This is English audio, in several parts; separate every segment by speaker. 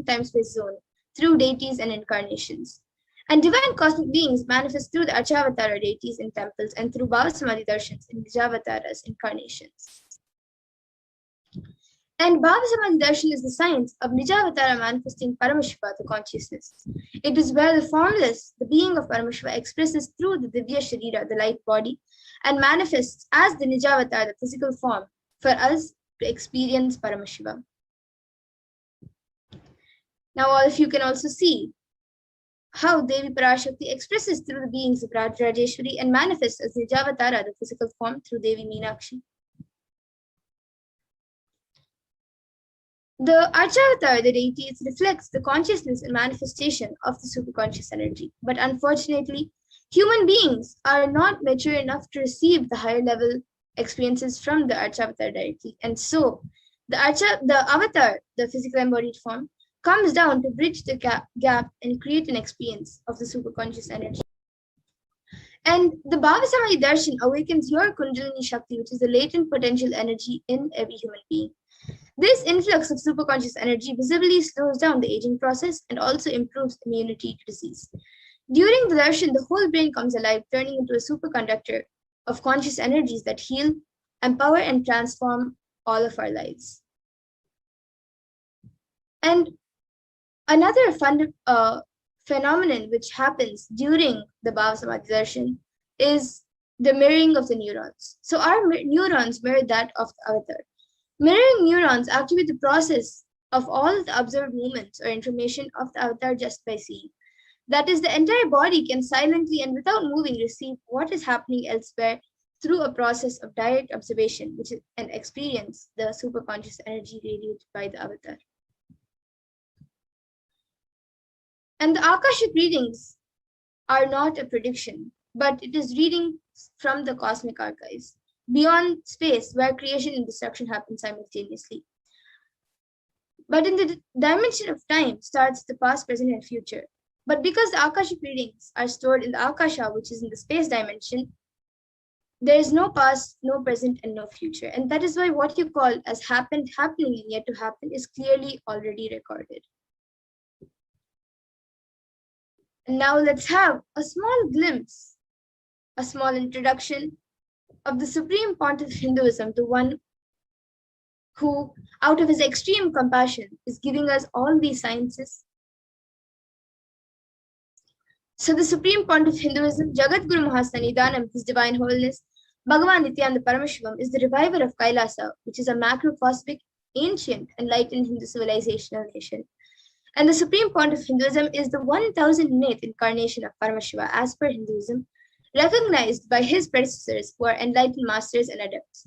Speaker 1: time-space zone through deities and incarnations. And divine cosmic beings manifest through the Archavatara deities in temples and through Bhavasamadhi darshans in Nijavataras incarnations. And Bhavasamadhi darshan is the science of Nijavatara manifesting Paramashiva, the consciousness. It is where the formless, the being of Paramashiva, expresses through the Divya Sharira, the light body, and manifests as the Nijavatar, the physical form, for us to experience Paramashiva. Now all of you can also see how Devi Parashakti expresses through the beings of Rajeshwari and manifests as Nijavatara, the physical form, through Devi Meenakshi. The Archavatar, the deities, reflects the consciousness and manifestation of the superconscious energy. But unfortunately, human beings are not mature enough to receive the higher level experiences from the Archavatar deity. And so, the avatar, the physical embodied form, comes down to bridge the gap and create an experience of the superconscious energy. And the Bhavasamadhi darshan awakens your Kundalini Shakti, which is the latent potential energy in every human being. This influx of superconscious energy visibly slows down the aging process and also improves immunity to disease. During the darshan, the whole brain comes alive, turning into a superconductor of conscious energies that heal, empower, and transform all of our lives. And another phenomenon which happens during the Bhavasamadhi darshan is the mirroring of the neurons. So our neurons mirror that of the avatar. Mirroring neurons activate the process of all the observed movements or information of the avatar just by seeing. That is, the entire body can silently and without moving receive what is happening elsewhere through a process of direct observation, which is an experience, the superconscious energy radiated by the avatar. And the Akashic readings are not a prediction, but it is reading from the cosmic archives, beyond space where creation and destruction happen simultaneously. But in the dimension of time starts the past, present, and future. But because the Akashic readings are stored in the Akasha, which is in the space dimension, there is no past, no present, and no future. And that is why what you call as happened, happening, and yet to happen is clearly already recorded. And now let's have a small glimpse, a small introduction of the Supreme Pontiff of Hinduism, the one who, out of his extreme compassion, is giving us all these sciences. So the Supreme Pontiff of Hinduism, Jagat Guru Mahasannidhanam, His Divine Holiness, Bhagavan Nithyananda Paramashivam, is the reviver of Kailasa, which is a macrocosmic, ancient, enlightened Hindu civilizational nation. And the Supreme Pontiff of Hinduism is the 1008th incarnation of Paramashiva as per Hinduism, recognized by his predecessors who are enlightened masters and adepts.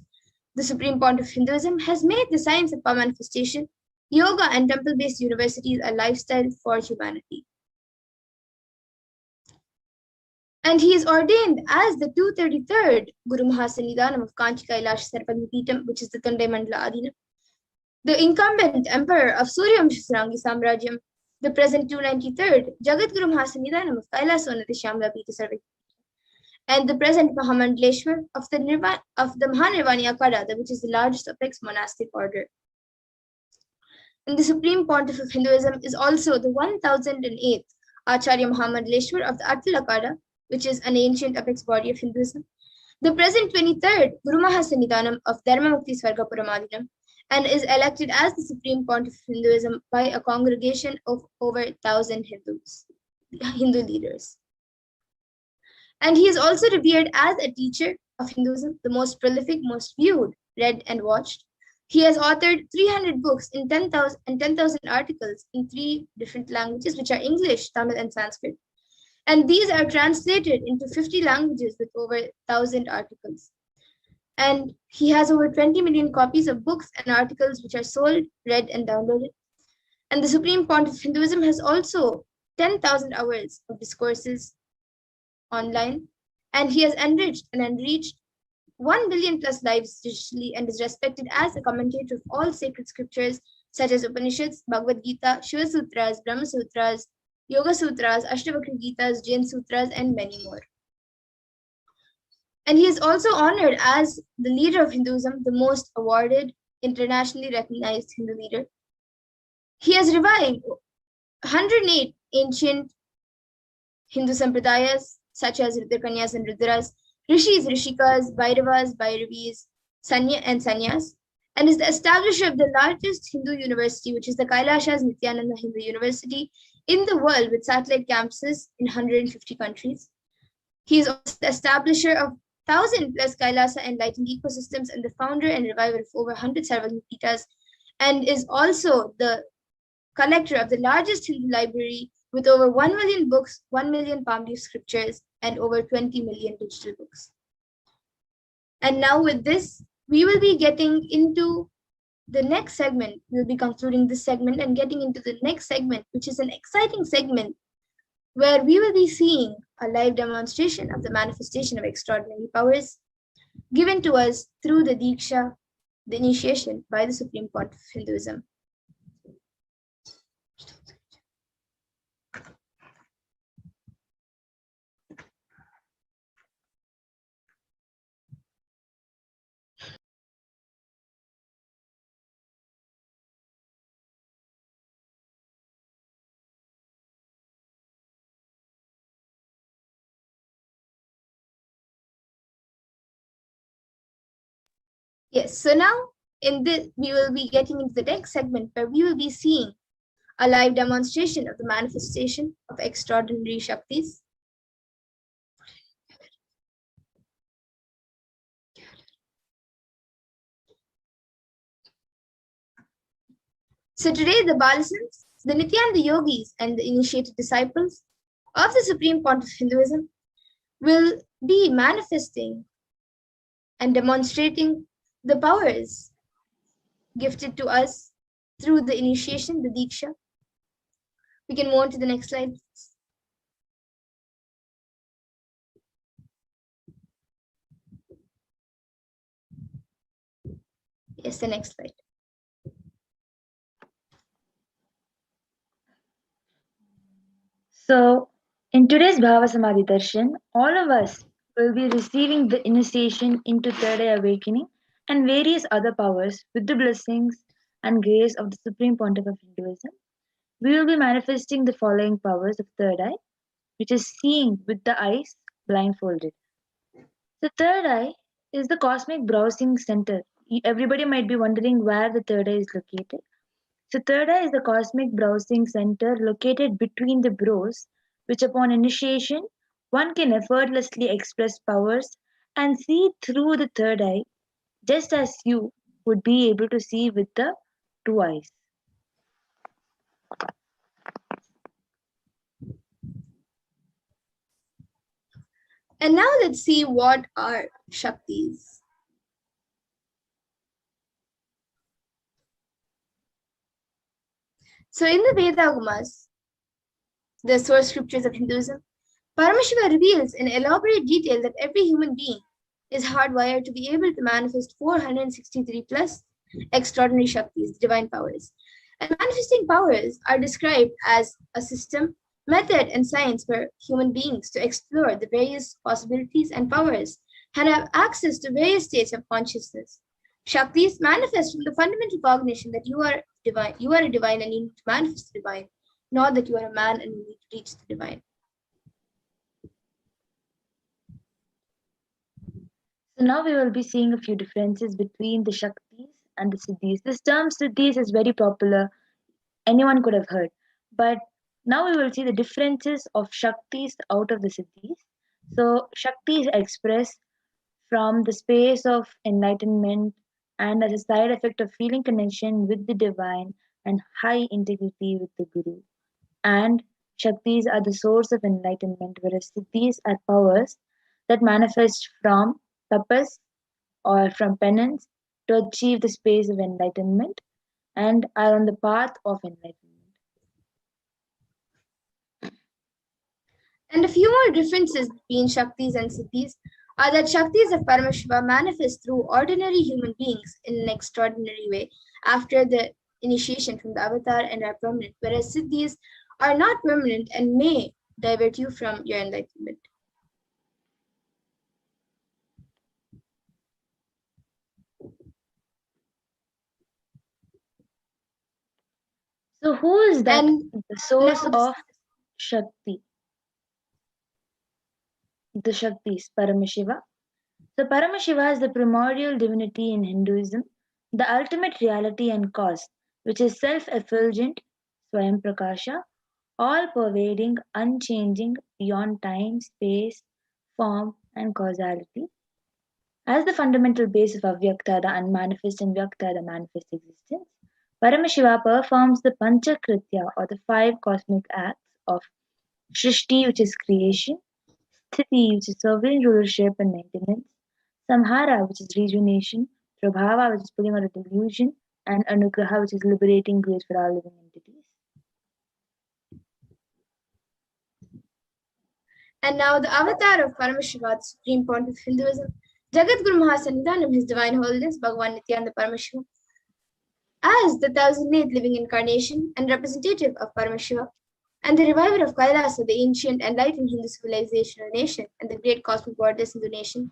Speaker 1: The Supreme Pontiff of Hinduism has made the science of power manifestation, yoga, and temple-based universities a lifestyle for humanity. And he is ordained as the 233rd Guru Mahasannidhanam of Kanchi Kailash Sarpadmipitam, which is the Tondai Mandala Adina, the incumbent emperor of Suryamsha Sarangi Samrajyam, the present 293rd Jagat Guru Mahasannidhanam of Kailasonati Shyamla Pita Sarvik, and the present Mahamandleshwar of the Mahanirvani Akada, which is the largest apex monastic order. And the Supreme Pontiff of Hinduism is also the 1008th Acharya Mahamandleshwar of the Atal Akada, which is an ancient apex body of Hinduism, the present 23rd Guru Mahasannidhanam of Dharmamukti Swargapuramadinam, and is elected as the Supreme Pontiff of Hinduism by a congregation of over 1,000 Hindu leaders. And he is also revered as a teacher of Hinduism, the most prolific, most viewed, read, and watched. He has authored 300 books and 10,000 articles in 3 different languages, which are English, Tamil, and Sanskrit. And these are translated into 50 languages with over 1,000 articles. And he has over 20 million copies of books and articles which are sold, read, and downloaded. And the Supreme Pontiff of Hinduism has also 10,000 hours of discourses online, and he has enriched and enriched 1 billion plus lives digitally and is respected as a commentator of all sacred scriptures such as Upanishads, Bhagavad Gita, Shiva Sutras, Brahma Sutras, Yoga Sutras, Ashtavakra Gitas, Jain Sutras, and many more. And he is also honored as the leader of Hinduism, the most awarded, internationally recognized Hindu leader. He has revived 108 ancient Hindu sampradayas such as Rudrakanyas and Rudras, Rishis, Rishikas, Bhairavas, Bhairavis, Sanya and Sanyas, and is the establisher of the largest Hindu university, which is the Kailashas Nithyananda Hindu University in the world with satellite campuses in 150 countries. He is also the establisher of 1,000 plus Kailasa enlightened ecosystems and the founder and reviver of over 100 Sarvagnipitas, and is also the collector of the largest Hindu library with over 1 million books, 1 million palm leaf scriptures, and over 20 million digital books. And now with this, we will be getting into the next segment. We'll be concluding this segment and getting into the next segment, which is an exciting segment where we will be seeing a live demonstration of the manifestation of extraordinary powers given to us through the Diksha, the initiation by the Supreme Court of Hinduism. Yes, so now in this, we will be getting into the next segment where we will be seeing a live demonstration of the manifestation of extraordinary Shaktis. So today, the Balasans, the Nityananda yogis, and the initiated disciples of the Supreme Point of Hinduism will be manifesting and demonstrating the powers gifted to us through the initiation, the Diksha. We can move on to the next slide. Yes, the next slide.
Speaker 2: So, in today's Bhava Samadhi Darshan, all of us will be receiving the initiation into Third Eye Awakening and various other powers with the blessings and grace of the Supreme Pontiff of Hinduism. We will be manifesting the following powers of Third Eye, which is seeing with the eyes blindfolded. The third eye is the cosmic browsing center. Everybody might be wondering where the third eye is located. So, third eye is the cosmic browsing center located between the brows, which upon initiation, one can effortlessly express powers and see through the third eye, just as you would be able to see with the two eyes.
Speaker 1: And now let's see what are Shaktis. So in the Vedagumas, the source scriptures of Hinduism, Paramashiva reveals in elaborate detail that every human being is hardwired to be able to manifest 463 plus extraordinary Shaktis, divine powers. And manifesting powers are described as a system, method, and science for human beings to explore the various possibilities and powers and have access to various states of consciousness. Shaktis manifest from the fundamental cognition that you are divine. You are a divine and you need to manifest the divine, not that you are a man and you need to reach the divine.
Speaker 2: So now we will be seeing a few differences between the Shaktis and the Siddhis. This term Siddhis is very popular. Anyone could have heard. But now we will see the differences of Shaktis out of the Siddhis. So Shakti is expressed from the space of enlightenment and as a side effect of feeling connection with the divine and high integrity with the Guru. And Shaktis are the source of enlightenment, whereas Siddhis are powers that manifest from tapas or from penance to achieve the space of enlightenment and are on the path of enlightenment.
Speaker 1: And a few more differences between Shaktis and Siddhis are that Shaktis of Paramashiva manifest through ordinary human beings in an extraordinary way after the initiation from the avatar and are permanent, whereas Siddhis are not permanent and may divert you from your enlightenment.
Speaker 2: So, who is that?
Speaker 1: And
Speaker 2: The source
Speaker 1: now
Speaker 2: of Shakti, the Shaktis, Paramashiva. So, Paramashiva is the primordial divinity in Hinduism, the ultimate reality and cause, which is self effulgent, Swayam Prakasha, all pervading, unchanging, beyond time, space, form, and causality. As the fundamental base of Avyakta, the unmanifest, and Vyakta, the manifest existence, Paramashiva performs the Panchakritya or the five cosmic acts of Shrishti, which is creation, Sthiti, which is sovereign rulership and maintenance, Samhara, which is rejuvenation, Prabhava, which is putting out a delusion, and Anugraha, which is liberating grace for all living entities.
Speaker 1: And now the avatar of Paramashiva, the supreme pontiff of Hinduism, Jagat Guru Mahasannidhanam, His Divine Holiness, Bhagavan Nithyananda Paramashivam, as the 1008th living incarnation and representative of Paramashiva, and the reviver of Kailasa, the ancient enlightened Hindu civilizational nation, and the great cosmopolitan Hindu nation.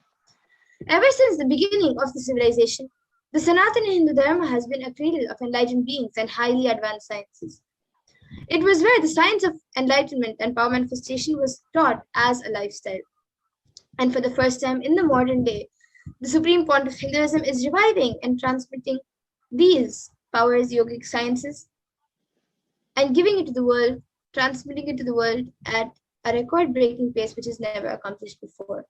Speaker 1: Ever since the beginning of the civilization, the Sanatana Hindu Dharma has been a cradle of enlightened beings and highly advanced sciences. It was where the science of enlightenment and power manifestation was taught as a lifestyle. And for the first time in the modern day, the Supreme Pontiff of Hinduism is reviving and transmitting these powers, yogic sciences, and giving it to the world, transmitting it to the world at a record breaking pace which is never accomplished before.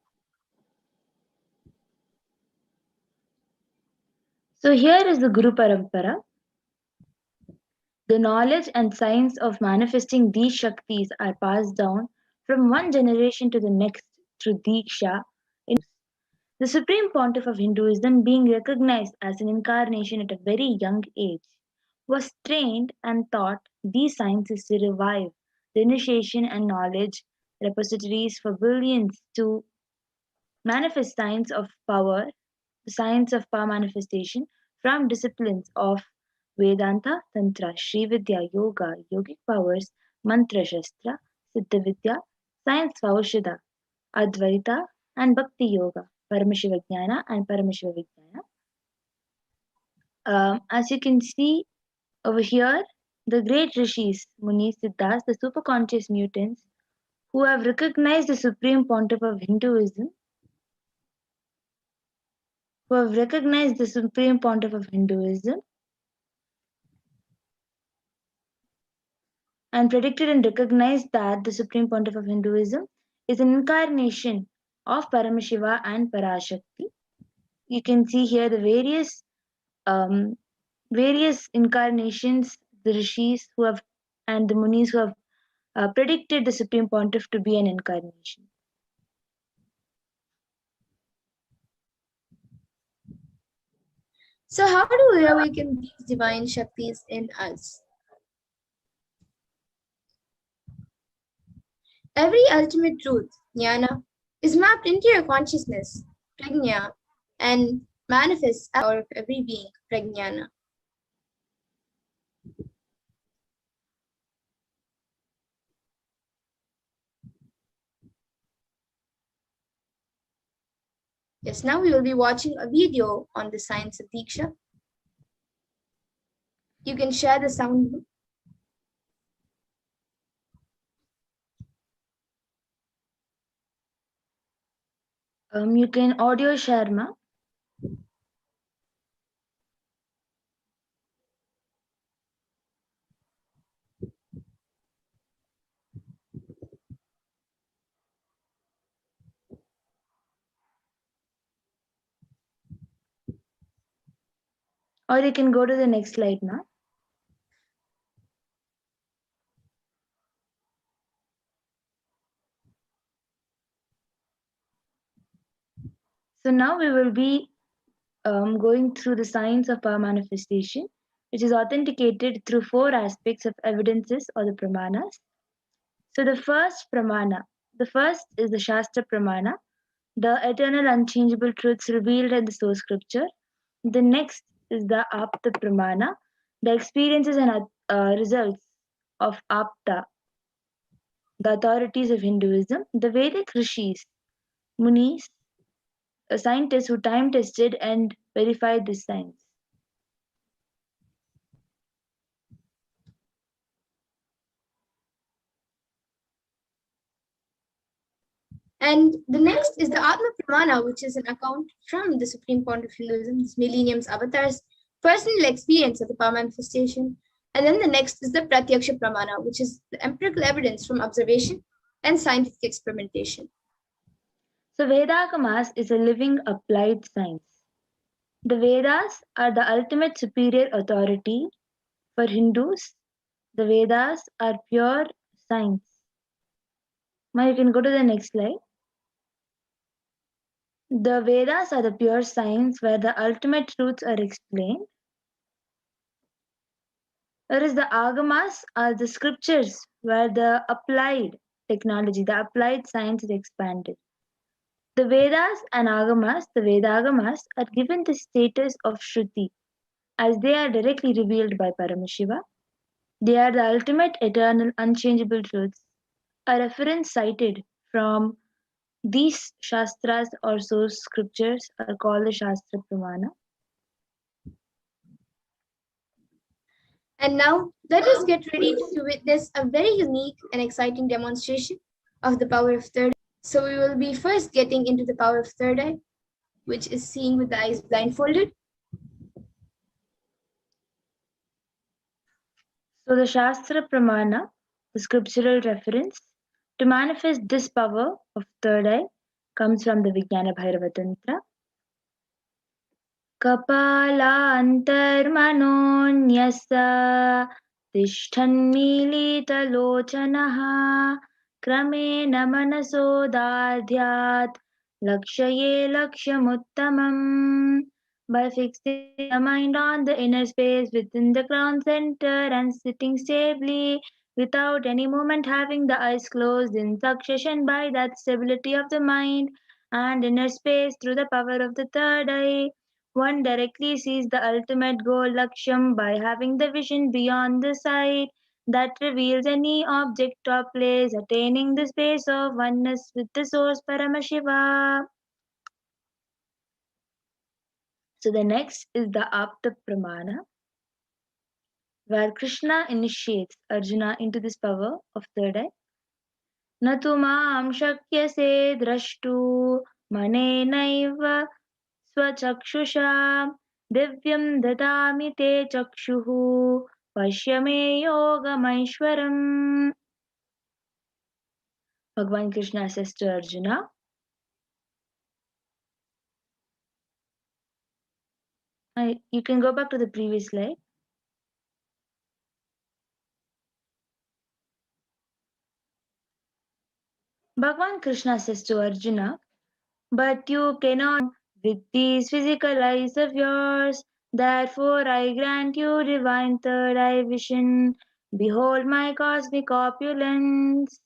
Speaker 2: So, here is the Guru Parampara. The knowledge and science of manifesting these Shaktis are passed down from one generation to the next through Diksha. The Supreme Pontiff of Hinduism, being recognized as an incarnation at a very young age, was trained and taught these sciences to revive the initiation and knowledge repositories for billions to manifest the science of power manifestation from disciplines of Vedanta, Tantra, Sri Vidya, Yoga, Yogic powers, Mantra Shastra, Siddha Vidya, science of Aushadha, Advaita, and Bhakti Yoga, Paramashiva Jnana and Paramashiva Vijnana. As you can see over here, the great rishis, Munis, Siddhas, the superconscious mutants who have recognized the supreme pontiff of Hinduism, who have recognized the supreme pontiff of Hinduism and predicted and recognized that the supreme pontiff of Hinduism is an incarnation of Paramashiva and Parashakti. You can see here the um, various incarnations, the rishis who have and the munis who have predicted the supreme pontiff to be an incarnation.
Speaker 1: So, how do we awaken these divine Shaktis in us? Every ultimate truth, jnana, is mapped into your consciousness, prajna, and manifests as the power of every being, prajnana. Yes, now we will be watching a video on the science of Diksha. You can share the sound.
Speaker 2: You can audio share, ma. Or you can go to the next slide, ma. So now we will be going through the science of power manifestation, which is authenticated through four aspects of evidences or the pramanas. So the first is the Shastra Pramana, the eternal unchangeable truths revealed in the source scripture. The next is the Apta Pramana, the experiences and results of Apta, the authorities of Hinduism, the Vedic rishis, munis, scientists who time tested and verified this science.
Speaker 1: And the next is the Atma Pramana, which is an account from the Supreme Pontificalism, this millennium's avatars, personal experience of the power manifestation. And then the next is the Pratyaksha Pramana, which is the empirical evidence from observation and scientific experimentation.
Speaker 2: So Vedagamas is a living applied science. The Vedas are the ultimate superior authority. For Hindus, the Vedas are pure science. Now you can go to the next slide. The Vedas are the pure science where the ultimate truths are explained. Whereas the Agamas are the scriptures where the applied technology, the applied science is expanded. The Vedas and Agamas, the Vedagamas, are given the status of Shruti as they are directly revealed by Paramashiva. They are the ultimate, eternal, unchangeable truths. A reference cited from these Shastras or source scriptures are called the Shastra Pramana.
Speaker 1: And now let us get ready to witness a very unique and exciting demonstration of the power of third eye. So we will be first getting into the power of third eye, which is seeing with the eyes blindfolded.
Speaker 2: So the Shastra Pramana, the scriptural reference, to manifest this power of third eye comes from the Vijnana Bhairava Tantra. Kapalaantarmanonyasa तिष्ठन्मीलितलोचनः क्रमेण मनसोदाध्यात् lakshye lakshyamutamam. By fixing the mind on the inner space within the crown center and sitting stably without any movement, having the eyes closed in succession by that stability of the mind and inner space through the power of the third eye, one directly sees the ultimate goal Laksham by having the vision beyond the sight that reveals any object or place, attaining the space of oneness with the source Paramashiva. So the next is the Apta Pramana, where Krishna initiates Arjuna into this power of third eye. न तु मां शक्यसे द्रष्टुं मनेनैव स्वचक्षुषा दिव्यं ददामि ते चक्षुः पश्य मे योगमैश्वरम्. Bhagavan Krishna says to Arjuna, you can go back to the previous slide. Bhagavan Krishna says to Arjuna, but you cannot with these physical eyes of yours. Therefore, I grant you divine third eye vision. Behold my cosmic opulence.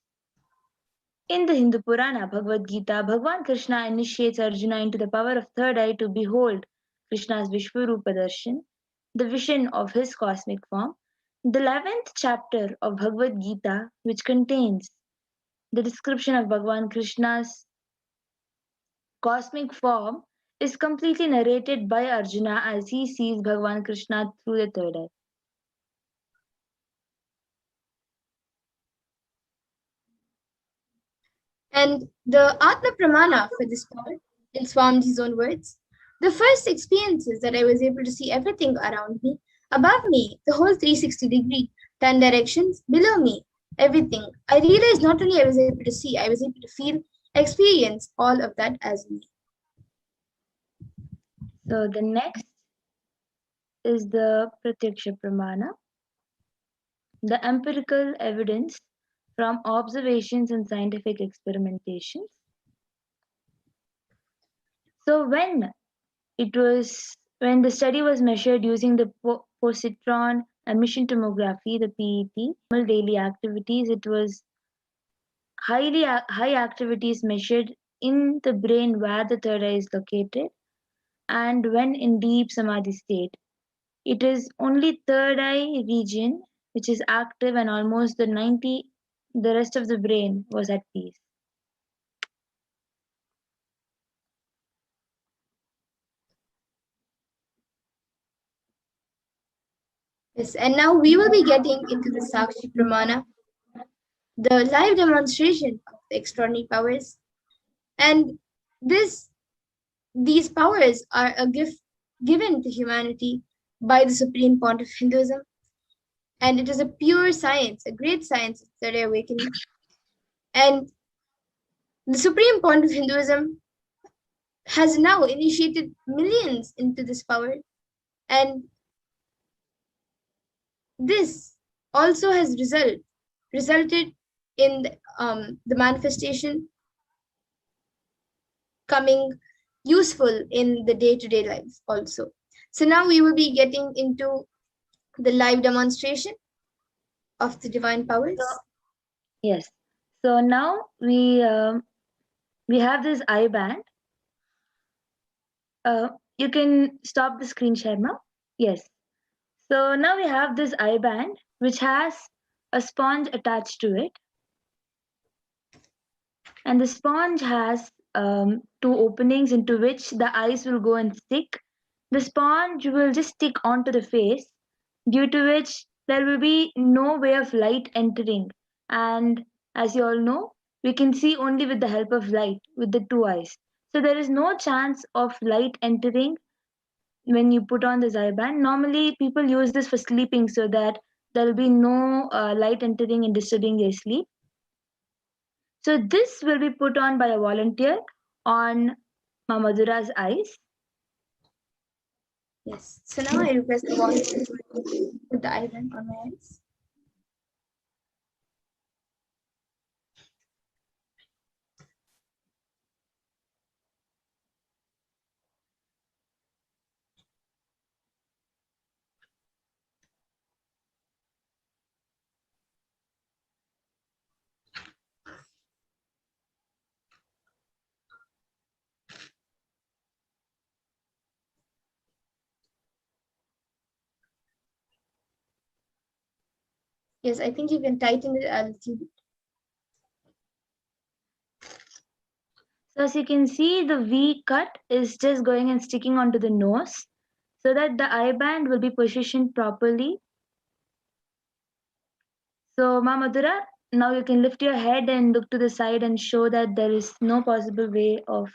Speaker 2: In the Hindu Purana Bhagavad Gita, Bhagavan Krishna initiates Arjuna into the power of third eye to behold Krishna's Vishwarupa Darshan, the vision of his cosmic form. The 11th chapter of Bhagavad Gita, which contains the description of Bhagavan Krishna's cosmic form, is completely narrated by Arjuna as he sees Bhagavan Krishna through the third eye.
Speaker 1: And the Atma Pramana for this power, in Swamiji's own words, the first experience is that I was able to see everything around me, above me, the whole 360-degree, 10 directions, below me, everything. I realized not only I was able to see, I was able to feel, experience all of that as me.
Speaker 2: So the next is the Pratyaksha Pramana, the empirical evidence from observations and scientific experimentations. So when the study was measured using the positron emission tomography, the PET, daily activities, it was high activities measured in the brain where the third eye is located, and when in deep samadhi state, it is only third eye region which is active, and almost the rest of the brain was at peace.
Speaker 1: Yes, and now we will be getting into the Sakshi Pramana, the live demonstration of the extraordinary powers. And these powers are a gift given to humanity by the Supreme Pontiff of Hinduism. And it is a pure science, a great science of third eye awakening. And the Supreme Pontiff of Hinduism has now initiated millions into this power. And this also has resulted in the manifestation coming useful in the day-to-day life also. So now we will be getting into the live demonstration of the divine powers.
Speaker 2: Yes. So now we have this eye band. You can stop the screen share now. Yes. So now we have this eye band which has a sponge attached to it, and the sponge has two openings into which the eyes will go and stick. The sponge will just stick onto the face, due to which there will be no way of light entering. And as you all know, we can see only with the help of light with the two eyes. So there is no chance of light entering when you put on this eye band. Normally, people use this for sleeping so that there will be no light entering and disturbing their sleep. So this will be put on by a volunteer on Mamadura's eyes.
Speaker 1: Yes. So now I request the volunteer to put the eye band on my eyes. Yes, I think you can tighten it a little bit.
Speaker 2: So as you can see, the V cut is just going and sticking onto the nose so that the eye band will be positioned properly. So Mamadura, now you can lift your head and look to the side and show that there is no possible way of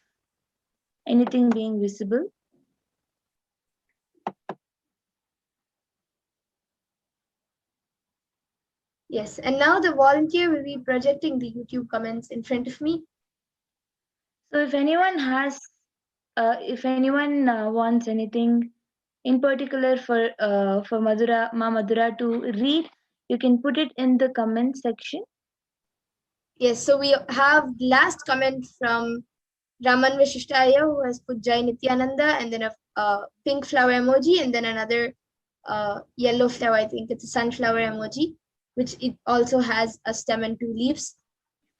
Speaker 2: anything being visible.
Speaker 1: Yes, and now the volunteer will be projecting the YouTube comments in front of me.
Speaker 2: So if anyone has, if anyone wants anything in particular for Ma Madura to read, you can put it in the comment section.
Speaker 1: Yes, so we have last comment from Raman Vishishtaya, who has put Jai Nithyananda and then a pink flower emoji and then another yellow flower. I think it's a sunflower emoji, which it also has a stem and two leaves.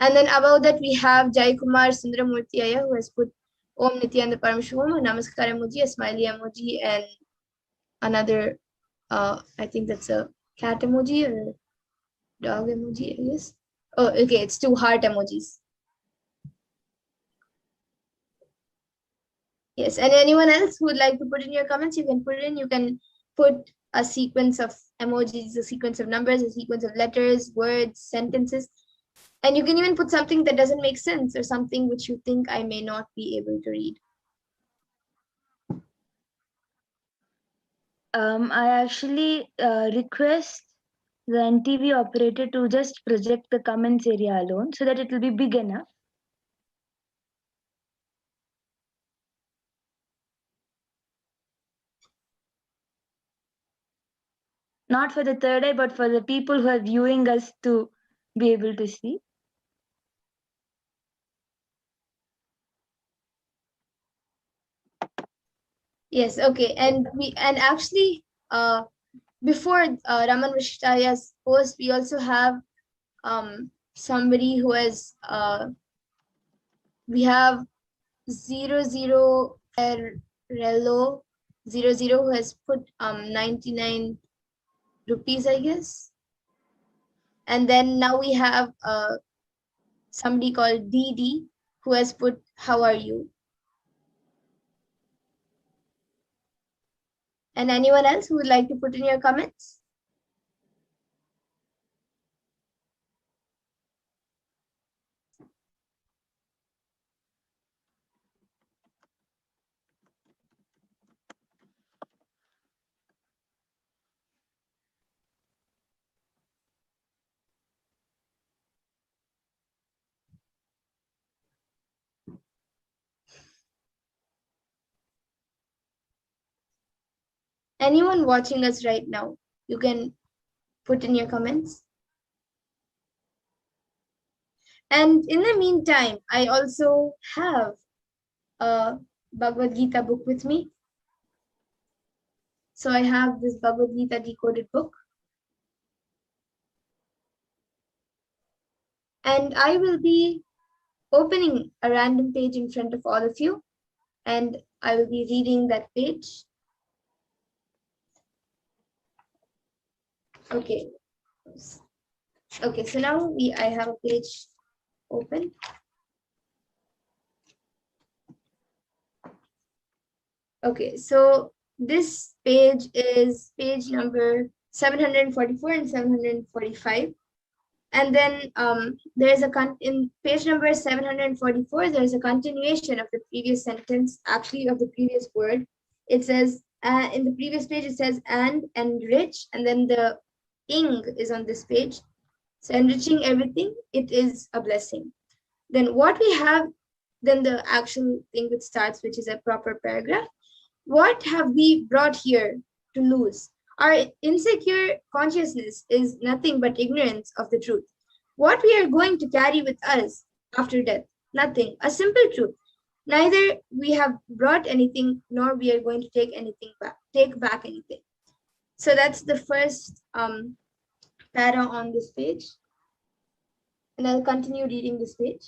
Speaker 1: And then above that we have Jai Kumar Sundaramurthyaya, who has put Om Nithyananda Paramashivoham, a namaskar emoji, a smiley emoji, and another I think that's a cat emoji or dog emoji, I guess. Oh, okay, it's two heart emojis. Yes, and anyone else who would like to put in your comments, you can put it in. You can put a sequence of emojis, a sequence of numbers, a sequence of letters, words, sentences. And you can even put something that doesn't make sense or something which you think I may not be able to read.
Speaker 2: I actually request the NTV operator to just project the comments area alone so that it will be big enough. Not for the third eye, but for the people who are viewing us to be able to see.
Speaker 1: Yes, okay. And actually before Raman Vishtaya's post, we also have somebody who has we have 00 Relo 00 who has put 99 rupees, I guess. And then now we have somebody called DD who has put how are you? And anyone else who would like to put in your comments? Anyone watching us right now, you can put in your comments. And in the meantime, I also have a Bhagavad Gita book with me. So I have this Bhagavad Gita decoded book. And I will be opening a random page in front of all of you. And I will be reading that page. Okay. Okay, so now I have a page open. Okay, so this page is page number 744 and 745. And then there's in page number 744, there's a continuation of the previous sentence, actually of the previous word. It says, in the previous page, it says and rich, and then the ing is on this page. So enriching everything, it is a blessing. Then what we have, then the actual thing which starts, which is a proper paragraph. What have we brought here to lose? Our insecure consciousness is nothing but ignorance of the truth. What we are going to carry with us after death? Nothing. A simple truth. Neither we have brought anything, nor we are going to take back anything. So that's the first para on this page. And I'll continue reading this page.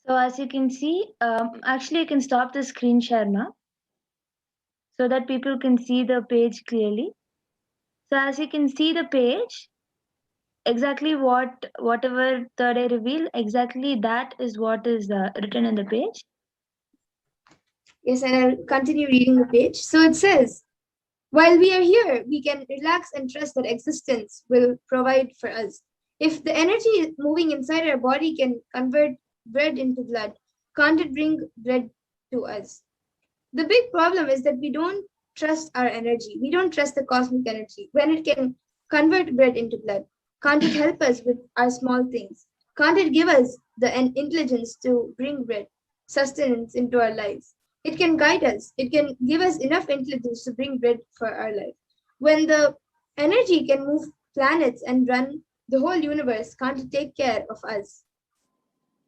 Speaker 2: So as you can see, actually you can stop the screen share now, so that people can see the page clearly. So as you can see the page, exactly whatever third eye reveal, exactly that is what is written in the page.
Speaker 1: Yes, and I'll continue reading the page. So it says, while we are here, we can relax and trust that existence will provide for us. If the energy moving inside our body can convert bread into blood, can't it bring bread to us? The big problem is that we don't trust our energy. We don't trust the cosmic energy. When it can convert bread into blood, can't it help us with our small things? Can't it give us the intelligence to bring bread, sustenance into our lives? It can guide us. It can give us enough intelligence to bring bread for our life. When the energy can move planets and run the whole universe, can't it take care of us?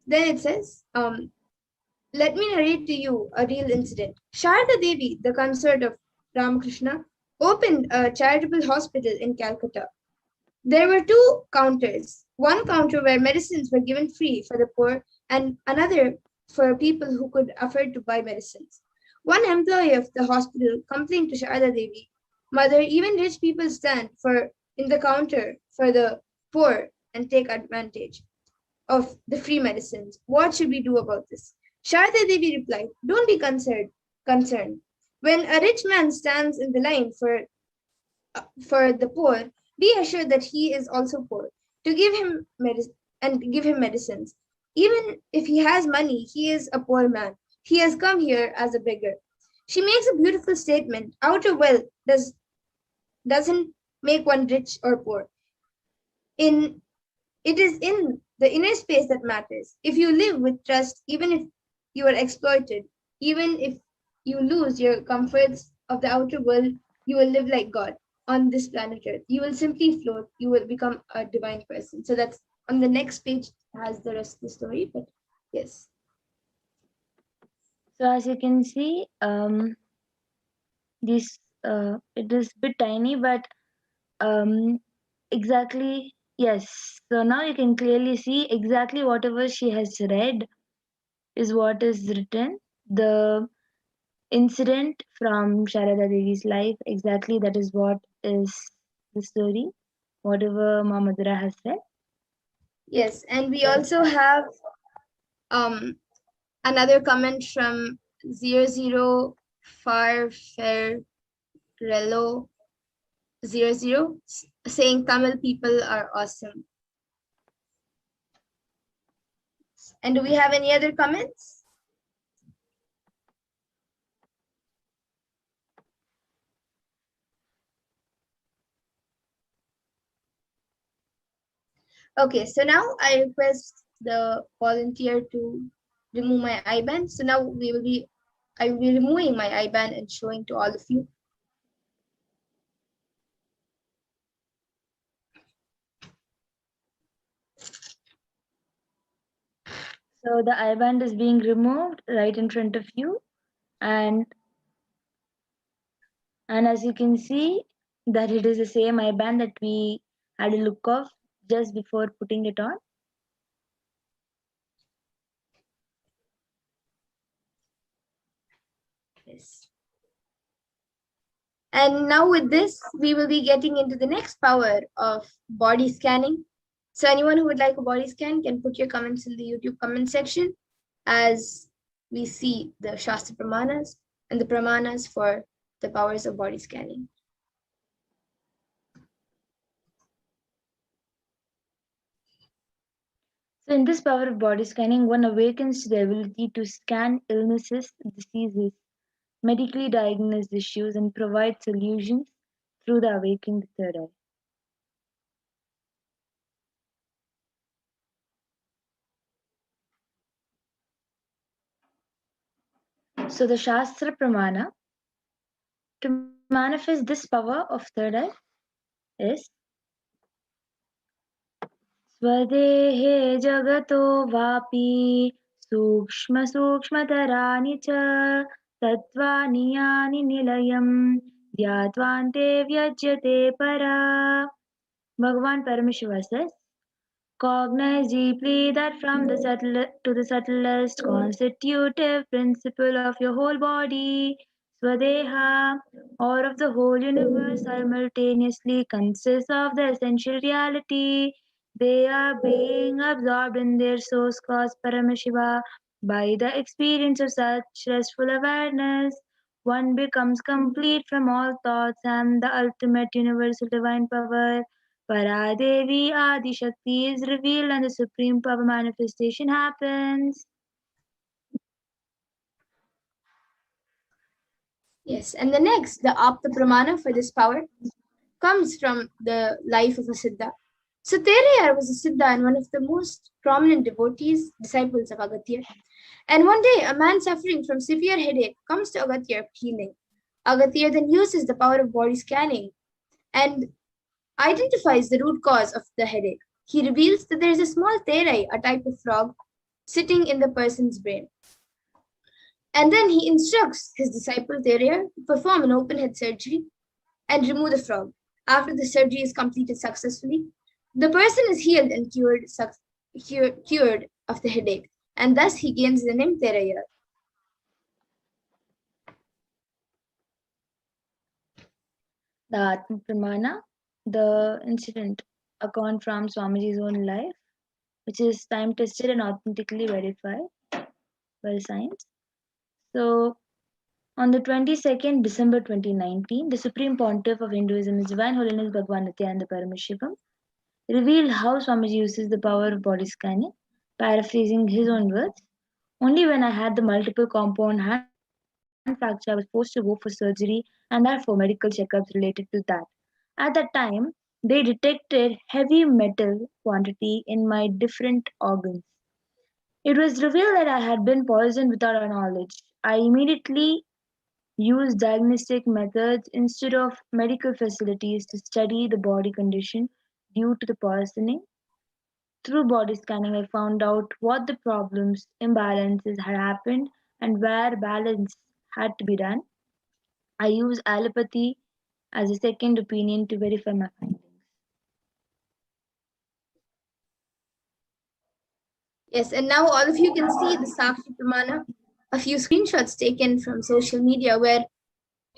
Speaker 1: Then it says, let me narrate to you a real incident. Sharda Devi, the consort of Ramakrishna, opened a charitable hospital in Calcutta. There were two counters, one counter where medicines were given free for the poor and another for people who could afford to buy medicines. One employee of the hospital complained to Sharda Devi, Mother, even rich people stand in the counter for the poor and take advantage of the free medicines. What should we do about this? Sharda Devi replied, Don't be concerned. When a rich man stands in the line for the poor, be assured that he is also poor. To give him medicines. Even if he has money, he is a poor man. He has come here as a beggar. She makes a beautiful statement. Outer wealth doesn't make one rich or poor. It is in the inner space that matters. If you live with trust, even if you are exploited, even if you lose your comforts of the outer world, you will live like God on this planet Earth. You will simply float. You will become a divine person. So that's on the next page, has the rest of the story. But yes.
Speaker 2: So as you can see, this it is a bit tiny, but exactly, yes. So now you can clearly see exactly whatever she has read is what is written. The incident from Sharada Devi's life, exactly that is what is the story, whatever Mamadura has said.
Speaker 1: Yes, and we also have another comment from 00 Farferrello 00 saying Tamil people are awesome. And do we have any other comments? Okay, so now I request the volunteer to remove my IBAN. So now I will be removing my IBAN and showing to all of you.
Speaker 2: So the eye band is being removed right in front of you, and as you can see that it is the same eye band that we had a look of just before putting it on.
Speaker 1: Yes. And now with this, we will be getting into the next power of body scanning. So anyone who would like a body scan can put your comments in the YouTube comment section as we see the Shastra Pramanas and the Pramanas for the powers of body scanning.
Speaker 2: So in this power of body scanning, one awakens to the ability to scan illnesses, diseases, medically diagnose issues, and provide solutions through the awakened third eye. So the Shastra Pramana, to manifest this power of third eye, is स्वदेहे जगतो वापि सूक्ष्मसूक्ष्मतराणि च तत्त्वानि यानि निलयम् ध्यात्वान्ते व्यज्यते परा. Bhagavan Paramashiva says, cognize deeply that from the subtle to the subtlest constitutive principle of your whole body, Swadeha, or of the whole universe, simultaneously consists of the essential reality. They are being absorbed in their source cause Paramashiva. By the experience of such restful awareness, one becomes complete from all thoughts and the ultimate universal divine power. Paradevi Adi Shakti is revealed and the supreme power manifestation happens.
Speaker 1: Yes, and the next, the Apta Pramana for this power comes from the life of a Siddha. So Terayar was a Siddha and one of the most prominent devotees, disciples of Agatya. And one day, a man suffering from severe headache comes to Agatya for healing. Agatya then uses the power of body scanning and identifies the root cause of the headache. He reveals that there is a small terai, a type of frog, sitting in the person's brain. And then he instructs his disciple Terayar to perform an open head surgery and remove the frog. After the surgery is completed successfully, the person is healed and cured of the headache, and thus he gains the name Terayar.
Speaker 2: The Atma Pramana, the incident account from Swamiji's own life, which is time tested and authentically verified by science. So, on the 22nd December 2019, the Supreme Pontiff of Hinduism, His Divine Holiness Bhagavan Nithyananda Paramashivam, revealed how Swamiji uses the power of body scanning, paraphrasing his own words. Only when I had the multiple compound hand fracture, I was forced to go for surgery and therefore medical checkups related to that. At that time, they detected heavy metal quantity in my different organs. It was revealed that I had been poisoned without our knowledge. I immediately used diagnostic methods instead of medical facilities to study the body condition due to the poisoning. Through body scanning, I found out what the problems, imbalances had happened and where balance had to be done. I use allopathy as a second opinion to verify my findings.
Speaker 1: Yes, and now all of you can see the Sakshi Pramana, a few screenshots taken from social media where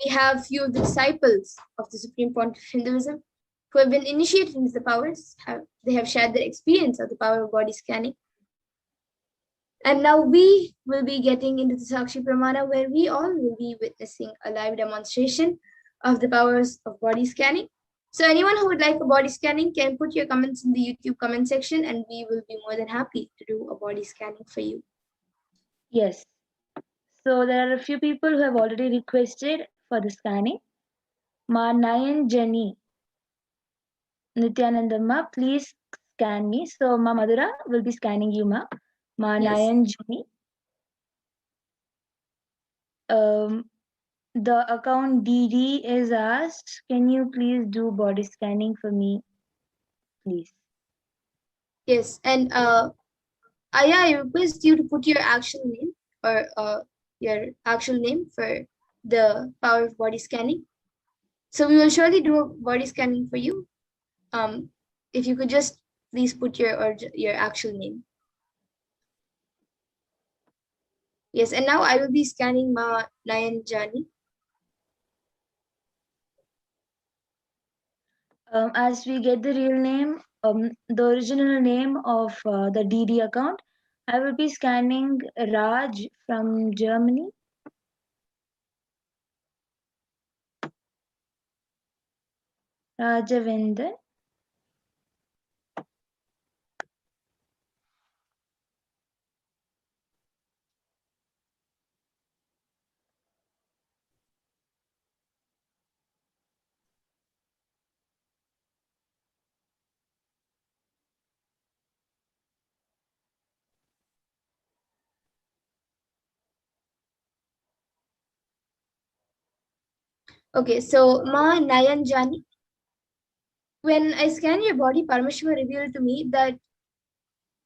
Speaker 1: we have few of the disciples of the Supreme Pontiff of Hinduism who have been initiated into the powers. They have shared their experience of the power of body scanning. And now we will be getting into the Sakshi Pramana where we all will be witnessing a live demonstration of the powers of body scanning. So anyone who would like a body scanning can put your comments in the YouTube comment section and we will be more than happy to do a body scanning for you.
Speaker 2: Yes. So there are a few people who have already requested for the scanning. Ma Nayan Jenny Nithyananda Ma, please scan me. So Ma Madhura will be scanning you, Ma. Ma
Speaker 1: Yes.
Speaker 2: Nayan Jenny. The account DD is asked, can you please do body scanning for me, please?
Speaker 1: Yes. And Aya, I request you to put your actual name or your actual name for the power of body scanning. So we will surely do a body scanning for you. If you could just please put your actual name. Yes, and now I will be scanning Ma Nayan Jani.
Speaker 2: As we get the real name, the original name of the DD account, I will be scanning Raj from Germany. Rajavendra.
Speaker 1: Okay, so Ma Nayan Jani. When I scan your body, Paramashiva revealed to me that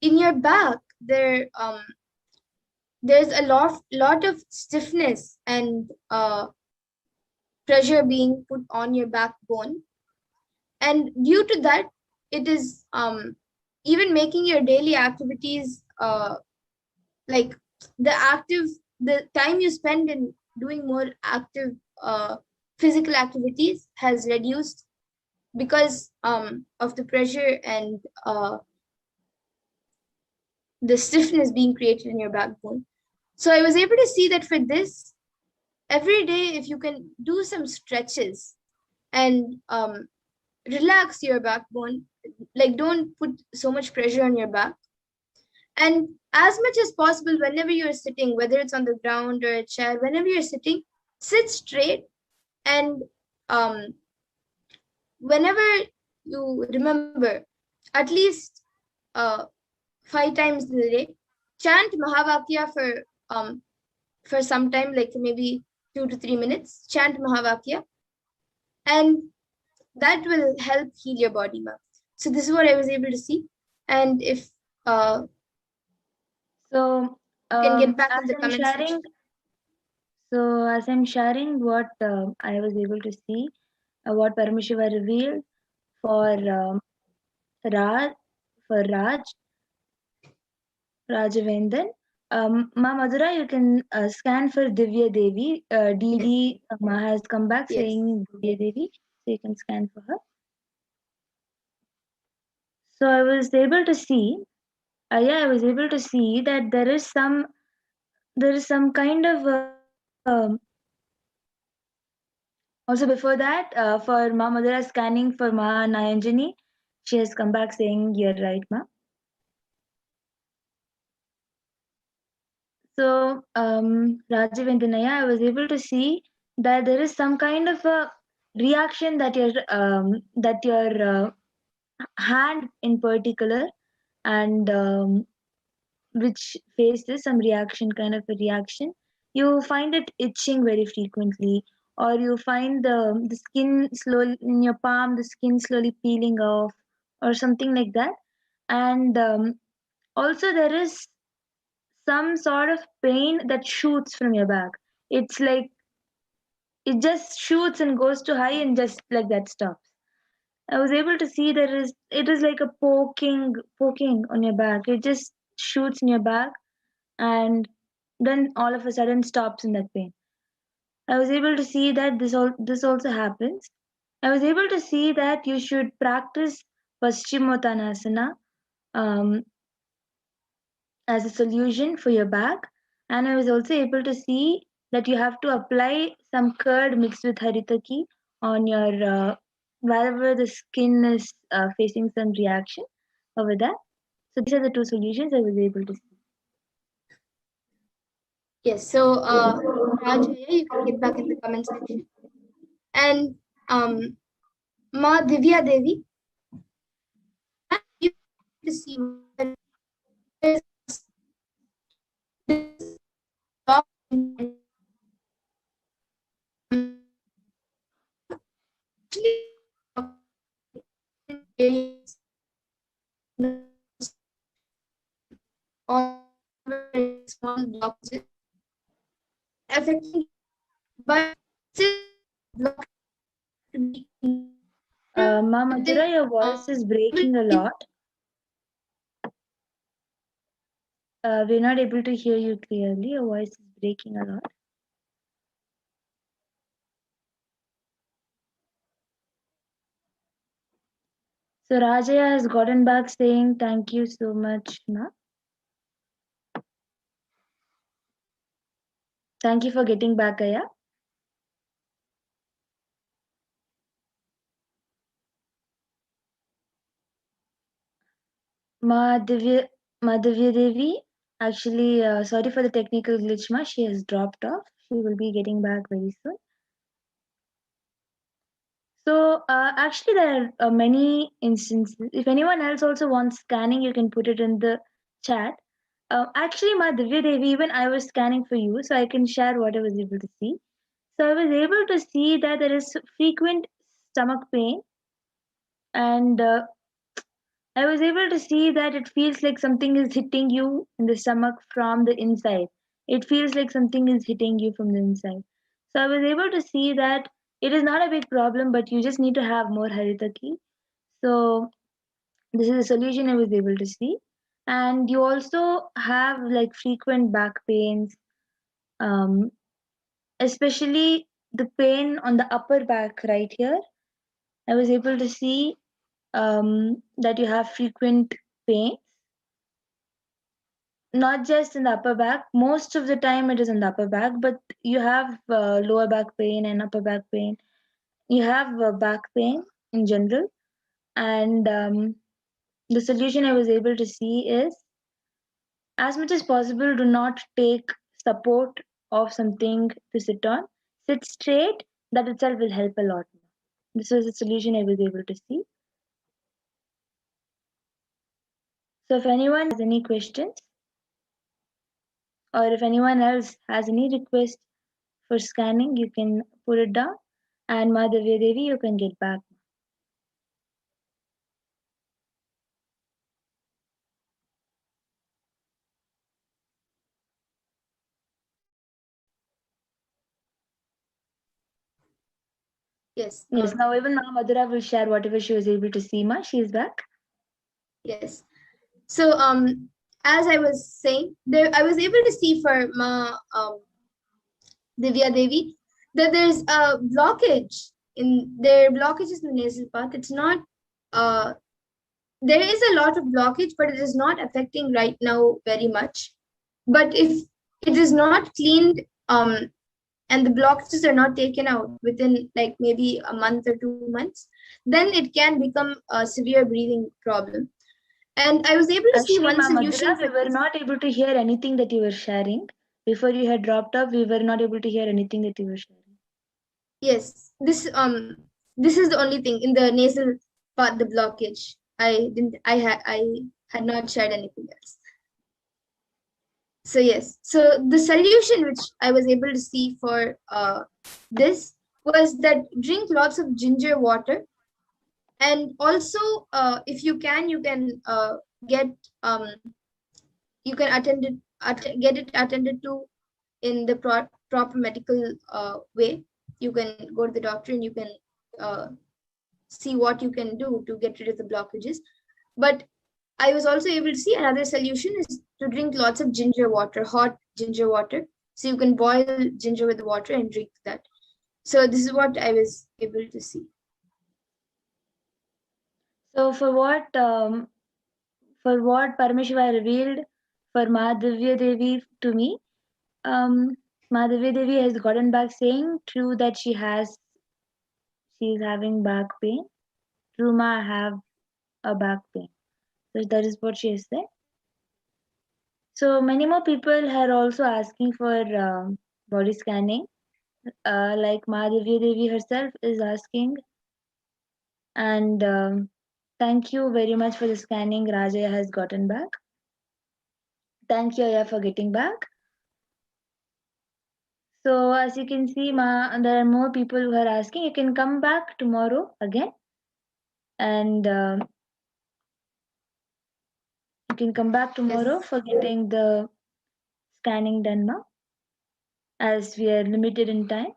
Speaker 1: in your back there's a lot of stiffness and pressure being put on your backbone, and due to that, it is even making your daily activities like the time you spend in doing more active physical activities has reduced because of the pressure and the stiffness being created in your backbone. So I was able to see that for this, every day, if you can do some stretches and relax your backbone, like don't put so much pressure on your back. And as much as possible, whenever you're sitting, whether it's on the ground or a chair, whenever you're sitting, sit straight and um, whenever you remember, at least uh, 5 times in a day, chant Mahavakya for some time, like maybe 2 to 3 minutes, chant Mahavakya, and that will help heal your body, ma'am. So this is what I was able to see. And if uh,
Speaker 2: So,
Speaker 1: you can get back
Speaker 2: as
Speaker 1: in the
Speaker 2: I'm
Speaker 1: comment section.
Speaker 2: sharing, what I was able to see, what Paramashiva revealed for Raj, for Rajavendran. Ma Madhura, you can scan for Divya Devi.
Speaker 1: Yes.
Speaker 2: DD Ma has come back
Speaker 1: Yes.
Speaker 2: saying Divya Devi, so you can scan for her. So I was able to see, yeah, I was able to see that there is some kind of also before that for Ma Madhura scanning for Ma Nayanjani, she has come back saying you're right, Ma. So, Rajavendranaya, I was able to see that there is some kind of a reaction that your hand in particular, and which faces some reaction, kind of a reaction. You find it itching very frequently, or you find the skin slowly in your palm, the skin slowly peeling off, or something like that. And also there is some sort of pain that shoots from your back. It's like it just shoots and goes to high and just like that stops. I was able to see it is like a poking on your back. It just shoots in your back and then all of a sudden stops in that pain. I was able to see that this also happens. I was able to see that you should practice Paschimottanasana um, as a solution for your back. And I was also able to see that you have to apply some curd mixed with haritaki on your wherever the skin is facing some reaction over that. So these are the two solutions I was able to see.
Speaker 1: Yes. So Rajaya, you can get back in the comment section. And Ma Divya Devi, you to see there's this lot or very small blockages and affecting you, but still blockage to be
Speaker 2: Ma Madhura, your voice is breaking a lot. We're not able to hear you clearly. Your voice is breaking a lot. So Rajaya has gotten back saying thank you so much, Ma. Thank you for getting back, Aya. Ma Divya Devi, actually, sorry for the technical glitch, Ma. She has dropped off. She will be getting back very soon. So actually, there are many instances. If anyone else also wants scanning, you can put it in the chat. Actually, Ma Divya Devi, even I was scanning for you, so I can share what I was able to see. So I was able to see that there is frequent stomach pain, and I was able to see that it feels like something is hitting you in the stomach from the inside. It feels like something is hitting you from the inside. So I was able to see that it is not a big problem, but you just need to have more haritaki. So this is a solution I was able to see. And you also have like frequent back pains, um, especially the pain on the upper back right here. I was able to see that you have frequent pain, not just in the upper back. Most of the time it is in the upper back, but you have lower back pain and upper back pain. You have back pain in general. And the solution I was able to see is, as much as possible, do not take support of something to sit on. Sit straight. That itself will help a lot. This was the solution I was able to see. So if anyone has any questions, or if anyone else has any request for scanning, you can put it down. And Madhavya Devi, you can get back.
Speaker 1: Yes.
Speaker 2: Yes, now even now Madhura will share whatever she was able to see. Ma, she is back.
Speaker 1: Yes. So as I was saying, there I was able to see for Ma Divya Devi that there's a blockage in their blockages in the nasal path. It's not uh there is a lot of blockage, but it is not affecting right now very much. But if it is not cleaned, and the blockages are not taken out within like maybe a month or 2 months, then it can become a severe breathing problem. And I was able to see
Speaker 2: Actually,
Speaker 1: one
Speaker 2: Ma
Speaker 1: solution
Speaker 2: Madhura,
Speaker 1: for
Speaker 2: we were
Speaker 1: this.
Speaker 2: not able to hear anything that you were sharing. Before you had dropped off, we were not able to hear anything that you were sharing.
Speaker 1: Yes, this is the only thing in the nasal part, the blockage. I had not shared anything else. So yes, so the solution which I was able to see for this was that drink lots of ginger water, and also if you can get um, you can get it attended to in the proper medical way. You can go to the doctor and you can uh, see what you can do to get rid of the blockages. But I was also able to see another solution is to drink lots of ginger water, hot ginger water. So you can boil ginger with water and drink that. So this is what I was able to see.
Speaker 2: So for what Paramashiva revealed for Madhavya Devi to me, um, Madhavya Devi has gotten back saying true that she is having back pain. True, Ma, I have a back pain. So that is what she has said. So many more people are also asking for body scanning. Like Madhavya Devi herself is asking. And thank you very much for the scanning Rajaya has gotten back. Thank you, Aya, for getting back. So as you can see, there are more people who are asking. You can come back tomorrow again, and You can come back tomorrow
Speaker 1: Yes.
Speaker 2: for getting the scanning done now, as we are limited in time.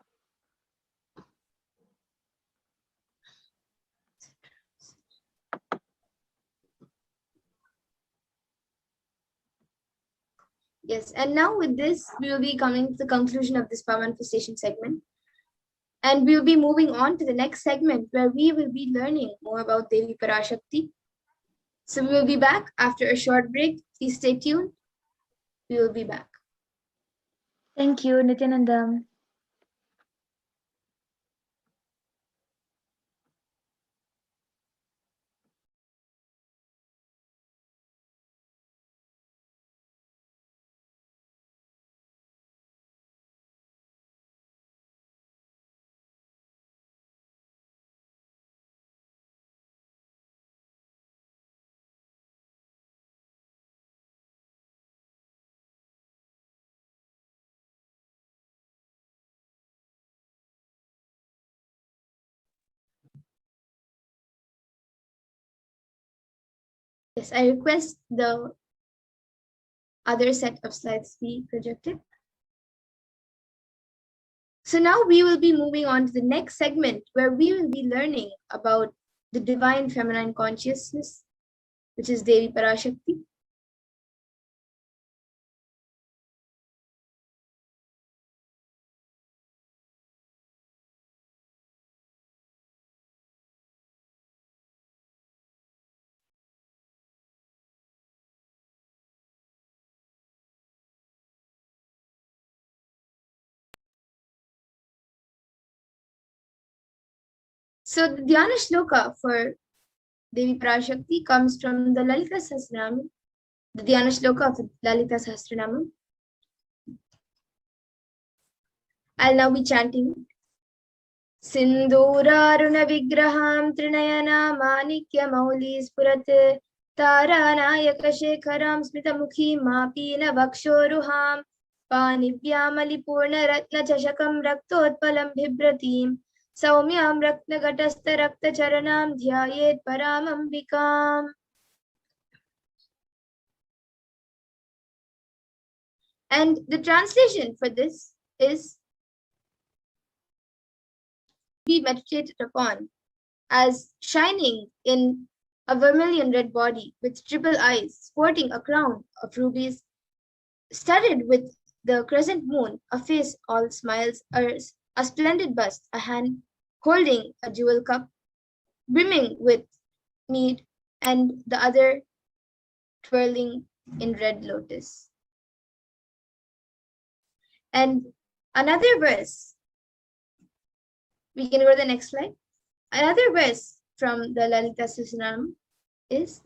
Speaker 1: Yes, and now with this, we will be coming to the conclusion of this power manifestation segment. And we will be moving on to the next segment where we will be learning more about Devi Parashakti. So we will be back after a short break. Please stay tuned. We will be back.
Speaker 2: Thank you, Nithyanandam.
Speaker 1: Yes, I request the other set of slides be projected. So now we will be moving on to the next segment where we will be learning about the divine feminine consciousness, which is Devi Parashakti. So the Dhyana Shloka for Devi Parashakti comes from the Lalita Sahasranam, the Dhyana Shloka of the Lalita Sahasranam. I'll now be chanting. Sindhuraruna Vigraham Trinayana Manikya Mauli Spurat Taranayaka Shekharam Smitamukhim Mapina Vakshoruham Panivyamali Purna Ratna Chashakam Raktotpalam Bhibratim Saumyam Ratna Gatastha Rakta Charanam Dhyayet Paramambikam. And the translation for this is be meditated upon as shining in a vermilion red body with triple eyes, sporting a crown of rubies, studded with the crescent moon, a face all smiles, a splendid bust, a hand holding a jewel cup, brimming with mead, and the other twirling in red lotus. And another verse, we can go to the next slide. Another verse from the Lalita Sahasranam is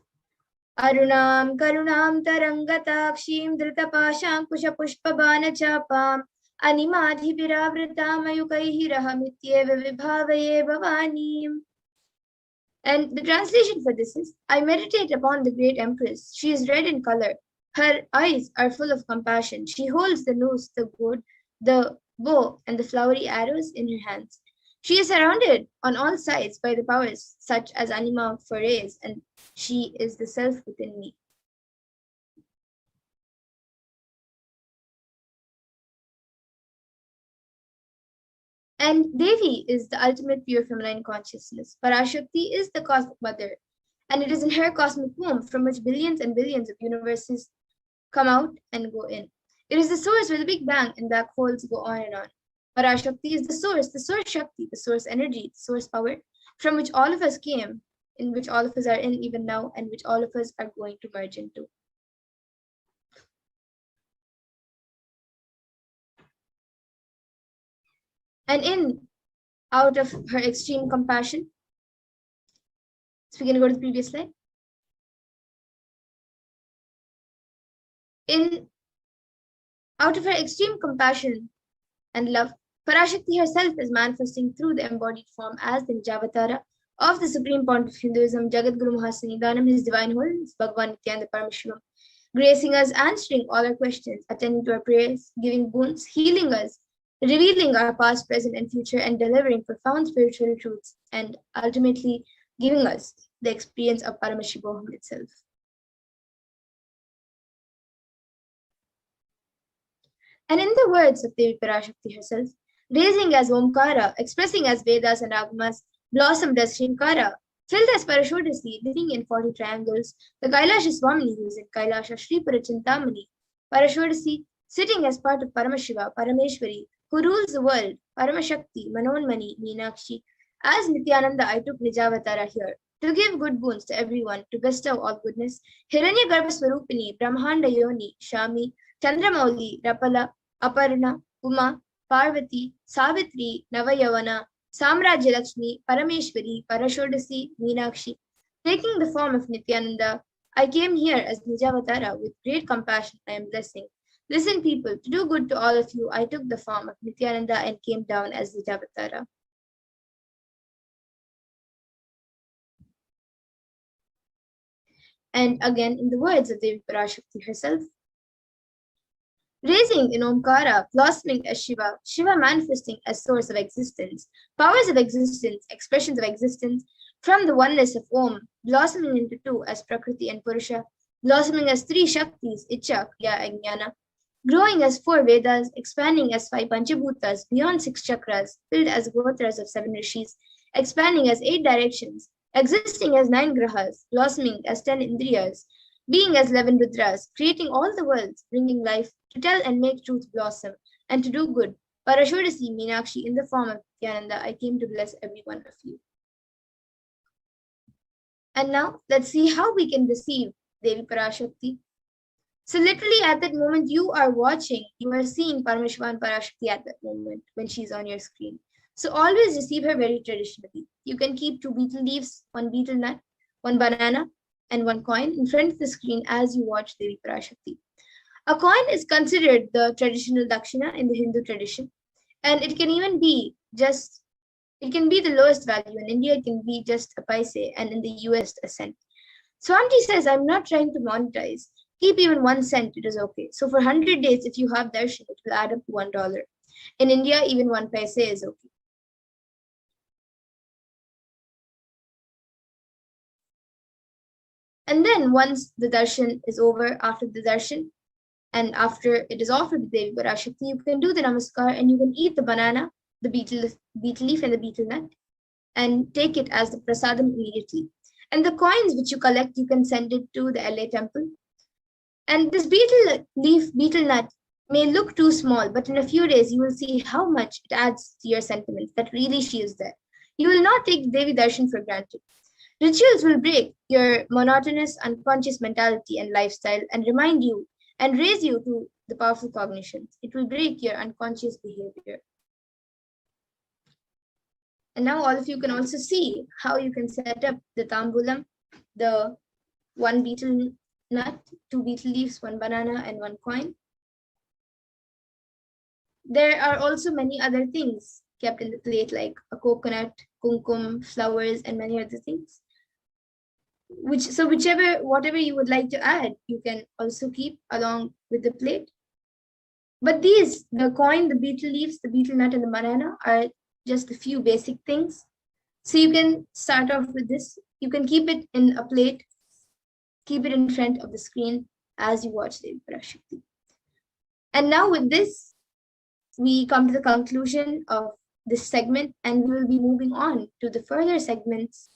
Speaker 1: Arunam Karunam Tarangatakshim Dritapasham Kushapushpabana Animadhibhiravritam Ayukaihi Rahamityeva Vibhavaye Bhavanim. And the translation for this is, I meditate upon the great empress. She is red in color. Her eyes are full of compassion. She holds the noose, the gourd, the bow, and the flowery arrows in her hands. She is surrounded on all sides by the powers such as anima forays, and she is the self within me. And Devi is the ultimate pure feminine consciousness. Parashakti is the cosmic mother, and it is in her cosmic womb from which billions and billions of universes come out and go in. It is the source where the Big Bang and black holes go on and on. Parashakti is the source Shakti, the source energy, the source power, from which all of us came, in which all of us are in even now, and which all of us are going to merge into. And out of her extreme compassion, so we can go to the previous slide. Out of her extreme compassion and love, Parashakti herself is manifesting through the embodied form as the Nijavatara of the Supreme Pontiff of Hinduism, Jagat Guru Mahasanidanam, His Divine Holiness, Bhagavan Nithyananda Paramashivam, gracing us, answering all our questions, attending to our prayers, giving boons, healing us, revealing our past, present, and future, and delivering profound spiritual truths, and ultimately giving us the experience of Paramashivoham itself. And in the words of Devi Parashakti herself, raising as Omkara, expressing as Vedas and Agamas, blossomed as Shinkara, filled as Parashodasi, living in 40 triangles, the Kailasha Swamini who is in Kailasha, Sri Parachintamani, Parashodasi, sitting as part of Paramashiva, Parameshwari, who rules the world, Paramashakti, Manonmani, Meenakshi. As Nithyananda, I took Nijavatara here to give good boons to everyone, to bestow all goodness. Hiranyagarbha Swarupini, Brahmanda Yoni, Shami, Chandramauli, Rapala, Aparna, Uma, Parvati, Savitri, Navayavana, Samrajya Lakshmi, Parameshwari, Parashodasi, Meenakshi. Taking the form of Nithyananda, I came here as Nijavatara with great compassion I am blessing. Listen, people, to do good to all of you, I took the form of Nithyananda and came down as Nijavatara. And again, in the words of Devi Parashakti herself, raising in Omkara, blossoming as Shiva, Shiva manifesting as source of existence, powers of existence, expressions of existence, from the oneness of Om, blossoming into two as Prakriti and Purusha, blossoming as three Shaktis, Icha, Kriya, and Jnana, growing as four Vedas, expanding as five Panchabhutas, beyond six chakras, filled as Gotras of seven Rishis, expanding as eight directions, existing as nine Grahas, blossoming as 10 Indriyas, being as 11 Rudras, creating all the worlds, bringing life, to tell and make truth blossom, and to do good. Parashodasi Meenakshi, in the form of Nithyananda, I came to bless every one of you. And now, let's see how we can receive Devi Parashakti. So literally at that moment you are watching, you are seeing Paramashiva and Parashakti at that moment when she's on your screen. So always receive her very traditionally. You can keep two betel leaves, one betel nut, one banana, and one coin in front of the screen as you watch Devi Parashakti. A coin is considered the traditional dakshina in the Hindu tradition, and it can even be it can be the lowest value. In India, it can be just a paise, and in the US, a cent. Swamiji says, I'm not trying to monetize. Keep even 1 cent, it is okay. So for 100 days, if you have darshan, it will add up to $1. In India, even 1 paise is okay. And then once the darshan is over, after the darshan, and after it is offered to Devi Parashakti, you can do the namaskar and you can eat the banana, the betel leaf and the betel nut, and take it as the prasadam immediately. And the coins which you collect, you can send it to the LA temple. And this betel leaf, betel nut may look too small, but in a few days you will see how much it adds to your sentiments, that really she is there. You will not take Devi Darshan for granted. Rituals will break your monotonous, unconscious mentality and lifestyle and remind you and raise you to the powerful cognitions. It will break your unconscious behavior. And now all of you can also see how you can set up the tambulam, the one betel nut, two betel leaves, one banana, and one coin. There are also many other things kept in the plate, like a coconut, kumkum, flowers, and many other things. Whatever you would like to add, you can also keep along with the plate. But these, the coin, the betel leaves, the betel nut, and the banana are just a few basic things. So you can start off with this. You can keep it in a plate, keep it in front of the screen as you watch Devi Parashakti. And now with this, we come to the conclusion of this segment, and we will be moving on to the further segments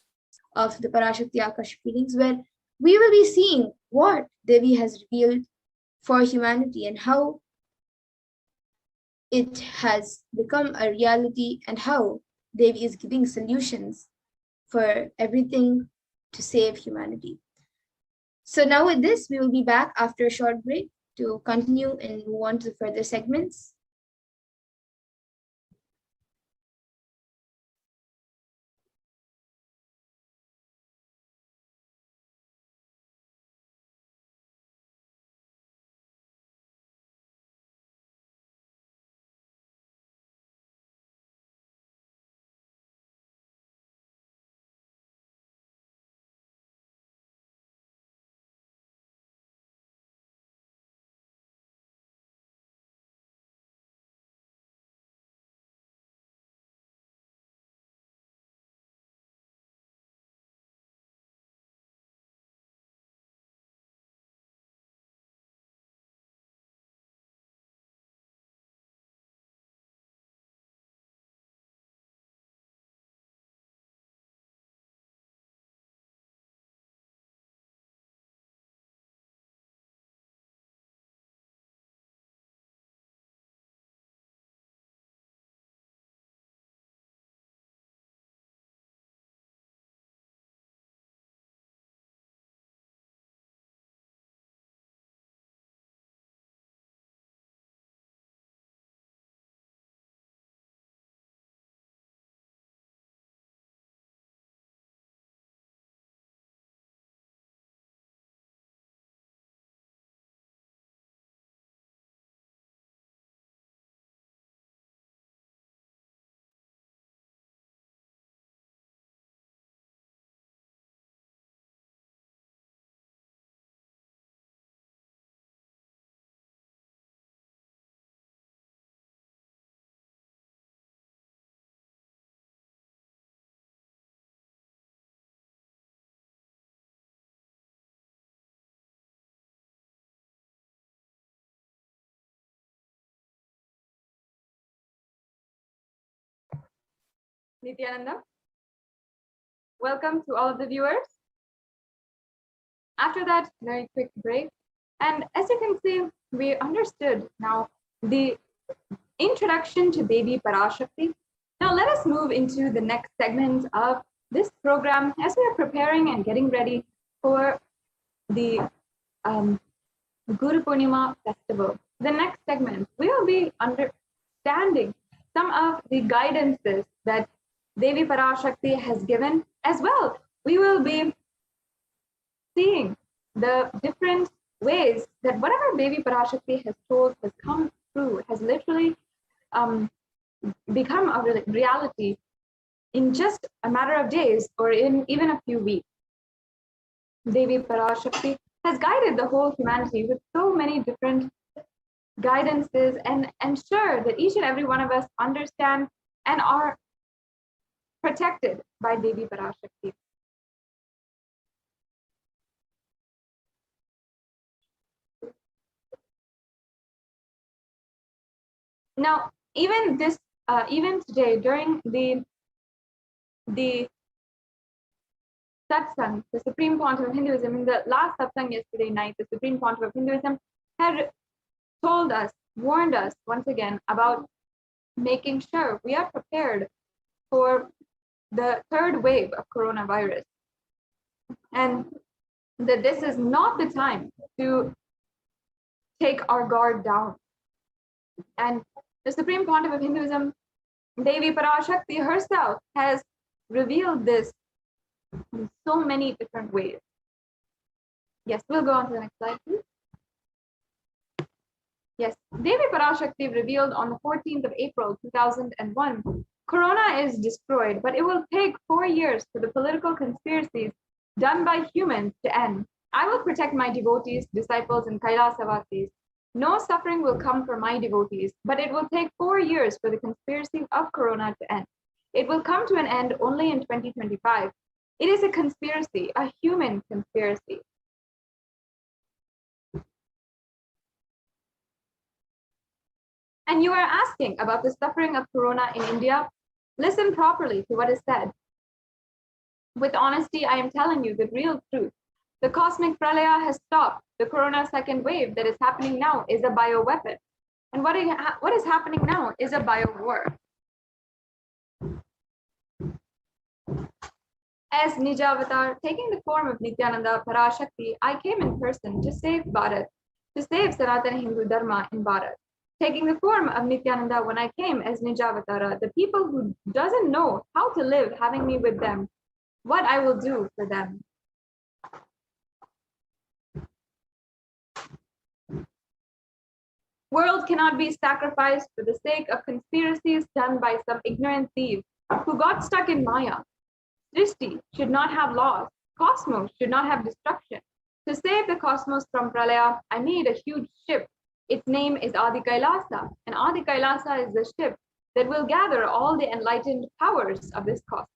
Speaker 1: of the Parashakti Akash readings, where we will be seeing what Devi has revealed for humanity and how it has become a reality and how Devi is giving solutions for everything to save humanity. So now with this, we will be back after a short break to continue and move on to the further segments.
Speaker 3: Nithyananda. Welcome to all of the viewers. After that very quick break, and as you can see, we understood now the introduction to Devi Parashakti. Now let us move into the next segment of this program as we are preparing and getting ready for the Guru Poornima festival. The next segment, we will be understanding some of the guidances that Devi Parashakti has given. As well, we will be seeing the different ways that whatever Devi Parashakti has told has come true, has literally become a reality in just a matter of days or in even a few weeks. Devi Parashakti has guided the whole humanity with so many different guidances and ensure that each and every one of us understand and are protected by Devi Parashakti. Now, even today during the satsang, the Supreme Pontiff of Hinduism, in the last satsang yesterday night, the Supreme Pontiff of Hinduism had told us, warned us once again about making sure we are prepared for the third wave of coronavirus, and that this is not the time to take our guard down. And the Supreme Pontiff of Hinduism, Devi Parashakti herself, has revealed this in so many different ways. Yes, we'll go on to the next slide, please. Yes, Devi Parashakti revealed on the 14th of April, 2001, Corona is destroyed, but it will take 4 years for the political conspiracies done by humans to end. I will protect my devotees, disciples, and Kailasa-vasis. No suffering will come for my devotees, but it will take 4 years for the conspiracy of Corona to end. It will come to an end only in 2025. It is a conspiracy, a human conspiracy. And you are asking about the suffering of Corona in India? Listen properly to what is said. With honesty, I am telling you the real truth. The cosmic pralaya has stopped. The Corona second wave that is happening now is a bioweapon. And what is happening now is a biowar. As Nijavatar, taking the form of Nithyananda Parashakti, I came in person to save Bharat, to save Sanatana Hindu Dharma in Bharat. Taking the form of Nithyananda when I came as Nijavatara, the people who doesn't know how to live having me with them, what I will do for them. World cannot be sacrificed for the sake of conspiracies done by some ignorant thieves who got stuck in Maya. Srishti should not have loss. Cosmos should not have destruction. To save the cosmos from Pralaya, I made a huge ship. Its name is Adi Kailasa, and Adi Kailasa is the ship that will gather all the enlightened powers of this cosmos.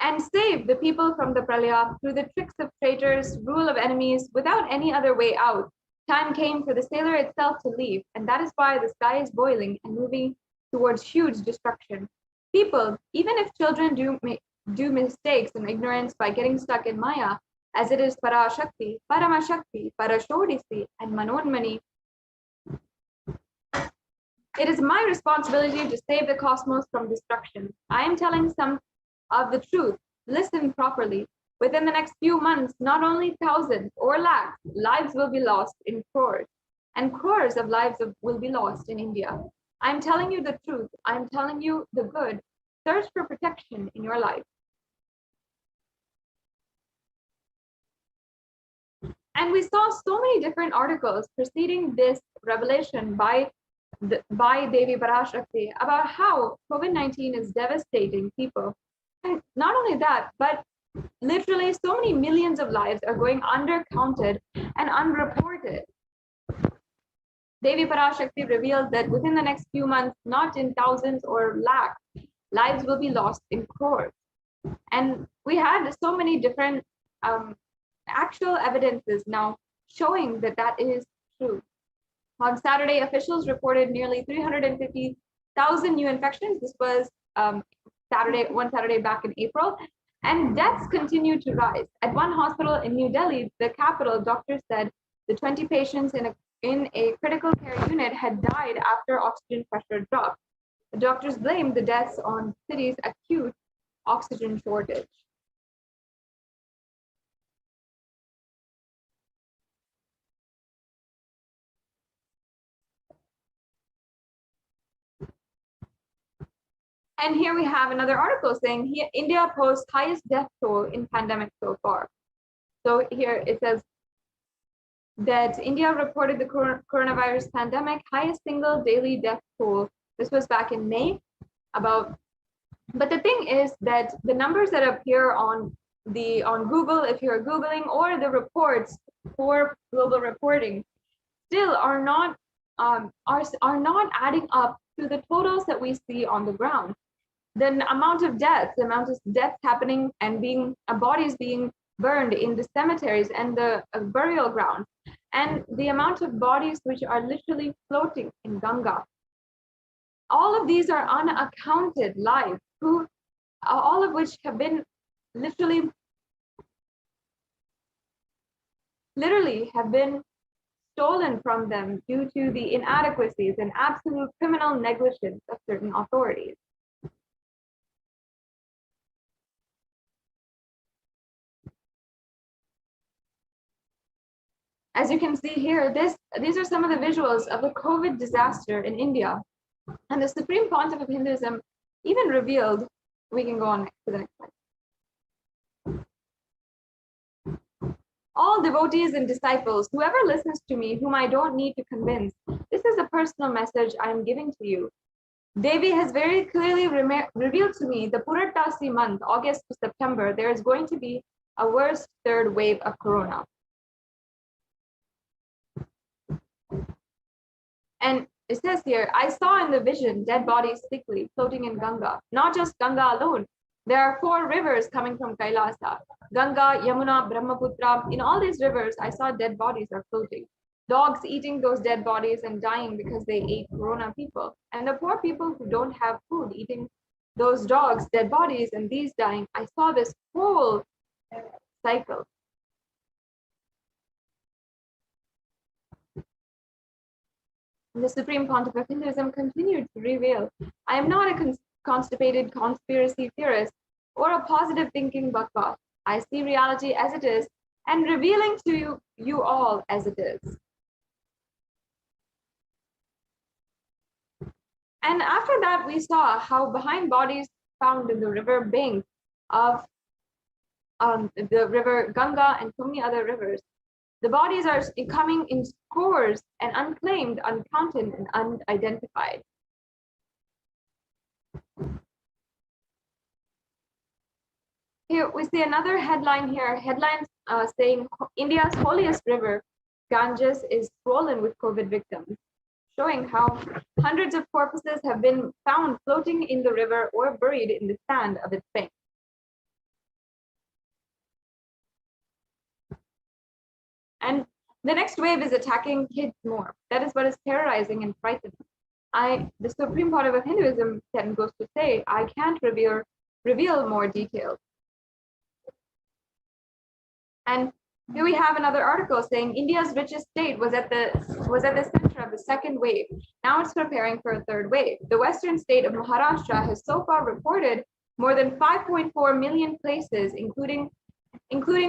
Speaker 3: And save the people from the Pralaya through the tricks of traitors, rule of enemies, without any other way out. Time came for the sailor itself to leave, and that is why the sky is boiling and moving towards huge destruction. People, even if children do mistakes and ignorance by getting stuck in Maya, as it is Parashakti, Paramashakti, Parashodisi, and Manonmani, it is my responsibility to save the cosmos from destruction. I am telling some of the truth. Listen properly. Within the next few months, not only thousands or lakhs, lives will be lost in crores, and crores of lives will be lost in India. I'm telling you the truth. I'm telling you the good. Search for protection in your life. And we saw so many different articles preceding this revelation by Devi Parashakti about how COVID-19 is devastating people. And not only that, but literally so many millions of lives are going undercounted and unreported. Devi Parashakti revealed that within the next few months, not in thousands or lakhs, lives will be lost in crores. And we had so many different actual evidences now showing that that is true. On Saturday, officials reported nearly 350,000 new infections. This was one Saturday back in April. And deaths continue to rise. At one hospital in New Delhi, the capital, doctors said the 20 patients in a critical care unit had died after oxygen pressure dropped. The doctors blamed the deaths on the city's acute oxygen shortage. And here we have another article saying India posts highest death toll in pandemic so far. So here it says that India reported the coronavirus pandemic highest single daily death toll. This was back in May. But the thing is that the numbers that appear on Google, if you're Googling, or the reports for global reporting, still are not adding up to the totals that we see on the ground. The amount of deaths happening and bodies being burned in the cemeteries and the burial grounds, and the amount of bodies which are literally floating in Ganga. All of these are unaccounted lives, all of which have been literally have been stolen from them due to the inadequacies and absolute criminal negligence of certain authorities. As you can see here, these are some of the visuals of the COVID disaster in India. And the Supreme Pontiff of Hinduism even revealed, we can go on to the next slide. All devotees and disciples, whoever listens to me, whom I don't need to convince, this is a personal message I am giving to you. Devi has very clearly revealed to me the Purattasi month, August to September, there is going to be a worse third wave of corona. And it says here, I saw in the vision dead bodies thickly floating in Ganga. Not just Ganga alone. There are 4 rivers coming from Kailasa. Ganga, Yamuna, Brahmaputra. In all these rivers, I saw dead bodies are floating. Dogs eating those dead bodies and dying because they ate corona people. And the poor people who don't have food eating those dogs, dead bodies, and these dying. I saw this whole cycle. The Supreme Pontiff of Hinduism continued to reveal, I am not a constipated conspiracy theorist or a positive thinking bakwa. I see reality as it is and revealing to you all as it is. And after that, we saw how behind bodies found in the river bank of the river Ganga and so many other rivers, the bodies are coming in scores and unclaimed, uncounted, and unidentified. Here we see another headline here, saying India's holiest river, Ganges, is swollen with COVID victims, showing how hundreds of corpses have been found floating in the river or buried in the sand of its bank. And the next wave is attacking kids more. That is what is terrorizing and frightening. The Supreme Pontiff of Hinduism then goes to say, I can't reveal more details. And here we have another article saying India's richest state was at the center of the second wave. Now it's preparing for a third wave. The western state of Maharashtra has so far reported more than 5.4 million cases, including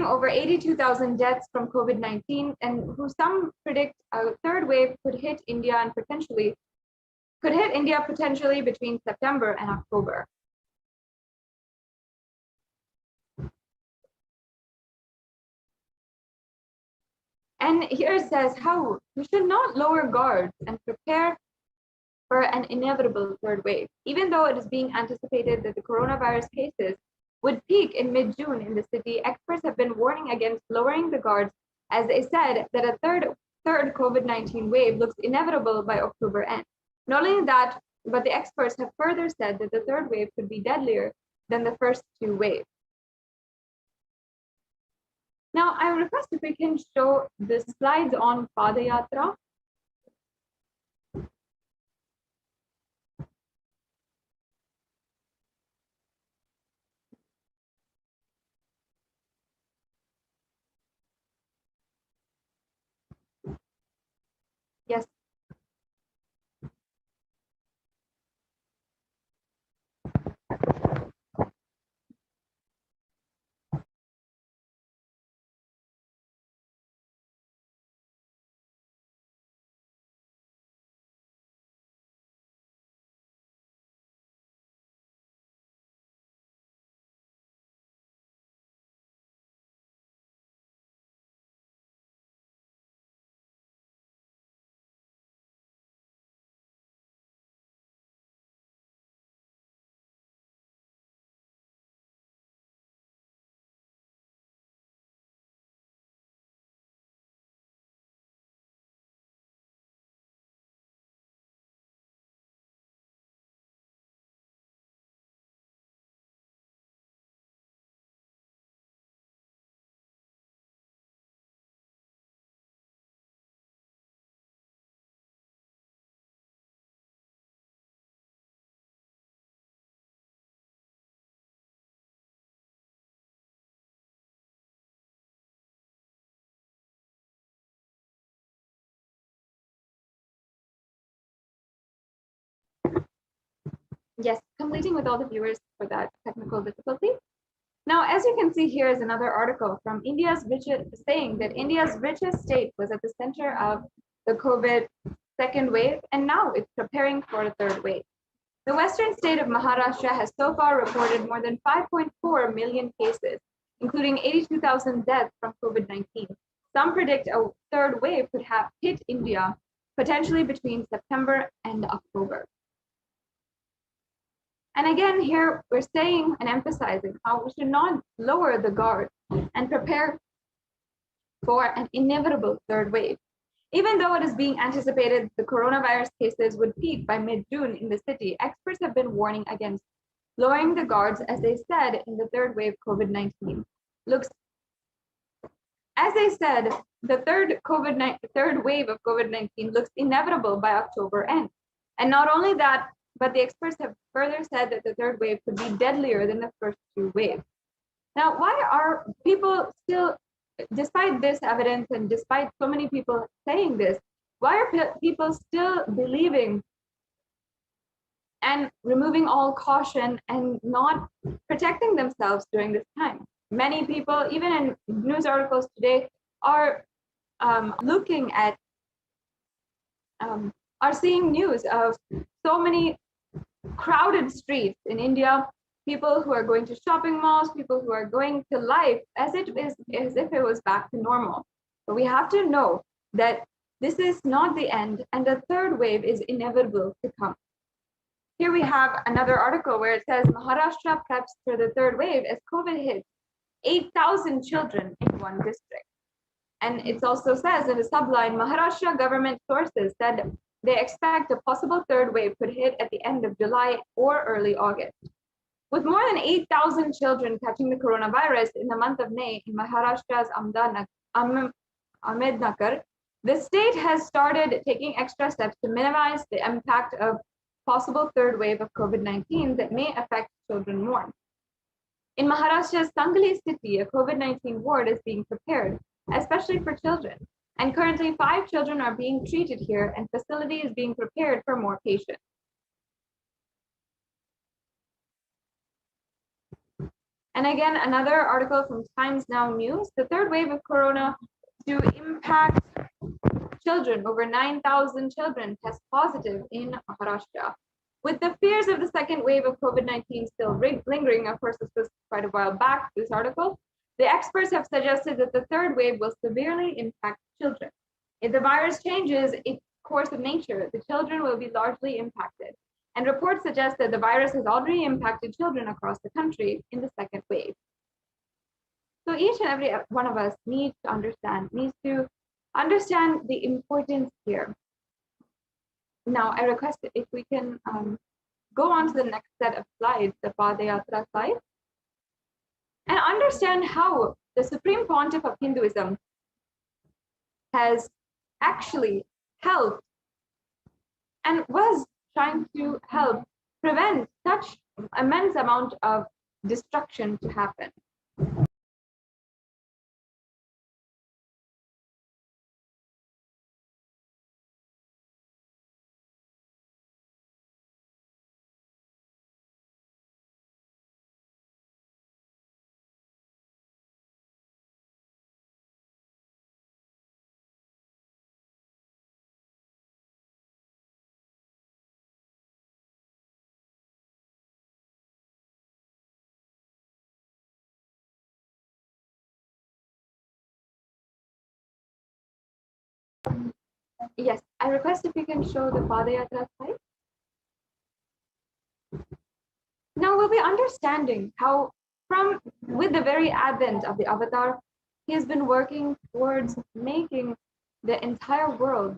Speaker 3: over 82,000 deaths from COVID-19, and who some predict a third wave could hit India potentially between September and October. And here it says how we should not lower guards and prepare for an inevitable third wave. Even though it is being anticipated that the coronavirus cases would peak in mid-June in the city, experts have been warning against lowering the guards, as they said that a third COVID-19 wave looks inevitable by October end. Not only that, but the experts have further said that the third wave could be deadlier than the first 2 waves. Now, I request if we can show the slides on Padayatra. Yes, completing with all the viewers for that technical difficulty. Now, as you can see here is another article from India's richest, saying that India's richest state was at the center of the COVID second wave, and now it's preparing for a third wave. The western state of Maharashtra has so far reported more than 5.4 million cases, including 82,000 deaths from COVID-19. Some predict a third wave could have hit India potentially between September and October. And again, here we're saying and emphasizing how we should not lower the guard and prepare for an inevitable third wave. Even though it is being anticipated the coronavirus cases would peak by mid-June in the city, experts have been warning against lowering the guards, as they said in the third wave COVID-19 looks. As they said, the third wave of COVID-19 looks inevitable by October end. And not only that, but the experts have further said that the third wave could be deadlier than the first two waves. Now, why are people still, despite this evidence and despite so many people saying this, why are people still believing and removing all caution and not protecting themselves during this time? Many people, even in news articles today, are looking at, are seeing news of so many crowded streets in India, people who are going to shopping malls, people who are going to life as if it was back to normal. But we have to know that this is not the end, and the third wave is inevitable to come. Here we have another article where it says Maharashtra preps for the third wave as COVID hits 8,000 children in one district. And it also says in the subline, Maharashtra government sources said they expect a possible third wave could hit at the end of July or early August. With more than 8,000 children catching the coronavirus in the month of May in Maharashtra's Ahmednagar, the state has started taking extra steps to minimize the impact of possible third wave of COVID-19 that may affect children more. In Maharashtra's Sangli city, a COVID-19 ward is being prepared, especially for children. And currently 5 children are being treated here, and facility is being prepared for more patients. And again, another article from Times Now News, the third wave of corona to impact children. Over 9,000 children test positive in Maharashtra. With the fears of the second wave of COVID-19 still lingering, of course, this was quite a while back, this article, the experts have suggested that the third wave will severely impact children. If the virus changes its course of nature, the children will be largely impacted. And reports suggest that the virus has already impacted children across the country in the second wave. So each and every one of us needs to understand the importance here. Now, I request if we can go on to the next set of slides, the Padayatra slide, and understand how the Supreme Pontiff of Hinduism has actually helped and was trying to help prevent such immense amount of destruction to happen. Yes, I request if you can show the Padayatra slide. Now we'll be understanding how with the very advent of the avatar, he has been working towards making the entire world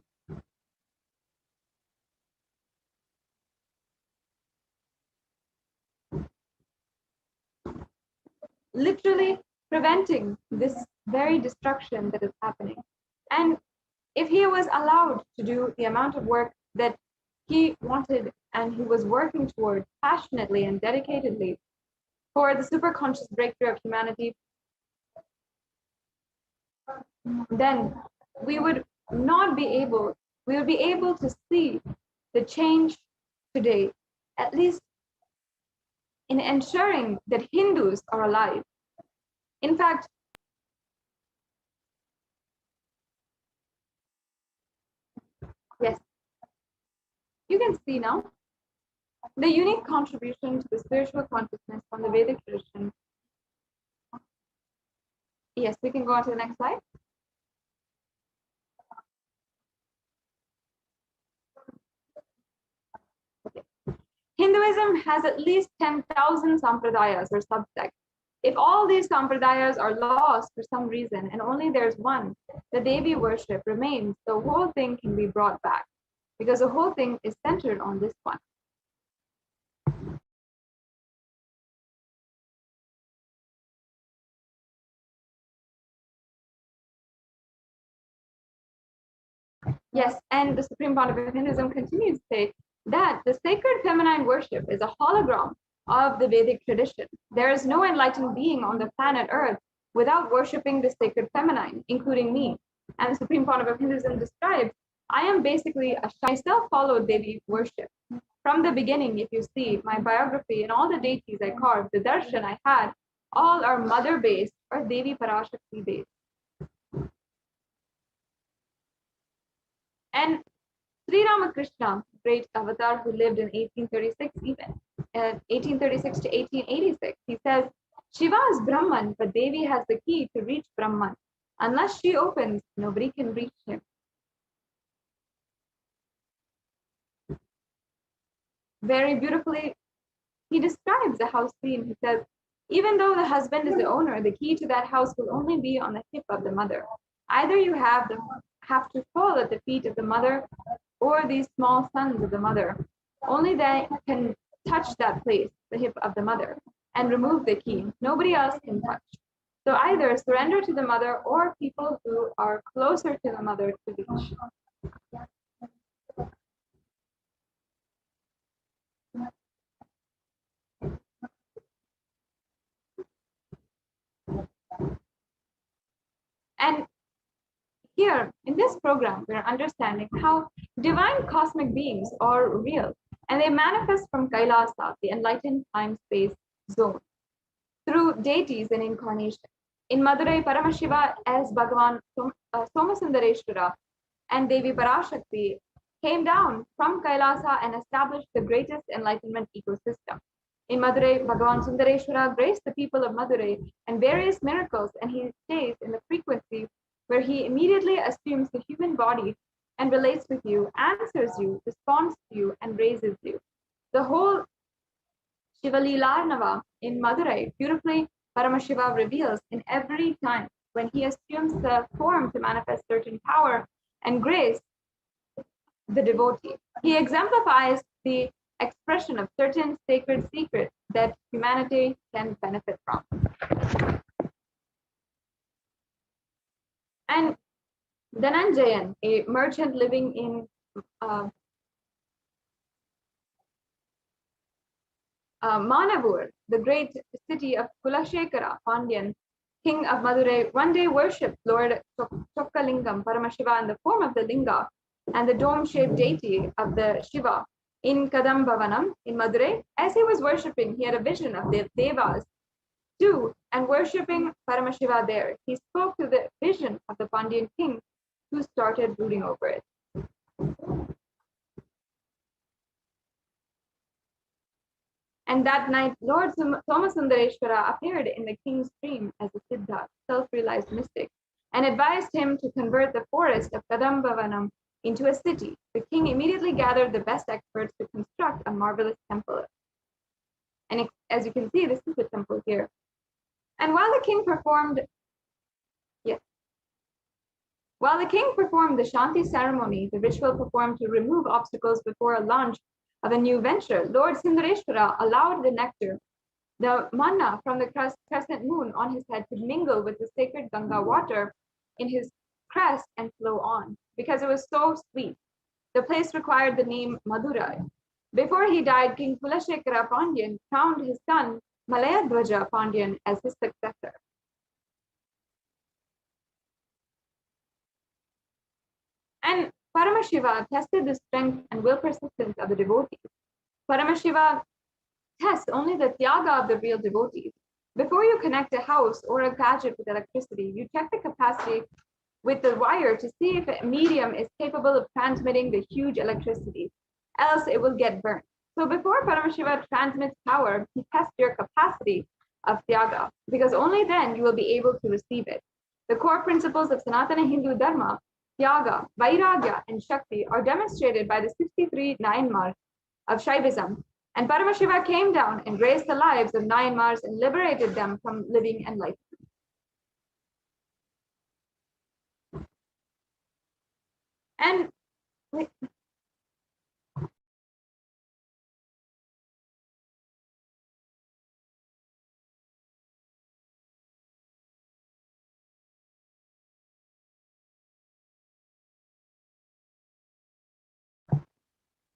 Speaker 3: literally preventing this very destruction that is happening. And if he was allowed to do the amount of work that he wanted and he was working toward passionately and dedicatedly for the superconscious breakthrough of humanity, then we would be able to see the change today, at least in ensuring that Hindus are alive. In fact, yes, you can see now the unique contribution to the spiritual consciousness from the Vedic tradition. Yes, we can go on to the next slide. Okay. Hinduism has at least 10,000 sampradayas or subsects. If all these sampradayas are lost for some reason and only there's one, the Devi worship remains, the whole thing can be brought back because the whole thing is centered on this one. Yes, and the Supreme Pontiff of Hinduism continues to say that the sacred feminine worship is a hologram of the Vedic tradition. There is no enlightened being on the planet Earth without worshipping the sacred feminine, including me. And the Supreme Pontiff of Hinduism describes, I am basically a self-followed Devi worship. From the beginning, if you see my biography and all the deities I carved, the darshan I had, all are mother-based or Devi Parashakti-based. And Sri Ramakrishna, great avatar who lived in 1836 even, 1836 to 1886, he says, Shiva is Brahman, but Devi has the key to reach Brahman. Unless she opens, nobody can reach him. Very beautifully, he describes the house scene. He says, even though the husband is the owner, the key to that house will only be on the hip of the mother. Either you have to fall at the feet of the mother or these small sons of the mother. Only they can touch that place, the hip of the mother, and remove the key. Nobody else can touch. So either surrender to the mother or people who are closer to the mother to reach. And here in this program, we're understanding how divine cosmic beings are real and they manifest from Kailasa, the enlightened time-space zone, through deities and incarnation. In Madurai, Paramashiva as Bhagavan Somasundareshwara and Devi Parashakti came down from Kailasa and established the greatest enlightenment ecosystem. In Madurai, Bhagavan Sundareshwara graced the people of Madurai and various miracles, and he stays in the frequency where he immediately assumes the human body and relates with you, answers you, responds to you, and raises you. The whole Shivalilarnava in Madurai beautifully Paramashiva reveals in every time when he assumes the form to manifest certain power and grace the devotee. He exemplifies the expression of certain sacred secrets that humanity can benefit from. And Dhananjayan, a merchant living in Manavur, the great city of Kulashekara, Pandyan, king of Madurai, one day worshipped Lord Chokkalingam Paramashiva in the form of the linga and the dome-shaped deity of the Shiva in Kadambavanam in Madurai. As he was worshipping, he had a vision of the Devas too, and worshipping Paramashiva there. He spoke to the vision of the Pandyan king, who started brooding over it. And that night, Lord Somasundareshwara appeared in the king's dream as a Siddha, self-realized mystic, and advised him to convert the forest of Kadambavanam into a city. The king immediately gathered the best experts to construct a marvelous temple. And as you can see, this is the temple here. And while the king performed the Shanti ceremony, the ritual performed to remove obstacles before a launch of a new venture, Lord Sundareshwara allowed the nectar, the manna from the crescent moon on his head, to mingle with the sacred Ganga water in his crest and flow on, because it was so sweet. The place required the name Madurai. Before he died, King Kulashekara Pandyan crowned his son Malayadwaja Pandyan as his successor. And Paramashiva tested the strength and will persistence of the devotees. Paramashiva tests only the tyaga of the real devotees. Before you connect a house or a gadget with electricity, you check the capacity with the wire to see if a medium is capable of transmitting the huge electricity, else it will get burnt. So before Paramashiva transmits power, he tests your capacity of tyaga, because only then you will be able to receive it. The core principles of Sanatana Hindu Dharma, tyaga, vairagya, and shakti, are demonstrated by the 63 Nayanmars of Shaivism. And Paramashiva came down and raised the lives of Nayanmars and liberated them from living enlightenment. And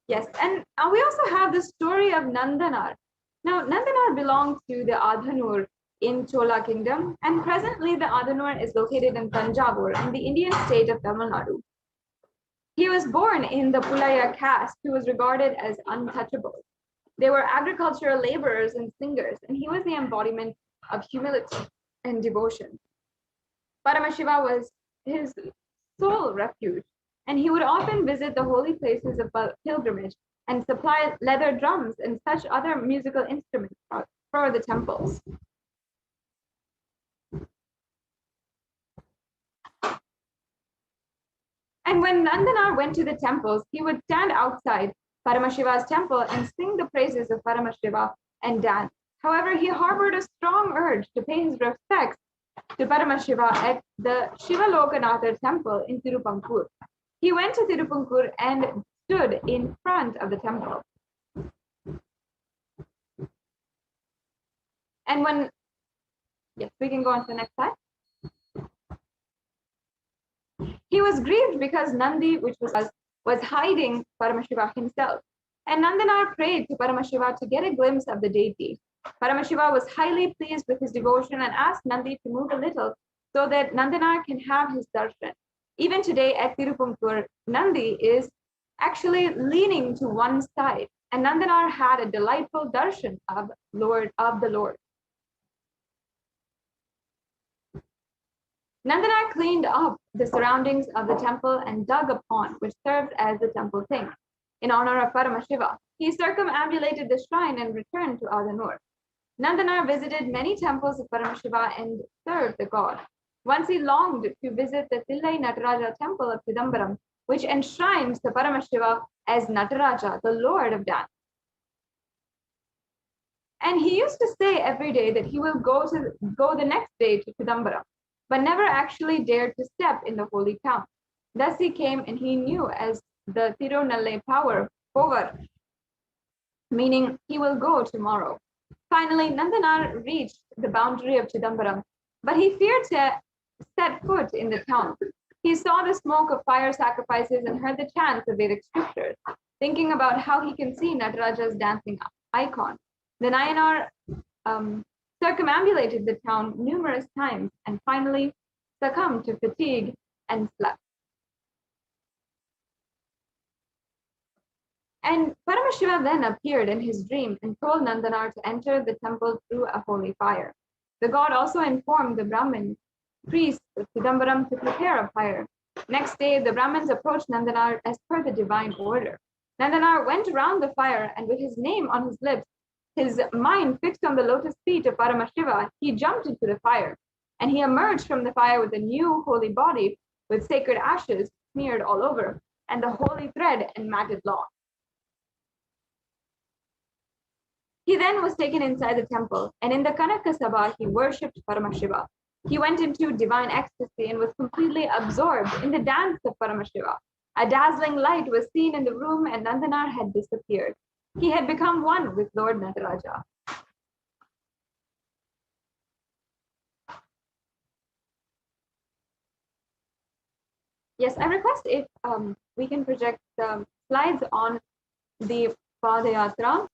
Speaker 3: yes, and we also have the story of Nandanar. Now, Nandanar belonged to the Adhanur in Chola Kingdom, and presently the Adhanur is located in Tanjavur in the Indian state of Tamil Nadu. He was born in the Pulaya caste, who was regarded as untouchable. They were agricultural laborers and singers, and he was the embodiment of humility and devotion. Paramashiva was his sole refuge, and he would often visit the holy places of pilgrimage and supply leather drums and such other musical instruments for the temples. And when Nandanar went to the temples, he would stand outside Paramashiva's temple and sing the praises of Paramashiva and dance. However, he harbored a strong urge to pay his respects to Paramashiva at the Shivalokanatha temple in Tirupankur. He went to Tirupankur and stood in front of the temple. And when, yes, we can go on to the next slide. He was grieved because Nandi, which was hiding Paramashiva himself. And Nandanar prayed to Paramashiva to get a glimpse of the deity. Paramashiva was highly pleased with his devotion and asked Nandi to move a little so that Nandanar can have his darshan. Even today at Tirupankur, Nandi is actually leaning to one side, and Nandanar had a delightful darshan of the Lord. Nandanar cleaned up the surroundings of the temple and dug a pond, which served as the temple sink. In honor of Paramashiva, he circumambulated the shrine and returned to Adanur. Nandanar visited many temples of Paramashiva and served the god. Once he longed to visit the Thillai Nataraja temple of Chidambaram, which enshrines the Paramashiva as Nataraja, the Lord of Dance. And he used to say every day that he will go the next day to Chidambaram, but never actually dared to step in the holy town. Thus he came and he knew as the Tirunallai power over, meaning he will go tomorrow. Finally, Nandanar reached the boundary of Chidambaram, but he feared to set foot in the town. He saw the smoke of fire sacrifices and heard the chants of Vedic scriptures, thinking about how he can see Nataraja's dancing icon. The Nayanar circumambulated the town numerous times and finally succumbed to fatigue and slept. And Paramashiva then appeared in his dream and told Nandanar to enter the temple through a holy fire. The god also informed the Brahmin priests of Chidambaram to prepare a fire. Next day, the Brahmins approached Nandanar as per the divine order. Nandanar went around the fire, and with his name on his lips, his mind fixed on the lotus feet of Paramashiva, he jumped into the fire, and he emerged from the fire with a new holy body with sacred ashes smeared all over, and the holy thread and matted locks. He then was taken inside the temple, and in the Kanaka Sabha, he worshipped Paramashiva. He went into divine ecstasy and was completely absorbed in the dance of Paramashiva. A dazzling light was seen in the room, and Nandanar had disappeared. He had become one with Lord Nataraja. Yes, I request if we can project the slides on the Padayatra.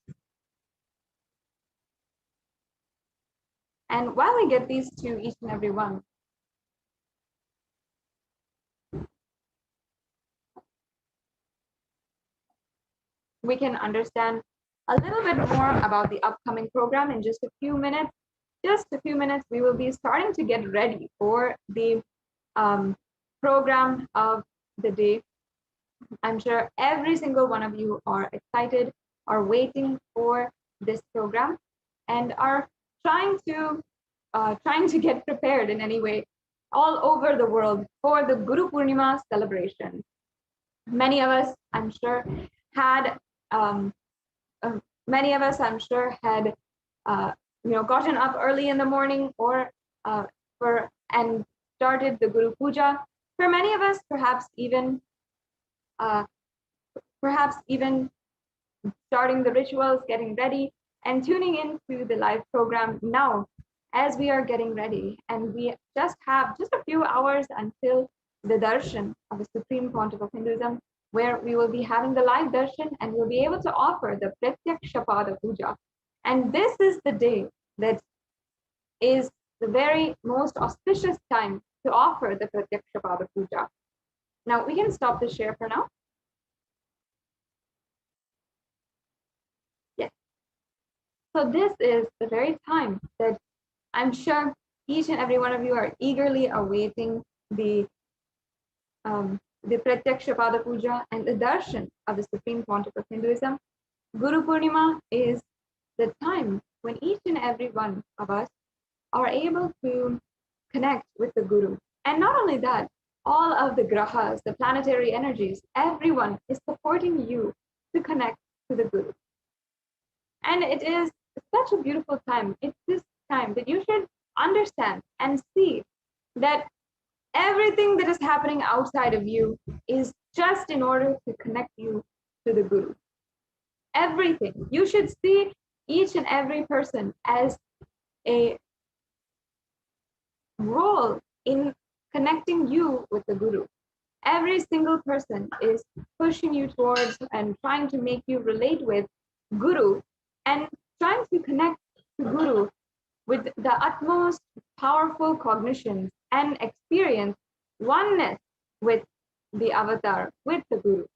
Speaker 3: And while I get these to each and every one, we can understand a little bit more about the upcoming program in just a few minutes. Just a few minutes, we will be starting to get ready for the program of the day. I'm sure every single one of you are excited, are waiting for this program, and are trying to get prepared in any way all over the world for the Guru Poornima celebration. Many of us, I'm sure, had gotten up early in the morning or and started the Guru Puja. For many of us, perhaps even starting the rituals, getting ready, and tuning into the live program now as we are getting ready. And we just have just a few hours until the darshan of the Supreme Pontiff of Hinduism, where we will be having the live darshan and we'll be able to offer the Pratyaksha Pada Puja. And this is the day that is the very most auspicious time to offer the Pratyaksha Pada Puja. Now we can stop the share for now. Yes. So this is the very time that I'm sure each and every one of you are eagerly awaiting the Pratyaksha Pada Puja and the darshan of the Supreme Pontiff of Hinduism. Guru Poornima is the time when each and every one of us are able to connect with the Guru. And not only that, all of the grahas, the planetary energies, everyone is supporting you to connect to the Guru. And it is such a beautiful time. It's this time that you should understand and see that everything that is happening outside of you is just in order to connect you to the Guru. Everything. You should see each and every person as a role in connecting you with the Guru. Every single person is pushing you towards and trying to make you relate with Guru and trying to connect to Guru with the utmost powerful cognitions and experience oneness with the avatar, with the Guru,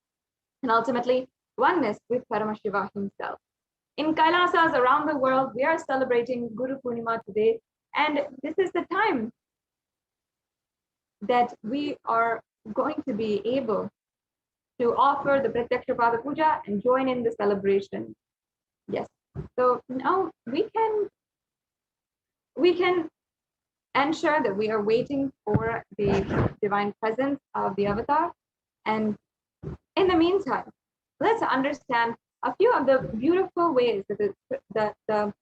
Speaker 3: and ultimately oneness with Paramashiva himself. In Kailasas around the world, we are celebrating Guru Poornima today, and this is the time that we are going to be able to offer the Pratyaksha Pada Puja and join in the celebration. Yes. So now we can ensure that we are waiting for the divine presence of the avatar. And in the meantime, let's understand a few of the beautiful ways that the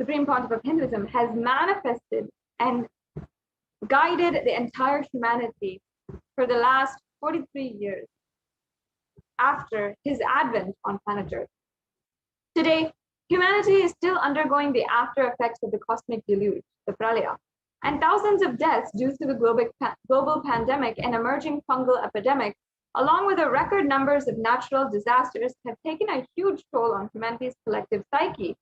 Speaker 3: Supreme Pontiff of Hinduism has manifested and guided the entire humanity for the last 43 years after his advent on planet Earth. Today, humanity is still undergoing the after effects of the cosmic deluge, the pralaya, and thousands of deaths due to the global pandemic and emerging fungal epidemic, along with the record numbers of natural disasters, have taken a huge toll on humanity's collective psyche,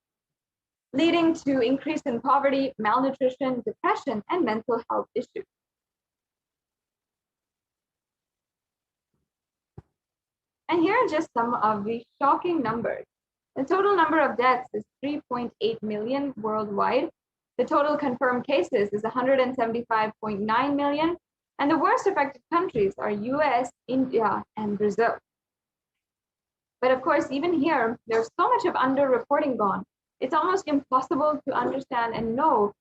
Speaker 3: leading to increase in poverty, malnutrition, depression, and mental health issues. And here are just some of the shocking numbers. The total number of deaths is 3.8 million worldwide. The total confirmed cases is 175.9 million. And the worst affected countries are US, India, and Brazil. But of course, even here, there's so much of underreporting gone. It's almost impossible to understand and know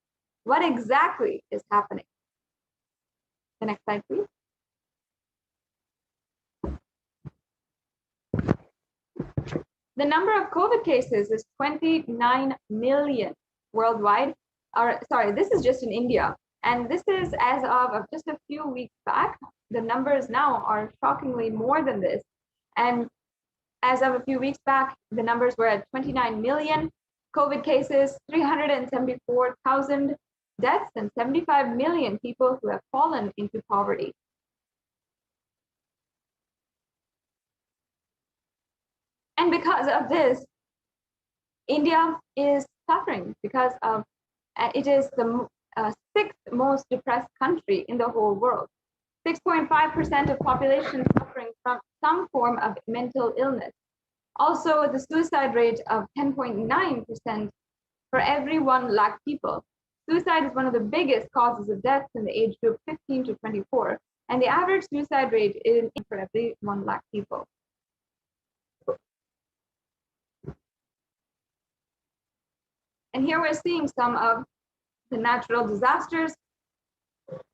Speaker 3: what exactly is happening. The next slide, please. The number of COVID cases is 29 million worldwide. This is just in India. And this is as of just a few weeks back. The numbers now are shockingly more than this. And as of a few weeks back, the numbers were at 29 million COVID cases, 374,000 deaths, and 75 million people who have fallen into poverty. And because of this, India is suffering because of it is the sixth most depressed country in the whole world. 6.5% of population suffering from some form of mental illness. Also, the suicide rate of 10.9% for every 1 lakh people. Suicide is one of the biggest causes of death in the age group 15 to 24, and the average suicide rate is for every 1 lakh people. And here we're seeing some of the natural disasters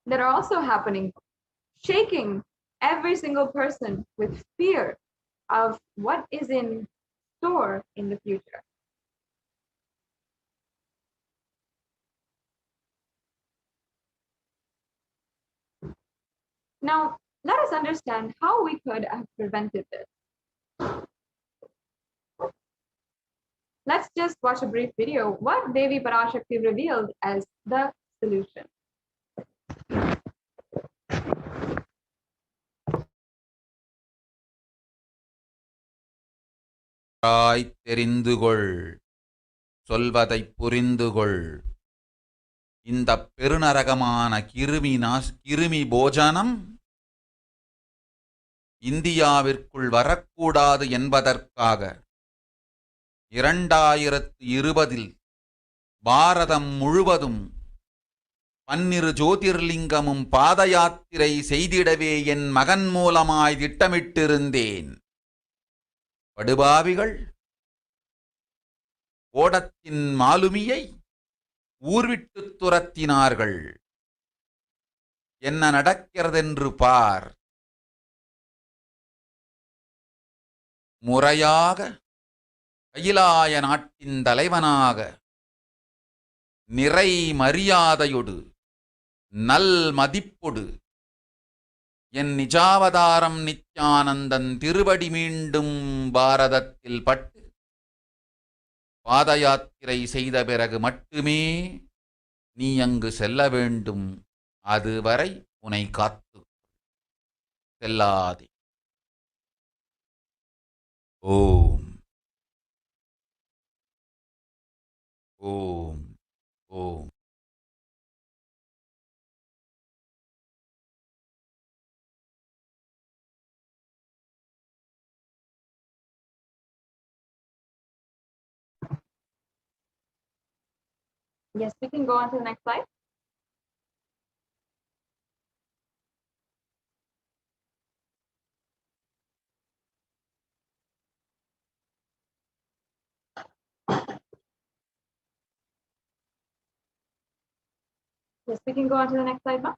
Speaker 3: that are also happening, shaking every single person with fear of what is in store in the future. Now, let us understand how we could have prevented this. Let's just watch a brief video what Devi Parashakti revealed as the solution.
Speaker 4: தெரிந்துகொள் சொல்வதைப் புரிந்துகொள் இந்தப் பெருநரகமான கிருமி போஜனம் இந்தியாவிற்குள் வரக்கூடாது என்பதற்காக 2020 பாரதம் முழுவதும் 12 ஜோதிர்லிங்கமும் பாத யாத்திரை செய்திடவே என் மகன் மூலமாய் திட்டமிட்டிருந்தேன். படுபாவிகள் ஓடத்தின் மாலுமியை ஊர்விட்டு துரத்தினார்கள். என்ன நடக்கிறதென்று பார். முறையாக கைலாய நாட்டின் தலைவனாக நிறை மரியாதையொடு நல் மதிப்பொடு என் நிஜாவதாரம் நித்யானந்தன் திருவடி மீண்டும் பாரதத்தில் பட்டு பாத யாத்திரை செய்த பிறகு மட்டுமே நீ அங்கு செல்ல வேண்டும். அதுவரை உன்னை காத்து செல்லாதே. ஓம் ஓம் ஓம்.
Speaker 3: Yes, we can go on to the next slide. Yes, we can go on to the next slide, Ma.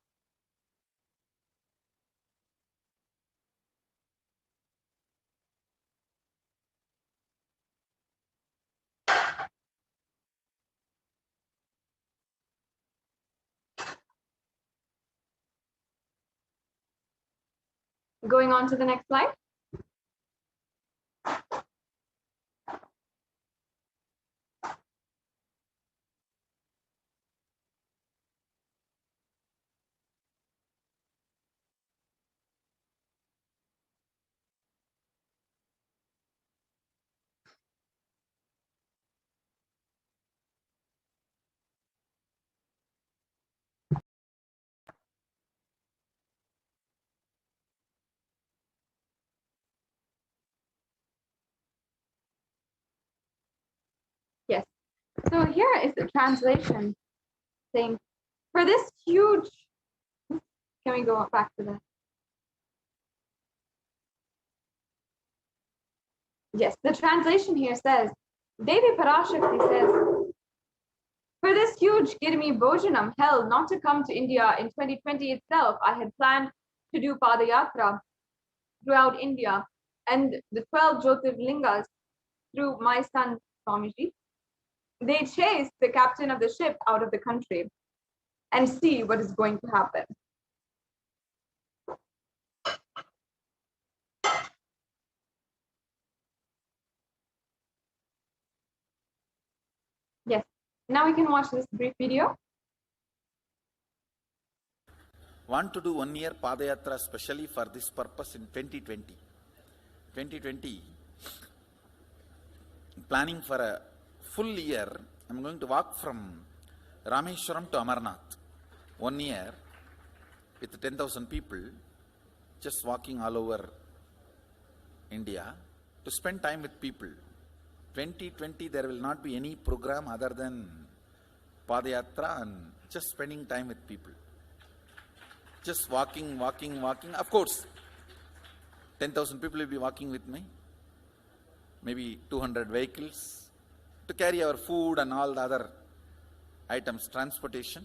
Speaker 3: Going on to the next slide. Yes. So here is the translation saying, for this huge, can we go back to that? Yes, the translation here says, Devi Parashakti says, for this huge Girmi Bhojanam held not to come to India in 2020 itself, I had planned to do Padayatra throughout India and the 12 Jyotirlingas through my son Swamiji. They chased the captain of the ship out of the country and see what is going to happen. Yes, now we can watch this brief video.
Speaker 4: Want to do 1 year Padayatra specially for this purpose in 2020. 2020, planning for a full year, I'm going to walk from Rameshwaram to Amarnath. 1 year with 10,000 people, just walking all over India to spend time with people. 2020, there will not be any program other than Padayatra and just spending time with people. Just walking. Of course, 10,000 people will be walking with me. Maybe 200 vehicles to carry our food and all the other items, transportation.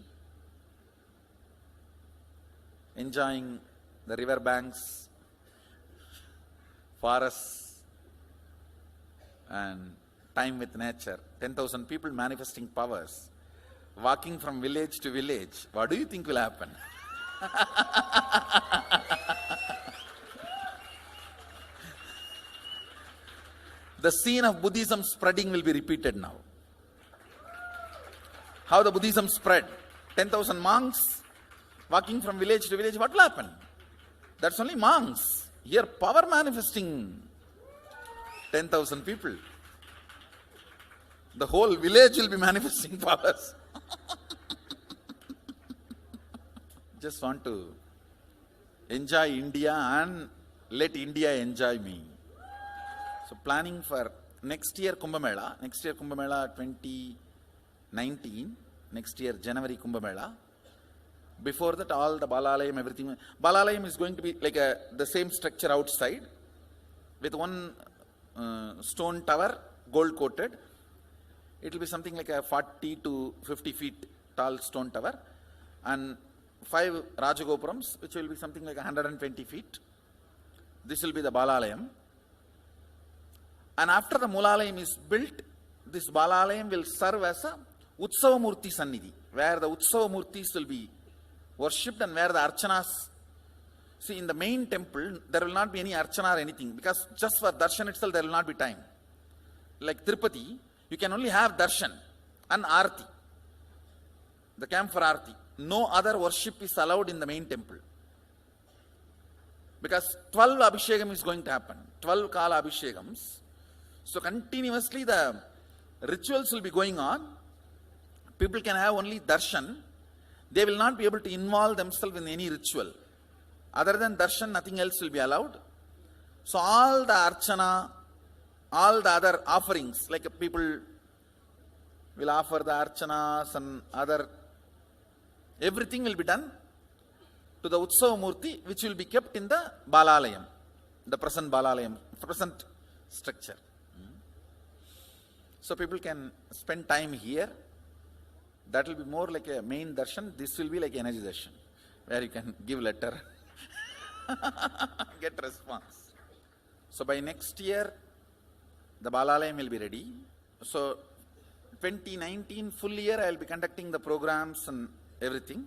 Speaker 4: Enjoying the river banks, forests, and time with nature. 10,000 people manifesting powers, walking from village to village. What do you think will happen? The scene of Buddhism spreading will be repeated now. How the Buddhism spread? 10,000 monks walking from village to village. What will happen? That's only monks. Here, power manifesting 10,000 people. The whole village will be manifesting powers. Just want to enjoy India and let India enjoy me. So planning for next year Kumbh Mela 2019, next year January Kumbh Mela. Before that, all the Balalayam, everything. Balalayam is going to be like the same structure outside with one stone tower, gold coated. It will be something like a 40 to 50 feet tall stone tower and 5 Rajagopurams, which will be something like 120 feet. This will be the Balalayam. And after the Mulalayam is built, this Balalayam will serve as a Utsava Murti Sannidhi, where the Utsava Murtis will be worshipped and where the Archanas. See, in the main temple, there will not be any Archana or anything, because just for darshan itself, there will not be time. Like Tirupati, you can only have darshan and Arti, the camp for Arti. No other worship is allowed in the main temple. Because 12 Abhishekam is going to happen, 12 Kala Abhishekams. So continuously the rituals will be going on. People can have only darshan. They will not be able to involve themselves in any ritual. Other than darshan, nothing else will be allowed. So all the archana, all the other offerings, like people will offer the archanas and other, everything will be done to the Utsava Murti, which will be kept in the Balalayam, the present Balalayam, present structure. So people can spend time here. That will be more like a main darshan. This will be like energy darshan, where you can give letter, get response. So by next year, the Balalayam will be ready. So 2019 full year, I will be conducting the programs and everything.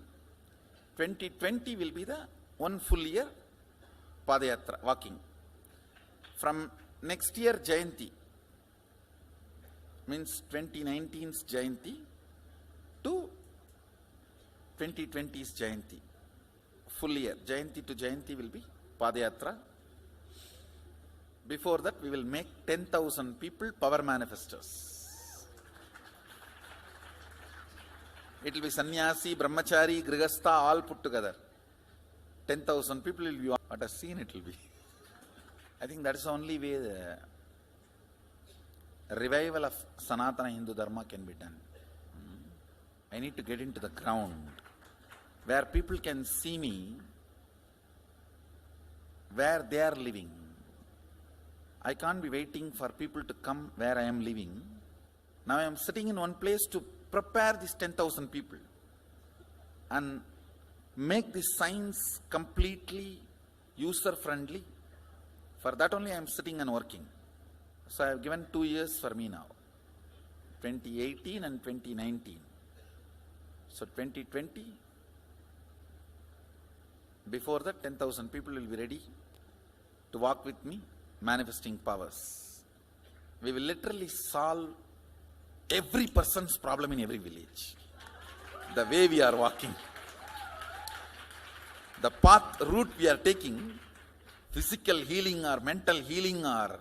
Speaker 4: 2020 will be the one full year Padayatra, walking. From next year Jayanti, means 2019's Jayanti to 2020's Jayanti, full year. Jayanti to Jayanti will be Padayatra. Before that, we will make 10,000 people power manifestors. It will be sannyasi, brahmachari, grihastha, all put together. 10,000 people will be. What a scene it will be. I think that is the only way the revival of Sanatana Hindu Dharma can be done. I need to get into the ground where people can see me, where they are living. I can't be waiting for people to come where I am living. Now I am sitting in one place to prepare these 10,000 people and make this science completely user-friendly. For that only I am sitting and working. So I have given 2 years for me now, 2018 and 2019. So 2020, before that 10,000 people will be ready to walk with me, manifesting powers. We will literally solve every person's problem in every village. The way we are walking, the path, route we are taking, physical healing or mental healing, or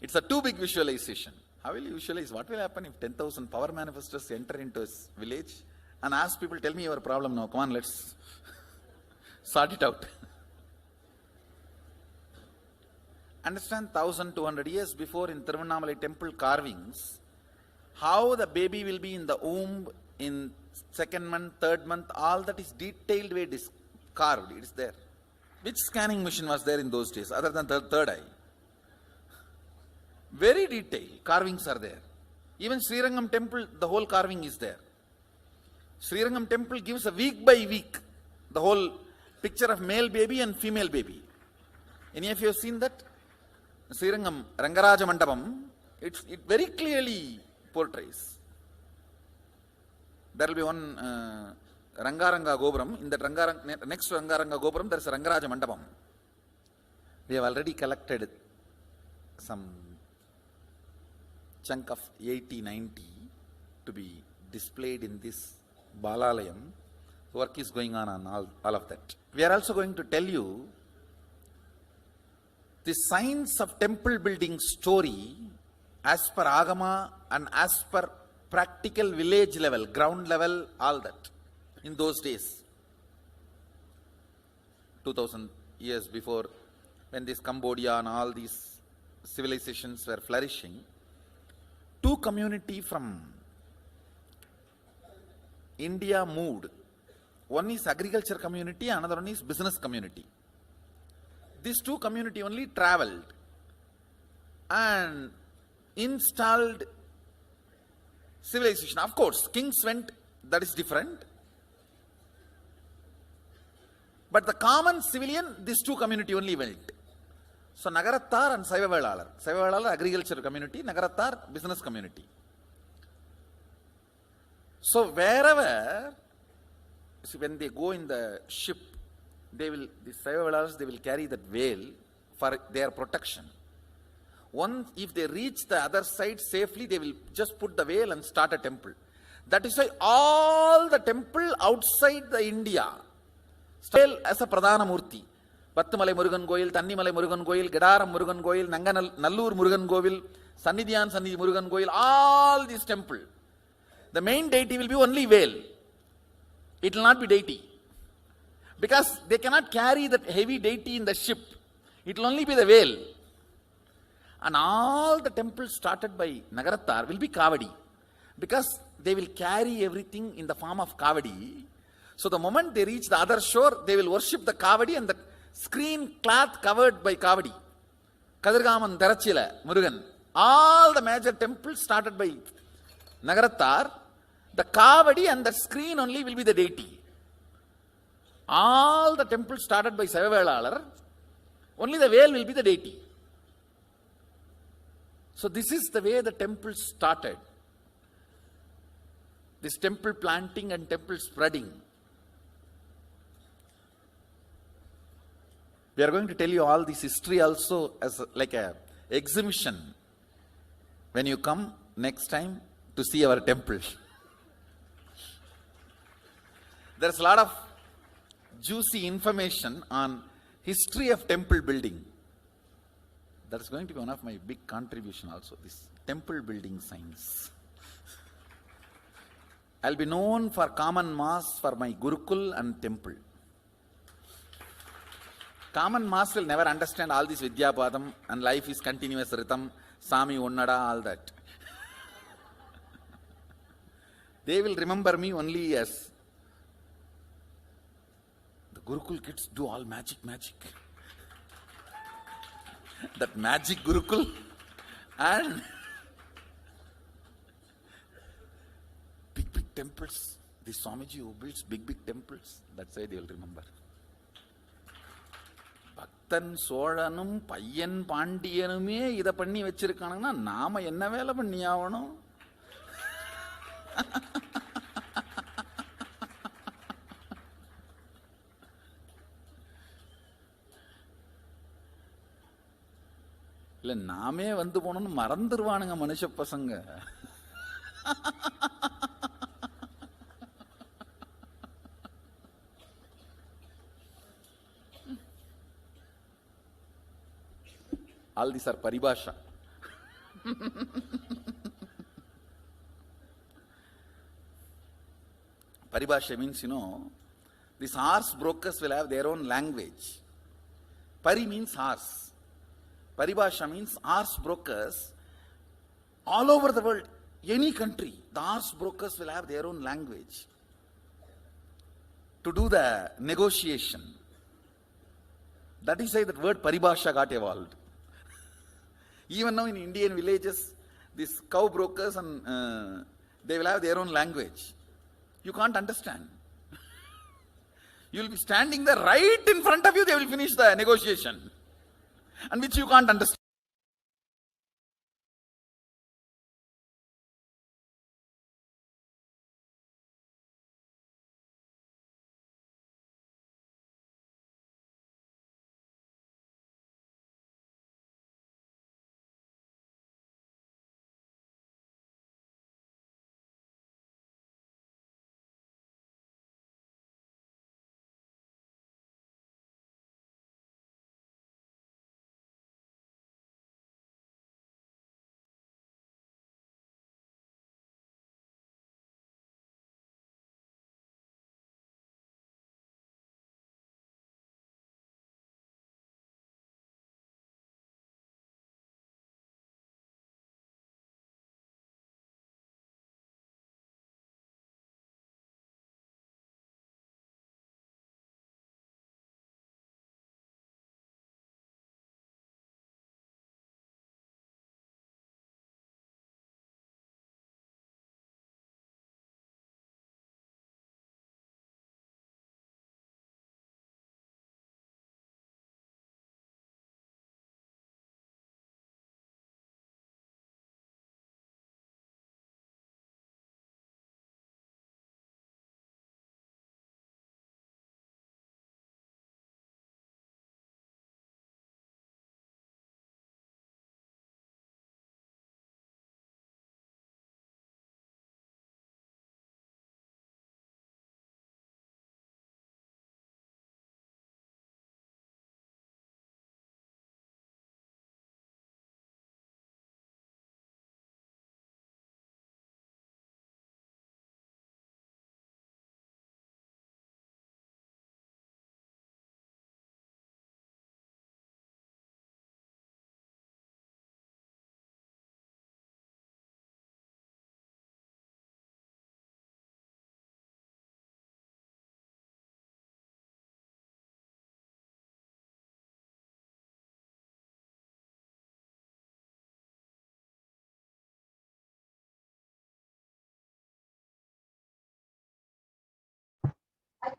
Speaker 4: it's a too big visualization. How will you visualize? What will happen if 10,000 power manifestors enter into a village and ask people, tell me your problem now, come on, let's sort it out. understand 1200 years before in Tiruvannamalai temple carvings, how the baby will be in the womb in second month, third month, all that is detailed way carved. It is there. Which scanning machine was there in those days other than the third eye? Very detailed carvings are there. Even Srirangam temple, the whole carving is there. Srirangam temple gives a week by week the whole picture of male baby and female baby. Any of you have seen that? Srirangam Rangaraja Mandapam, it very clearly portrays. There will be one Rangaranga Gopuram. In that next to Rangaranga Gopuram, there is a Rangaraja Mandapam. We have already collected some chunk of 80-90 to be displayed in this Balalayam. Work is going on all of that. We are also going to tell you the science of temple building story as per Agama and as per practical village level, ground level, all that. In those days, 2000 years before, when this Cambodia and all these civilizations were flourishing, two community from India moved. One is agriculture community, another one is business community. These two community only traveled and installed civilization. Of course, kings went, that is different. But the common civilian, these two community only went. So Nagarattar and Saivavelalar. Saivavelalar agriculture community, Nagarattar business community. So wherever, see, when they go in the ship, the Saivavelars, they will carry that veil for their protection. Once, if they reach the other side safely, they will just put the veil and start a temple. That is why all the temple outside the India, still as a Pradhana Murti. Pattumalai Murugan Goyil, Tannimalai Murugan Goyil, Gedaram Murugan Goyil, Nallur Murugan Govil, Sannidhyan Sannidhi Murugan Goyil, all these temple. The main deity will be only veil. It will not be deity. Because they cannot carry that heavy deity in the ship. It will only be the veil. And all the temples started by Nagarattar will be Kavadi. Because they will carry everything in the form of Kavadi. So the moment they reach the other shore, they will worship the Kavadi and the screen cloth covered by Kavadi. Kadirgaman, Darachila, Murugan. All the major temples started by Nagarattar. The Kavadi and the screen only will be the deity. All the temples started by Saivavelalar, only the veil will be the deity. So this is the way the temple started. This temple planting and temple spreading. We are going to tell you all this history also as like a exhibition when you come next time to see our temple. There's a lot of juicy information on history of temple building. That's going to be one of my big contribution also, this temple building science. I'll be known for common mass for my Gurukul and temple. Common mass will never understand all this Vidyapadam and life is continuous rhythm, Sami Onnada, all that. They will remember me only as the Gurukul kids do all magic. That magic Gurukul and big temples. The Swamiji who builds big temples, that's why they will remember. Bhaktan Solanum, Payan Pandiyanume, Ida Panni Vechirkanana, Nama Yenavela Panniavano. இல்லை நாமே வந்து போனோம்னு மறந்துடுவானுங்க மனுஷ பசங்க. All these are paribhasha. Paribhasha means, these horse brokers will have their own language. Pari means horse. Paribhasha means arms brokers all over the world, any country. The arms brokers will have their own language to do the negotiation. That is why that word Paribhasha got evolved. Even now in Indian villages, these cow brokers and they will have their own language. You can't understand. You will be standing there right in front of you, they will finish the negotiation, and which you can't understand.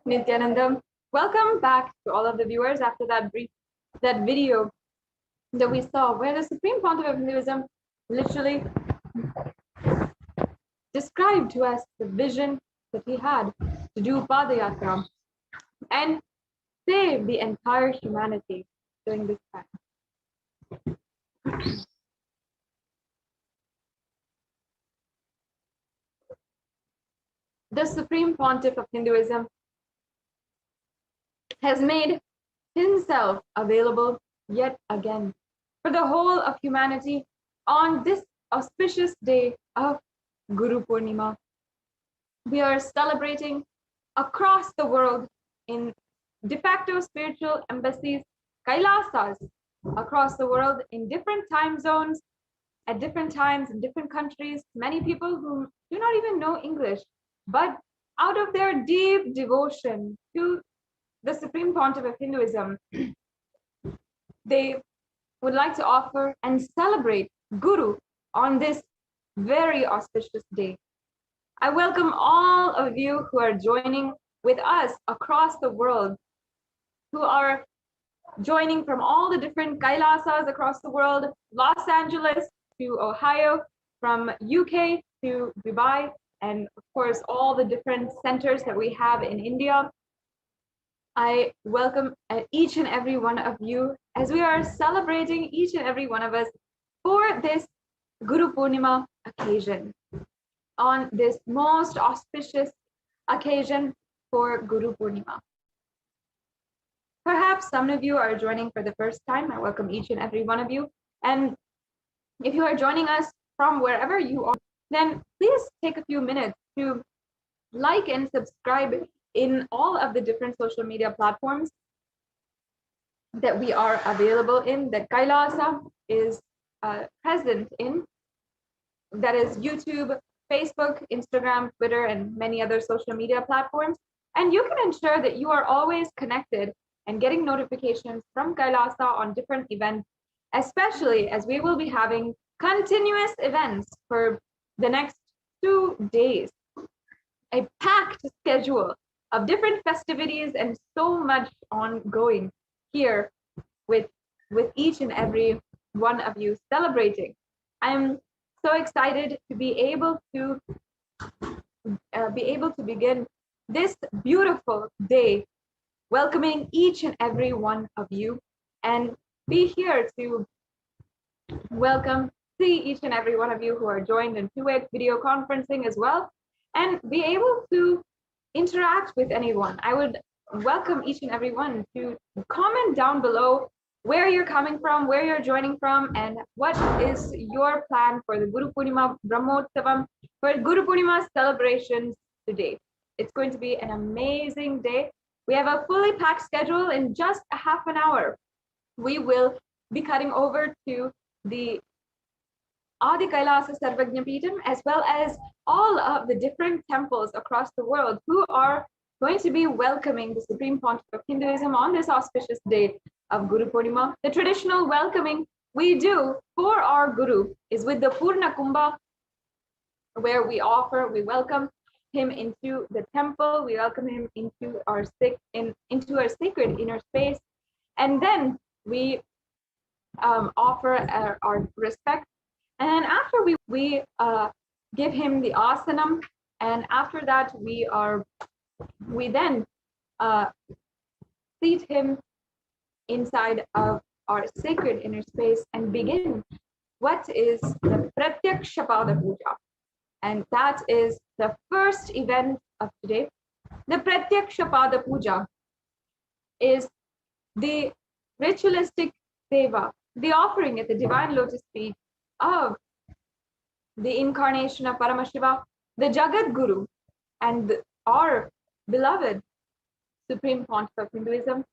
Speaker 3: Nithyananda, welcome back to all of the viewers after that video that we saw, where the Supreme Pontiff of Hinduism literally described to us the vision that he had to do Padayatra and save the entire humanity during this time. The Supreme Pontiff of Hinduism has made himself available yet again for the whole of humanity on this auspicious day of Guru Poornima. We are celebrating across the world in de facto spiritual embassies, Kailasas, across the world in different time zones, at different times in different countries. Many people who do not even know English, but out of their deep devotion to the Supreme Pontiff of Hinduism, they would like to offer and celebrate Guru on this very auspicious day. I welcome all of you who are joining with us across the world, who are joining from all the different Kailasas across the world, Los Angeles to Ohio, from UK to Dubai, and of course, all the different centers that we have in India. I welcome each and every one of you as we are celebrating each and every one of us for this Guru Poornima occasion, on this most auspicious occasion for Guru Poornima. Perhaps some of you are joining for the first time. I welcome each and every one of you. And if you are joining us from wherever you are, then please take a few minutes to like and subscribe in all of the different social media platforms. that we are available in, that Kailasa is present in, that is YouTube, Facebook, Instagram, Twitter, and many other social media platforms. And you can ensure that you are always connected and getting notifications from Kailasa on different events, especially as we will be having continuous events for the next 2 days. A packed schedule of different festivities and so much ongoing here with each and every one of you celebrating. I'm so excited to be able to begin this beautiful day, welcoming each and every one of you, and be here to see each and every one of you who are joined in two-way video conferencing as well, and be able to interact with anyone. I would welcome each and every one to comment down below where you're coming from, where you're joining from, and what is your plan for the Guru Poornima Brahmotsavam, for Guru Poornima celebrations today. It's going to be an amazing day. We have a fully packed schedule. In just a half an hour, we will be cutting over to the Adi Kailasa Sarvagnya Peetham, as well as all of the different temples across the world who are going to be welcoming the Supreme Pontiff of Hinduism on this auspicious day of Guru Poornima. The traditional welcoming we do for our Guru is with the Purna Kumbha, where we welcome him into the temple, we welcome him into our sacred inner space, and then we offer our respect. And after we give him the asanam, and after that we then seat him inside of our sacred inner space and begin what is the Pratyaksha Pada Puja. And that is the first event of today. The Pratyaksha Pada Puja is the ritualistic seva, the offering at the divine lotus feet of the incarnation of Paramashiva, the Jagat Guru, and our beloved Supreme Pontiff of Hinduism,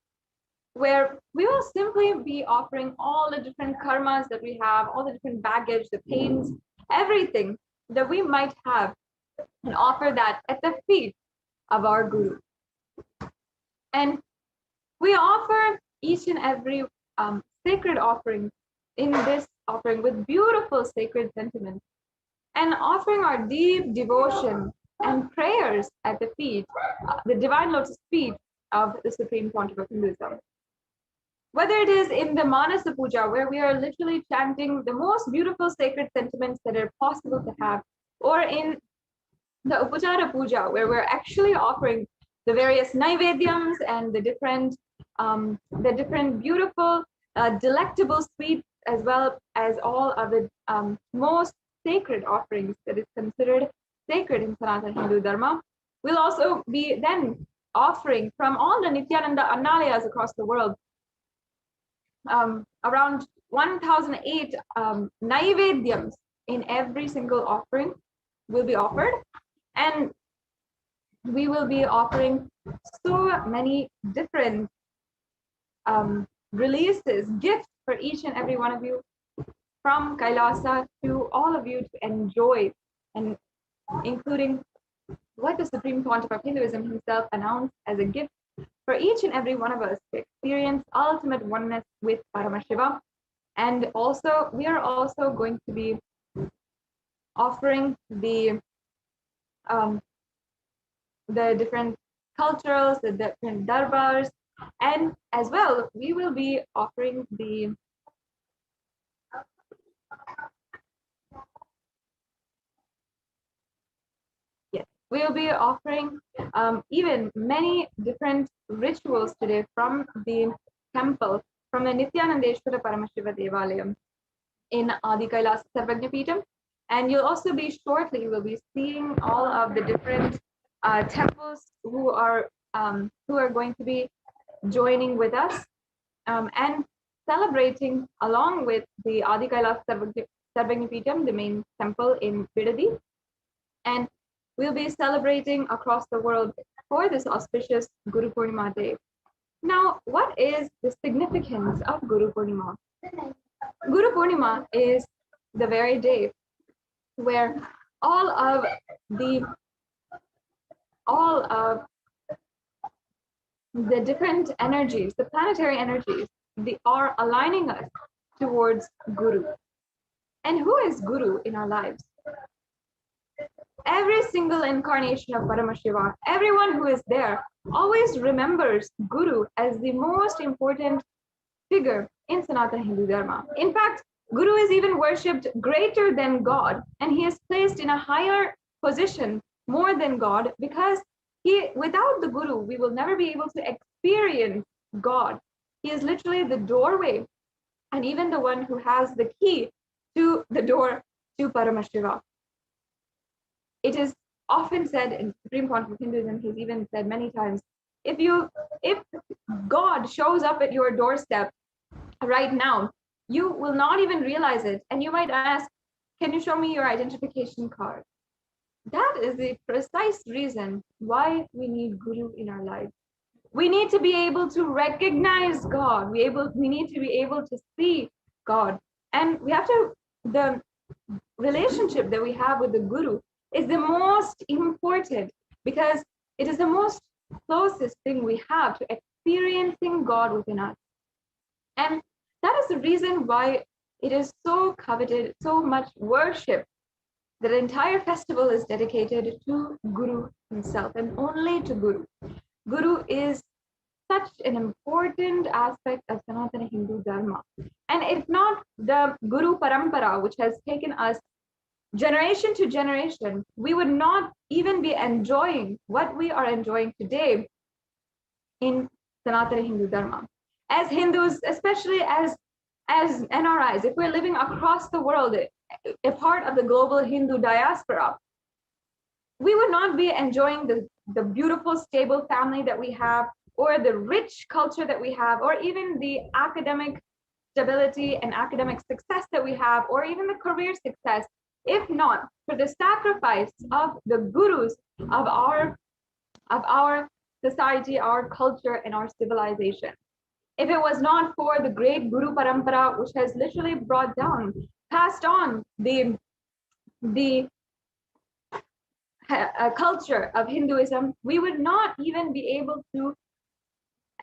Speaker 3: where we will simply be offering all the different karmas that we have, all the different baggage, the pains, everything that we might have, and offer that at the feet of our Guru. And we offer each and every sacred offering in this offering with beautiful sacred sentiments, and offering our deep devotion and prayers at the feet, the divine lotus feet of the Supreme Pontiff of Hinduism. Whether it is in the Manasa Puja, where we are literally chanting the most beautiful sacred sentiments that are possible to have, or in the Upachara Puja, where we're actually offering the various naivedyams and the different beautiful, delectable sweets, as well as all of the most sacred offerings that is considered sacred in Sanatana Hindu Dharma. We'll also be then offering from all the Nithyananda Annalayas across the world around 1008 naivedyams in every single offering will be offered, and we will be offering so many different releases, gifts for each and every one of you, from Kailasa to all of you to enjoy, and including what the Supreme Pontiff of Hinduism himself announced as a gift for each and every one of us to experience ultimate oneness with Paramashiva. And also, we are also going to be offering the different cultures, the different darbars, and as well, we will be offering the we will be offering even many different rituals today from the temple, from the Nithyanandeshwara Paramashiva Devalayam in Adi Kailasa Sarvagnya Peetham. And you'll also be shortly, we'll be seeing all of the different temples who are going to be joining with us and celebrating along with the Adi Kailasa Sarvagnya Peetham, the main temple in Bidadi. And we'll be celebrating across the world for this auspicious Guru Poornima day. Now, what is the significance of Guru Poornima? Guru Poornima is the very day where all of the different energies, the planetary energies, they are aligning us towards Guru. And who is Guru in our lives? Every single incarnation of Paramashiva, everyone who is there always remembers Guru as the most important figure in Sanatana Hindu Dharma. In fact, Guru is even worshipped greater than God, and he is placed in a higher position more than God, because without the Guru, we will never be able to experience God. He is literally the doorway and even the one who has the key to the door to Paramashiva. It is often said in Supreme Pontiff of Hinduism, he's even said many times, if God shows up at your doorstep right now, you will not even realize it. And you might ask, can you show me your identification card? That is the precise reason why we need Guru in our lives. We need to be able to recognize God. We need to be able to see God. And the relationship that we have with the Guru is the most important, because it is the most closest thing we have to experiencing God within us. And that is the reason why it is so coveted, so much worship. The entire festival is dedicated to Guru himself and only to Guru. Guru is such an important aspect of Sanatana Hindu Dharma. And if not the Guru Parampara, which has taken us generation to generation, we would not even be enjoying what we are enjoying today in Sanatana Hindu Dharma. As Hindus, especially as NRIs, if we're living across the world, a part of the global Hindu diaspora, we would not be enjoying the beautiful, stable family that we have, or the rich culture that we have, or even the academic stability and academic success that we have, or even the career success, if not for the sacrifice of the gurus of our society, our culture, and our civilization. If it was not for the great Guru Parampara, which has literally brought down, passed on the culture of Hinduism, we would not even be able to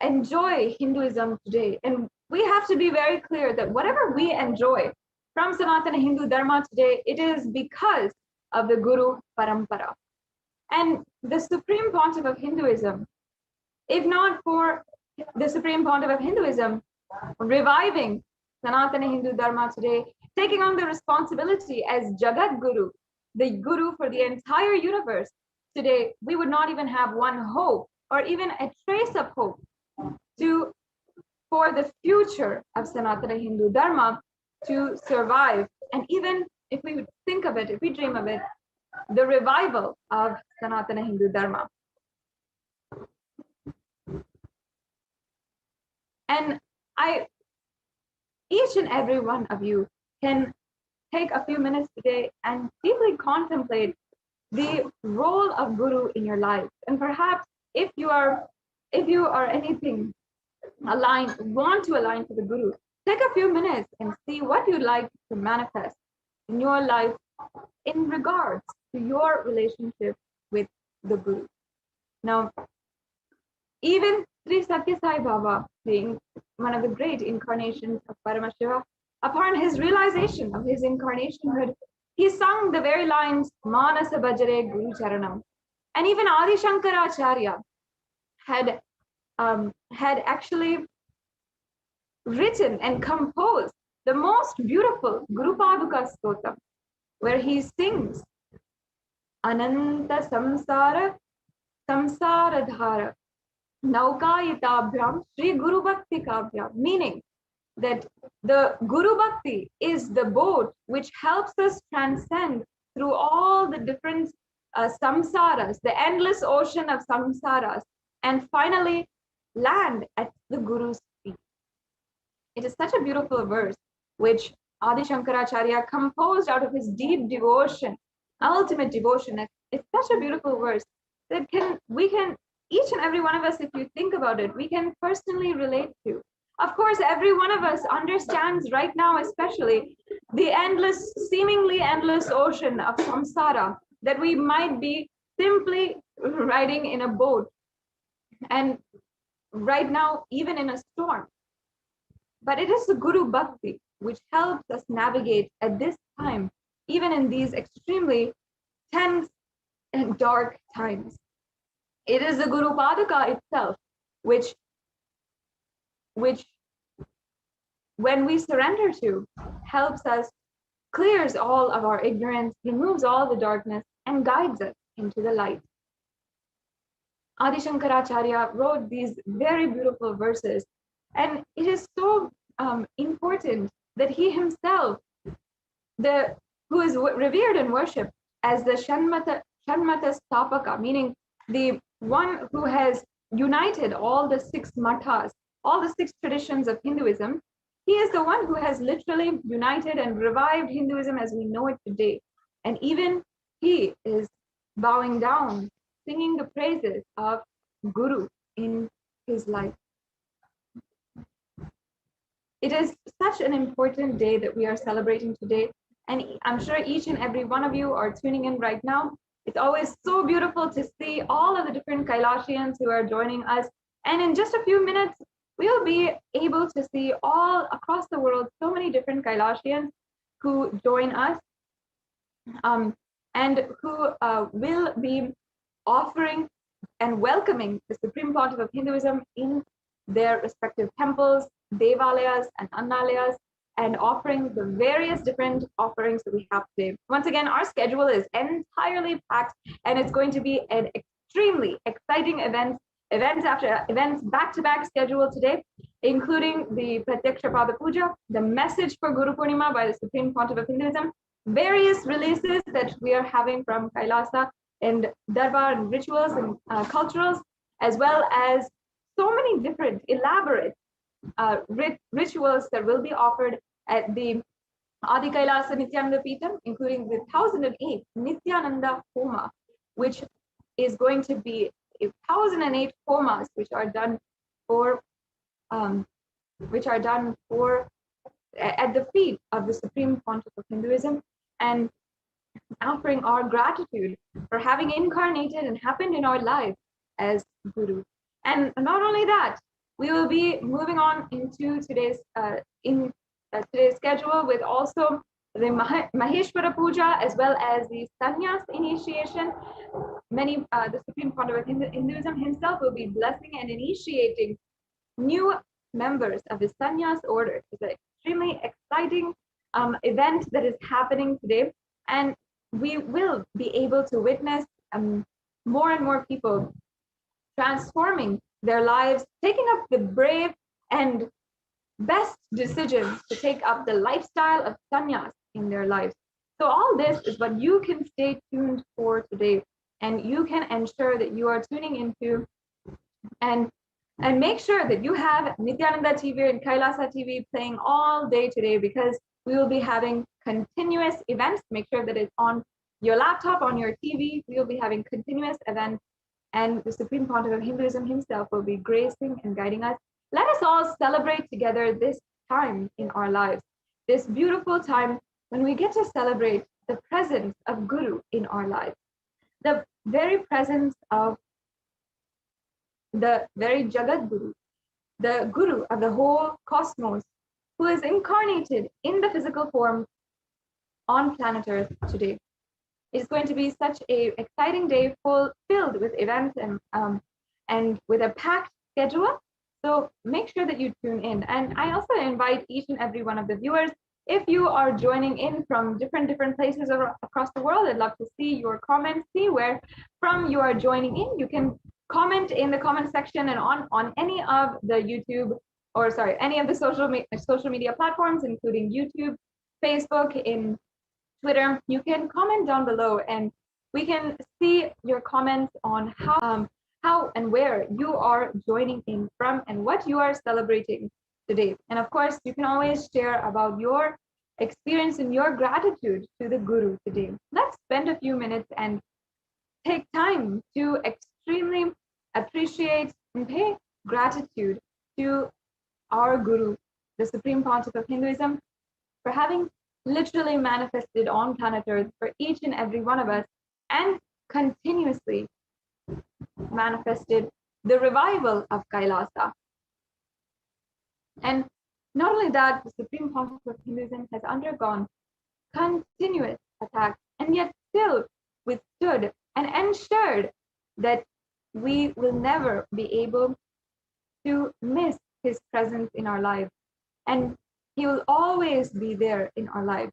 Speaker 3: enjoy Hinduism today. And we have to be very clear that whatever we enjoy from Sanatana Hindu Dharma today, it is because of the Guru Parampara. And the Supreme Pontiff of Hinduism, if not for the Supreme Pontiff of Hinduism reviving Sanatana Hindu Dharma today, taking on the responsibility as Jagat Guru, the Guru for the entire universe, today we would not even have one hope, or even a trace of hope for the future of Sanatana Hindu Dharma to survive. And even if we think of it, if we dream of it, the revival of Sanatana Hindu Dharma. And each and every one of you can take a few minutes today and deeply contemplate the role of Guru in your life. And perhaps if you are anything want to align to the Guru, take a few minutes and see what you'd like to manifest in your life in regards to your relationship with the Guru. Now, even Sri Satya Sai Baba, being one of the great incarnations of Paramashiva, upon his realization of his incarnationhood, he sung the very lines, Manasa Bhajare Guru Charanam. And even Adi Shankaracharya had actually written and composed the most beautiful Guru Paduka Stotam, where he sings Ananta Samsara Dhara Naukayitabhyam Sri Guru Bhakti Kavyam, meaning that the Guru Bhakti is the boat which helps us transcend through all the different samsaras, the endless ocean of samsaras, and finally land at the Guru's feet. It is such a beautiful verse which Adi Shankaracharya composed out of his deep devotion, ultimate devotion. It's such a beautiful verse that we can each and every one of us, if you think about it, we can personally relate to. Of course, every one of us understands right now, especially the endless, seemingly endless ocean of samsara that we might be simply riding in a boat, and right now, even in a storm. But it is the Guru Bhakti which helps us navigate at this time, even in these extremely tense and dark times. It is the Guru Padaka itself, which when we surrender to, helps us, clears all of our ignorance, removes all the darkness, and guides us into the light. Adi Shankaracharya wrote these very beautiful verses, and it is so important that he himself, who is revered and worshipped as the Shanmata Stapaka, meaning the one who has united all the 6 mathas, all the 6 traditions of Hinduism. He is the one who has literally united and revived Hinduism as we know it today. And even he is bowing down, singing the praises of Guru in his life. It is such an important day that we are celebrating today. And I'm sure each and every one of you are tuning in right now. It's always so beautiful to see all of the different Kailashians who are joining us. And in just a few minutes, we'll be able to see all across the world so many different Kailashians who join us and who will be offering and welcoming the Supreme Pontiff of Hinduism in their respective temples, devalayas and annalayas, and offering the various different offerings that we have today. Once again, our schedule is entirely packed, and it's going to be an extremely exciting events after events, back-to-back schedule today, including the Pratyaksha Pada Puja, the message for Guru Poornima by the Supreme Pontiff of Hinduism, various releases that we are having from Kailasa, and Darbar and rituals and culturals, as well as so many different elaborate rituals that will be offered at the Adi Kailasa Nithyananda Paramashivam, including the 1008 Nithyananda Homa, which is going to be 1008 homas, which are done for at the feet of the Supreme Pontiff of Hinduism, and offering our gratitude for having incarnated and happened in our life as Guru. And not only that, we will be moving on into today's schedule with also the Maheshwara Puja, as well as the Sannyas initiation. The Supreme Pontiff of Hinduism himself will be blessing and initiating new members of the Sannyas order. It's an extremely exciting event that is happening today, and we will be able to witness more and more people transforming their lives, taking up the brave and best decisions to take up the lifestyle of sannyas in their lives. So all this is what you can stay tuned for today, and you can ensure that you are tuning into and make sure that you have Nithyananda TV and Kailasa TV playing all day today, because we will be having continuous events. Make sure that it's on your laptop, on your TV. We will be having continuous events, and the Supreme Pontiff of Hinduism himself will be gracing and guiding us. Let us all celebrate together this time in our lives, this beautiful time when we get to celebrate the presence of Guru in our lives, the very presence of the very Jagat Guru, the Guru of the whole cosmos, who is incarnated in the physical form on planet Earth today. It's going to be such an exciting day, filled with events and with a packed schedule. So make sure that you tune in. And I also invite each and every one of the viewers, if you are joining in from different places across the world, I'd love to see your comments, see where from you are joining in. You can comment in the comment section and on any of the any of the social media platforms, including YouTube, Facebook, in Twitter. You can comment down below, and we can see your comments on how and where you are joining in from and what you are celebrating today. And of course, you can always share about your experience and your gratitude to the Guru today. Let's spend a few minutes and take time to extremely appreciate and pay gratitude to our Guru, the Supreme Pontiff of Hinduism, for having literally manifested on planet Earth for each and every one of us and continuously manifested the revival of Kailasa. And not only that, the Supreme Pontiff of Hinduism has undergone continuous attacks and yet still withstood and ensured that we will never be able to miss his presence in our lives. And he will always be there in our lives,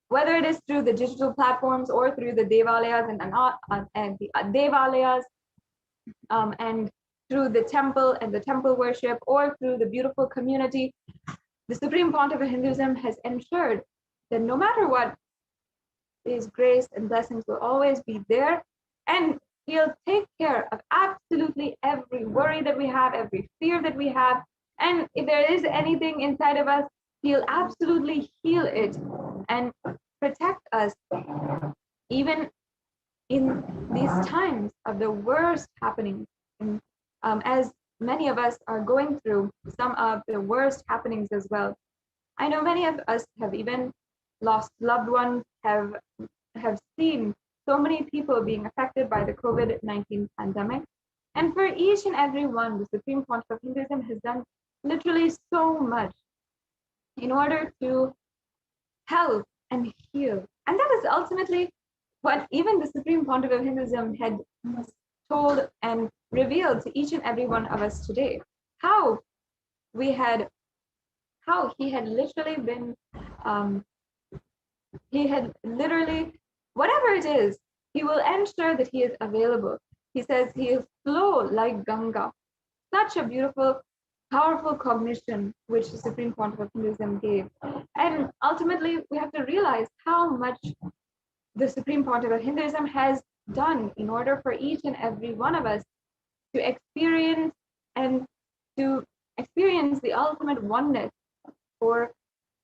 Speaker 3: whether it is through the digital platforms or through the devalayas and the devalayas, and through the temple and the temple worship, or through the beautiful community. The Supreme Pontiff of Hinduism has ensured that no matter what, his grace and blessings will always be there, and he'll take care of absolutely every worry that we have, every fear that we have. And if there is anything inside of us, he'll absolutely heal it and protect us, even in these times of the worst happenings. And as many of us are going through some of the worst happenings as well. I know many of us have even lost loved ones, have seen so many people being affected by the COVID-19 pandemic. And for each and every one, the Supreme Pontiff of Hinduism has done literally so much in order to help and heal. And that is ultimately what even the Supreme Pontiff of Hinduism had told and revealed to each and every one of us today. How he had literally been, he had literally, whatever it is, he will ensure that he is available. He says he is flow like Ganga. Such a beautiful, powerful cognition which the Supreme Pontiff of Hinduism gave. And ultimately, we have to realize how much the Supreme Pontiff of Hinduism has done in order for each and every one of us to experience the ultimate oneness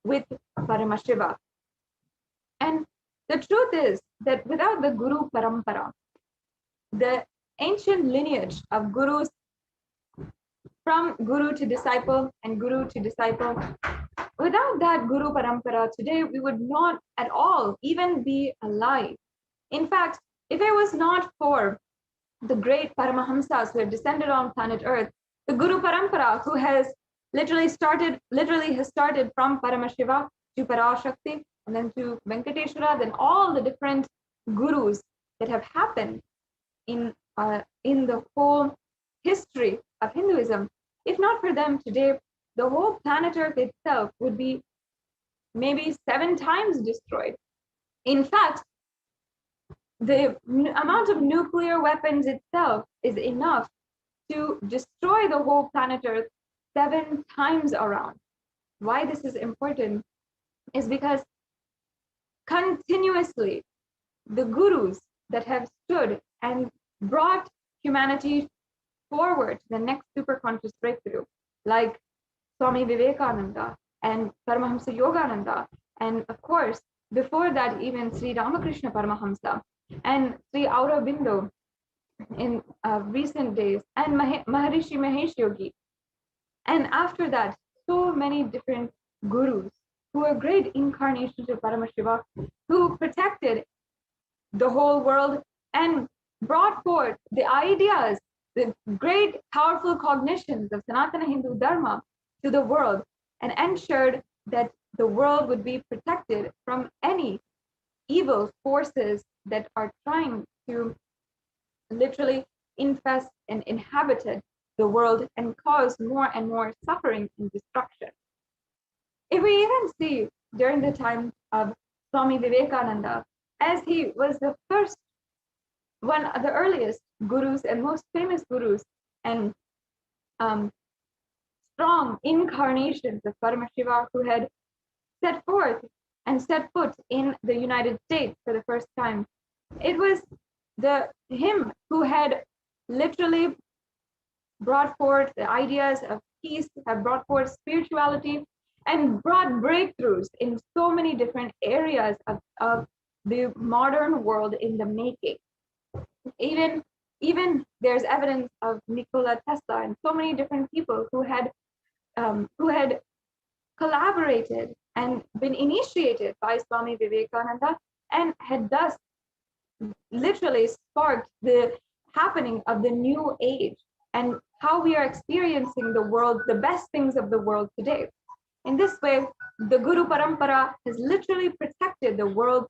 Speaker 3: with Paramashiva. And the truth is that without the Guru Parampara, the ancient lineage of gurus from guru to disciple and guru to disciple, without that Guru Parampara, today we would not at all even be alive. In fact, if it was not for the great Paramahamsas who have descended on planet Earth, the Guru Parampara, who has literally started from Paramashiva to Parashakti, and then to Venkateshwara, then all the different gurus that have happened in the whole history of Hinduism. If not for them today, the whole planet Earth itself would be maybe 7 times destroyed. In fact, the amount of nuclear weapons itself is enough to destroy the whole planet Earth 7 times around. Why this is important is because continuously the gurus that have stood and brought humanity forward to the next super conscious breakthrough, like Swami Vivekananda and Paramahamsa Yogananda, and of course, before that, even Sri Ramakrishna Paramahamsa and Sri Aurobindo in recent days, and Maharishi Mahesh Yogi. And after that, so many different gurus who are great incarnations of Paramashiva, who protected the whole world and brought forth the ideas, the great powerful cognitions of Sanatana Hindu Dharma to the world, and ensured that the world would be protected from any evil forces that are trying to literally infest and inhabit the world and cause more and more suffering and destruction. If we even see during the time of Swami Vivekananda, as he was the first, one of the earliest gurus and most famous gurus and strong incarnations of Paramashiva, who had set forth and set foot in the United States for the first time. It was him who had literally brought forth the ideas of peace, have brought forth spirituality, and brought breakthroughs in so many different areas of the modern world in the making. Even even there's evidence of Nikola Tesla and so many different people who had collaborated and been initiated by Swami Vivekananda and had thus literally sparked the happening of the new age and how we are experiencing the world, the best things of the world today. In this way, the Guru Parampara has literally protected the world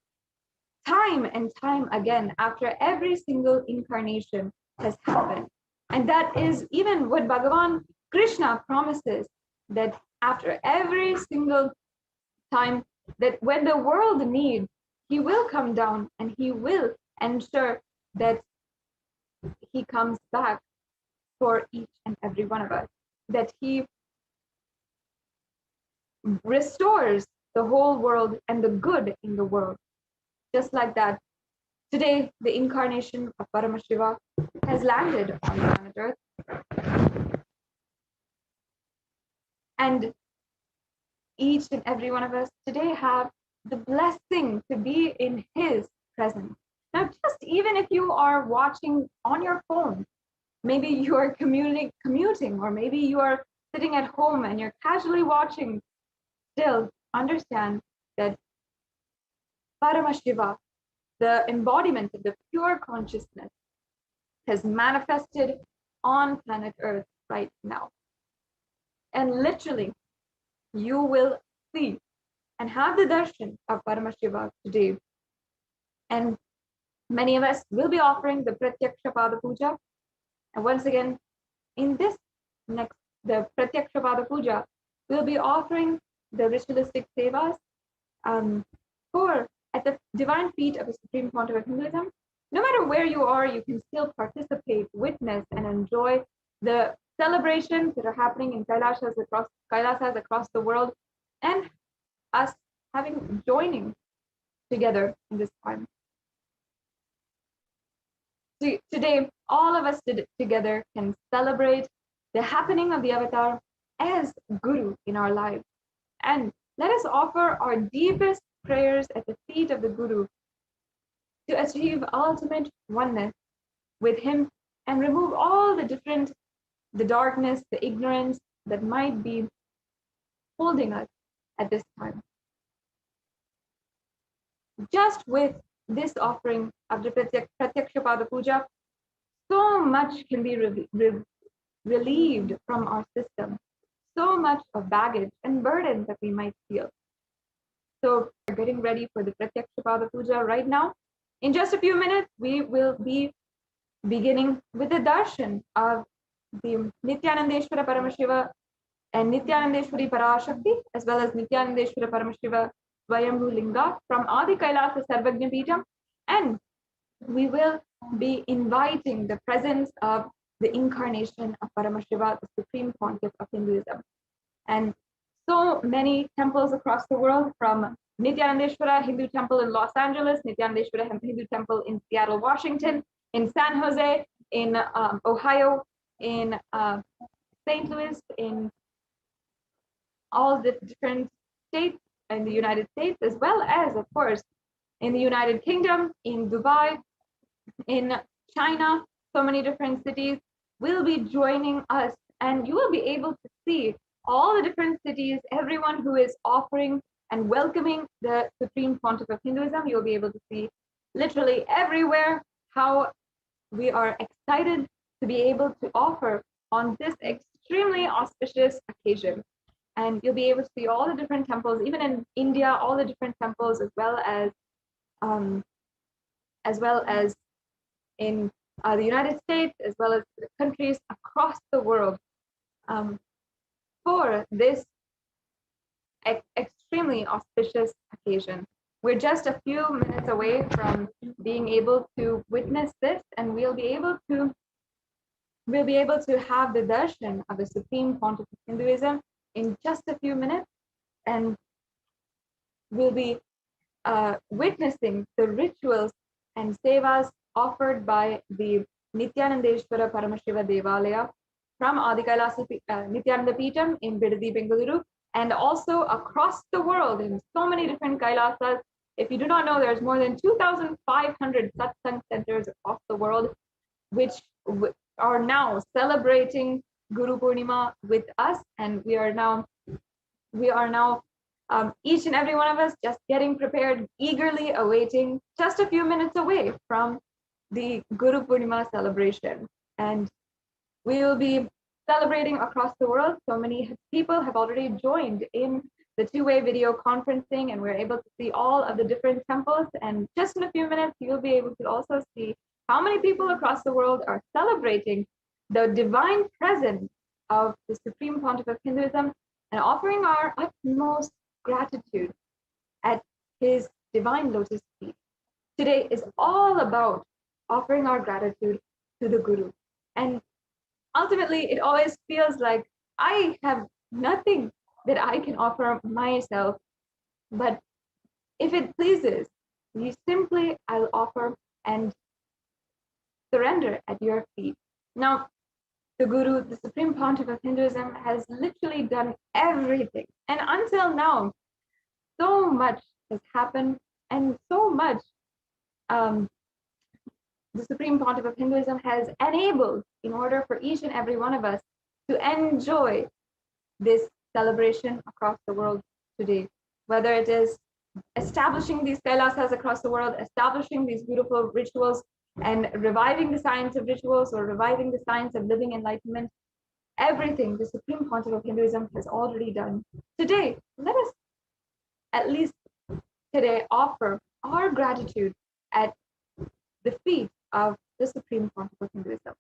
Speaker 3: time and time again after every single incarnation has happened. And that is even what Bhagavan Krishna promises, that after every single time, that when the world needs, he will come down and he will ensure that he comes back for each and every one of us, that he restores the whole world and the good in the world. Just like that, today the incarnation of Paramashiva has landed on planet Earth. And each and every one of us today have the blessing to be in his presence. Now, just even if you are watching on your phone, maybe you are commuting, or maybe you are sitting at home and you're casually watching, still understand that Paramashiva, the embodiment of the pure consciousness, has manifested on planet Earth right now. And literally, you will see and have the darshan of Paramashiva today. And many of us will be offering the Pratyaksha Pada Puja. And once again, in this next, the Pratyaksha Pada Puja, we'll be offering the ritualistic sevas for at the divine feet of the Supreme Pontiff of Hinduism. No matter where you are, you can still participate, witness, and enjoy the celebrations that are happening in Kailasas across the world, and us joining together in this time. So today, all of us together can celebrate the happening of the avatar as Guru in our lives. And let us offer our deepest prayers at the feet of the Guru to achieve ultimate oneness with him and remove all the darkness, the ignorance that might be holding us at this time. Just with this offering of the Pratyaksha Pada Puja, so much can be relieved from our system, so much of baggage and burden that we might feel. So we're getting ready for the Pratyaksha Pada Puja right now. In just a few minutes, we will be beginning with the darshan of the Nithyanandeshwara Paramashiva and Nithyanandeshwari Parashakti, as well as Nithyanandeshwara Paramashiva Swayambhu Linga from Adi Kailasa Sarvagnya Peetam. And we will be inviting the presence of the incarnation of Paramashiva, the Supreme Pontiff of Hinduism. And so many temples across the world, from Nithyanandeshwara Hindu Temple in Los Angeles, Nithyanandeshwara Hindu Temple in Seattle, Washington, in San Jose, in Ohio, in St. Louis, in all the different states in the United States, as well as, of course, in the United Kingdom, in Dubai, in China, so many different cities will be joining us, and you will be able to see all the different cities, everyone who is offering and welcoming the Supreme Pontiff of Hinduism. You'll be able to see literally everywhere how we are excited to be able to offer on this extremely auspicious occasion. And you'll be able to see all the different temples, even in India, all the different temples, as well as in the United States, as well as the countries across the world, for this extremely auspicious occasion. We're just a few minutes away from being able to witness this, and we'll be able to have the darshan of the Supreme Pontiff of Hinduism in just a few minutes, and we'll be witnessing the rituals and sevas offered by the Nithyanandeshwara Paramashiva Devalaya from Adi Kailasa Nithyananda Peetam in Bidadi, Bengaluru, and also across the world in so many different Kailasas. If you do not know, there's more than 2,500 satsang centers across the world. which are now celebrating Guru Poornima with us, and we are now each and every one of us just getting prepared, eagerly awaiting, just a few minutes away from the Guru Poornima celebration. And we will be celebrating across the world. So many people have already joined in the two-way video conferencing, and we're able to see all of the different temples. And just in a few minutes, you'll be able to also see how many people across the world are celebrating the divine presence of the Supreme Pontiff of Hinduism and offering our utmost gratitude at his divine lotus feet. Today is all about offering our gratitude to the Guru. And ultimately, it always feels like I have nothing that I can offer myself. But if it pleases you, simply I'll offer and surrender at your feet. Now, the Guru, the Supreme Pontiff of Hinduism, has literally done everything. And until now, so much has happened, and so much the Supreme Pontiff of Hinduism has enabled in order for each and every one of us to enjoy this celebration across the world today. Whether it is establishing these kailasas across the world, establishing these beautiful rituals, and reviving the science of rituals or reviving the science of living enlightenment, everything the Supreme Pontiff of Hinduism has already done. Today, let us at least today offer our gratitude at the feet of the Supreme Pontiff of Hinduism.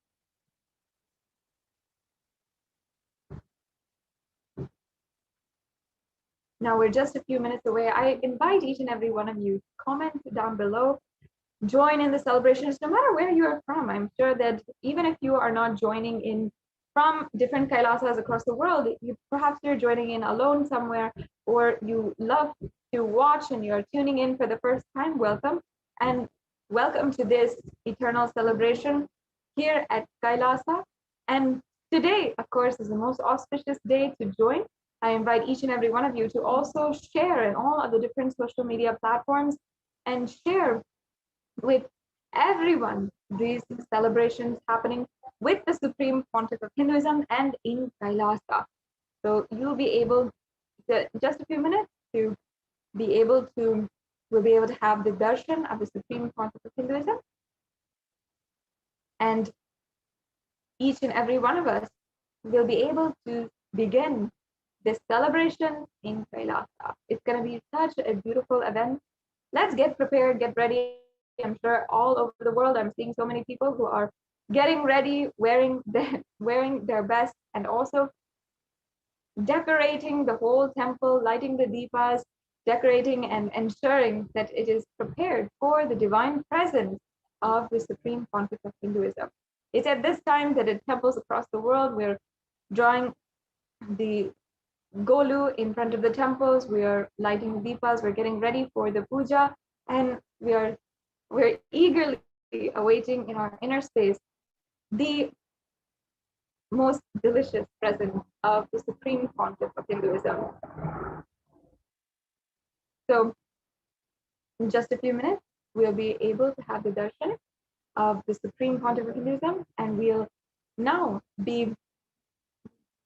Speaker 3: Now we're just a few minutes away. I invite each and every one of you to comment down below, join in the celebrations, no matter where you are from. I'm sure that even if you are not joining in from different kailasas across the world, perhaps you're joining in alone somewhere, or you love to watch and you're tuning in for the first time, welcome. And welcome to this eternal celebration here at Kailasa. And today, of course, is the most auspicious day to join. I invite each and every one of you to also share in all of the different social media platforms and share with everyone these celebrations happening with the Supreme Pontiff of Hinduism and in Kailasa. So you'll be able to, just a few minutes, to be able to, we'll be able to have the darshan of the Supreme Pontiff of Hinduism. And each and every one of us will be able to begin this celebration in Kailasa. It's going to be such a beautiful event. Let's get prepared, get ready. I'm sure all over the world, I'm seeing so many people who are getting ready, wearing their best, and also decorating the whole temple, lighting the deepas, decorating and ensuring that it is prepared for the divine presence of the Supreme Pontiff of Hinduism. It's at this time that at temples across the world, we're drawing the golu in front of the temples, we are lighting the deepas, we're getting ready for the puja, and we're eagerly awaiting in our inner space the most delicious presence of the Supreme Pontiff of Hinduism. So in just a few minutes, we'll be able to have the darshan of the Supreme Pontiff of Hinduism, and we'll now be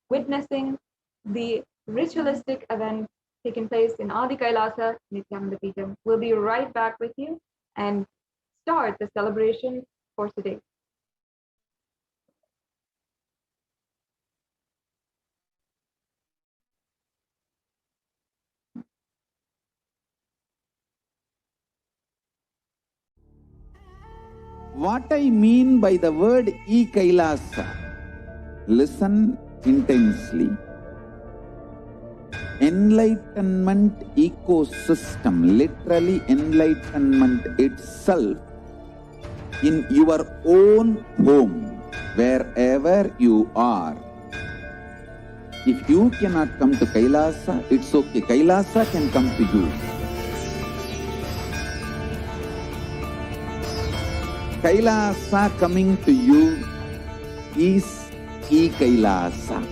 Speaker 3: witnessing the ritualistic event taking place in Adi Kailasa, Nithyananda Paramashivam. We'll be right back with you and start the celebration for today.
Speaker 4: What I mean by the word e-Kailasa, listen intensely. Enlightenment ecosystem, literally enlightenment itself, in your own home, wherever you are. If you cannot come to Kailasa, it's okay. Kailasa can come to you. Kailasa coming to you is e-Kailasa.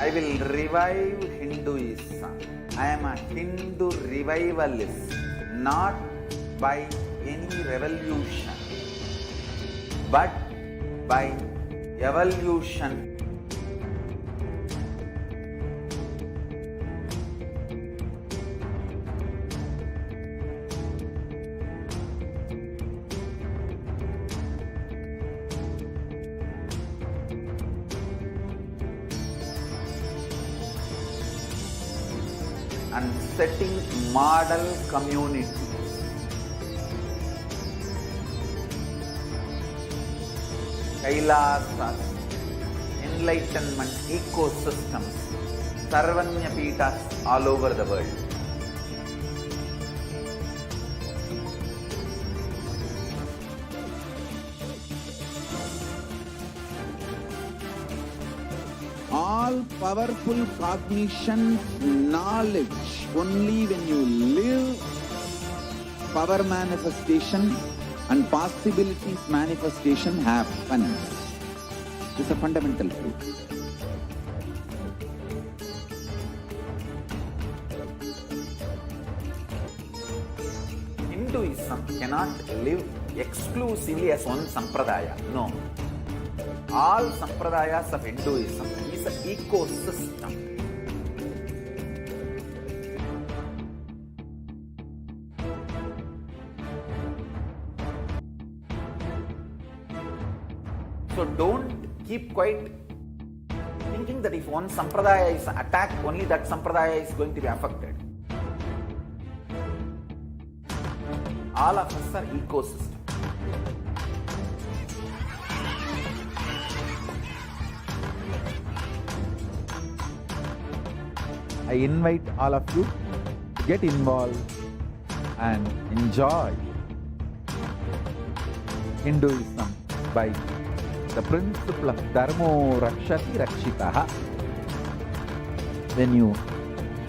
Speaker 4: I will revive Hinduism. I am a Hindu revivalist, not by any revolution, but by evolution. And setting model community. Kailasas, enlightenment ecosystems, Sarvanya Pitas all over the world. All powerful cognition, knowledge, only when you live, power manifestation and possibilities manifestation happens. This is a fundamental truth. Hinduism cannot live exclusively as one sampradaya. No. All sampradayas of Hinduism is an ecosystem. So don't keep quiet thinking that if one sampradaya is attacked, only that sampradaya is going to be affected. All of us are ecosystem. I invite all of you to get involved and enjoy Hinduism by the principle of Dharmo Rakshati Rakshitaha. When you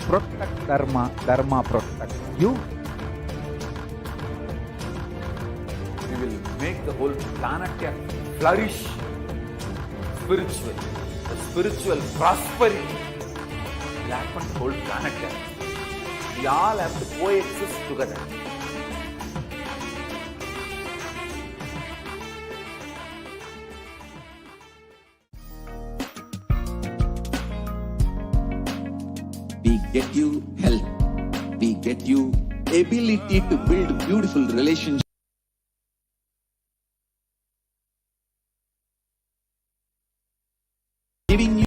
Speaker 4: protect Dharma, Dharma protects you. You will make the whole planet flourish spiritually. The spiritual prosperity will happen to the whole planet. We all have to coexist together.
Speaker 5: We get you health. We get you ability to build beautiful relationships. Giving you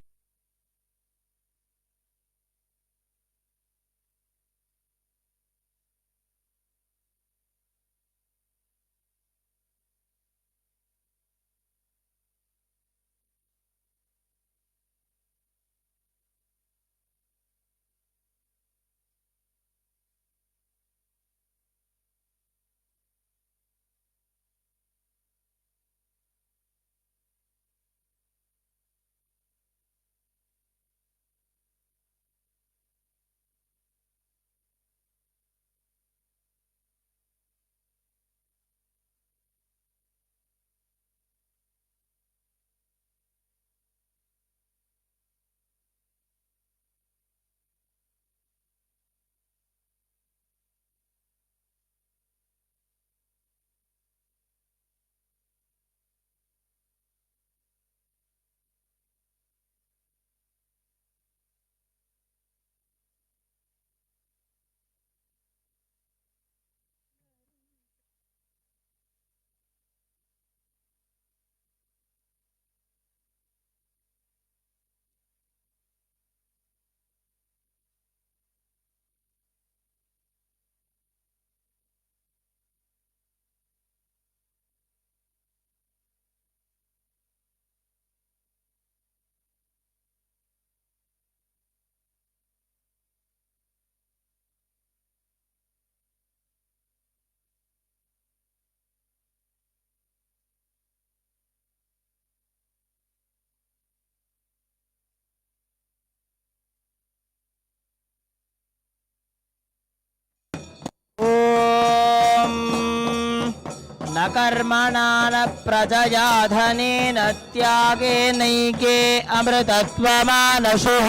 Speaker 6: न कर्मणा न प्रजया धनेन त्यागेनैके अमृतत्वमानशुः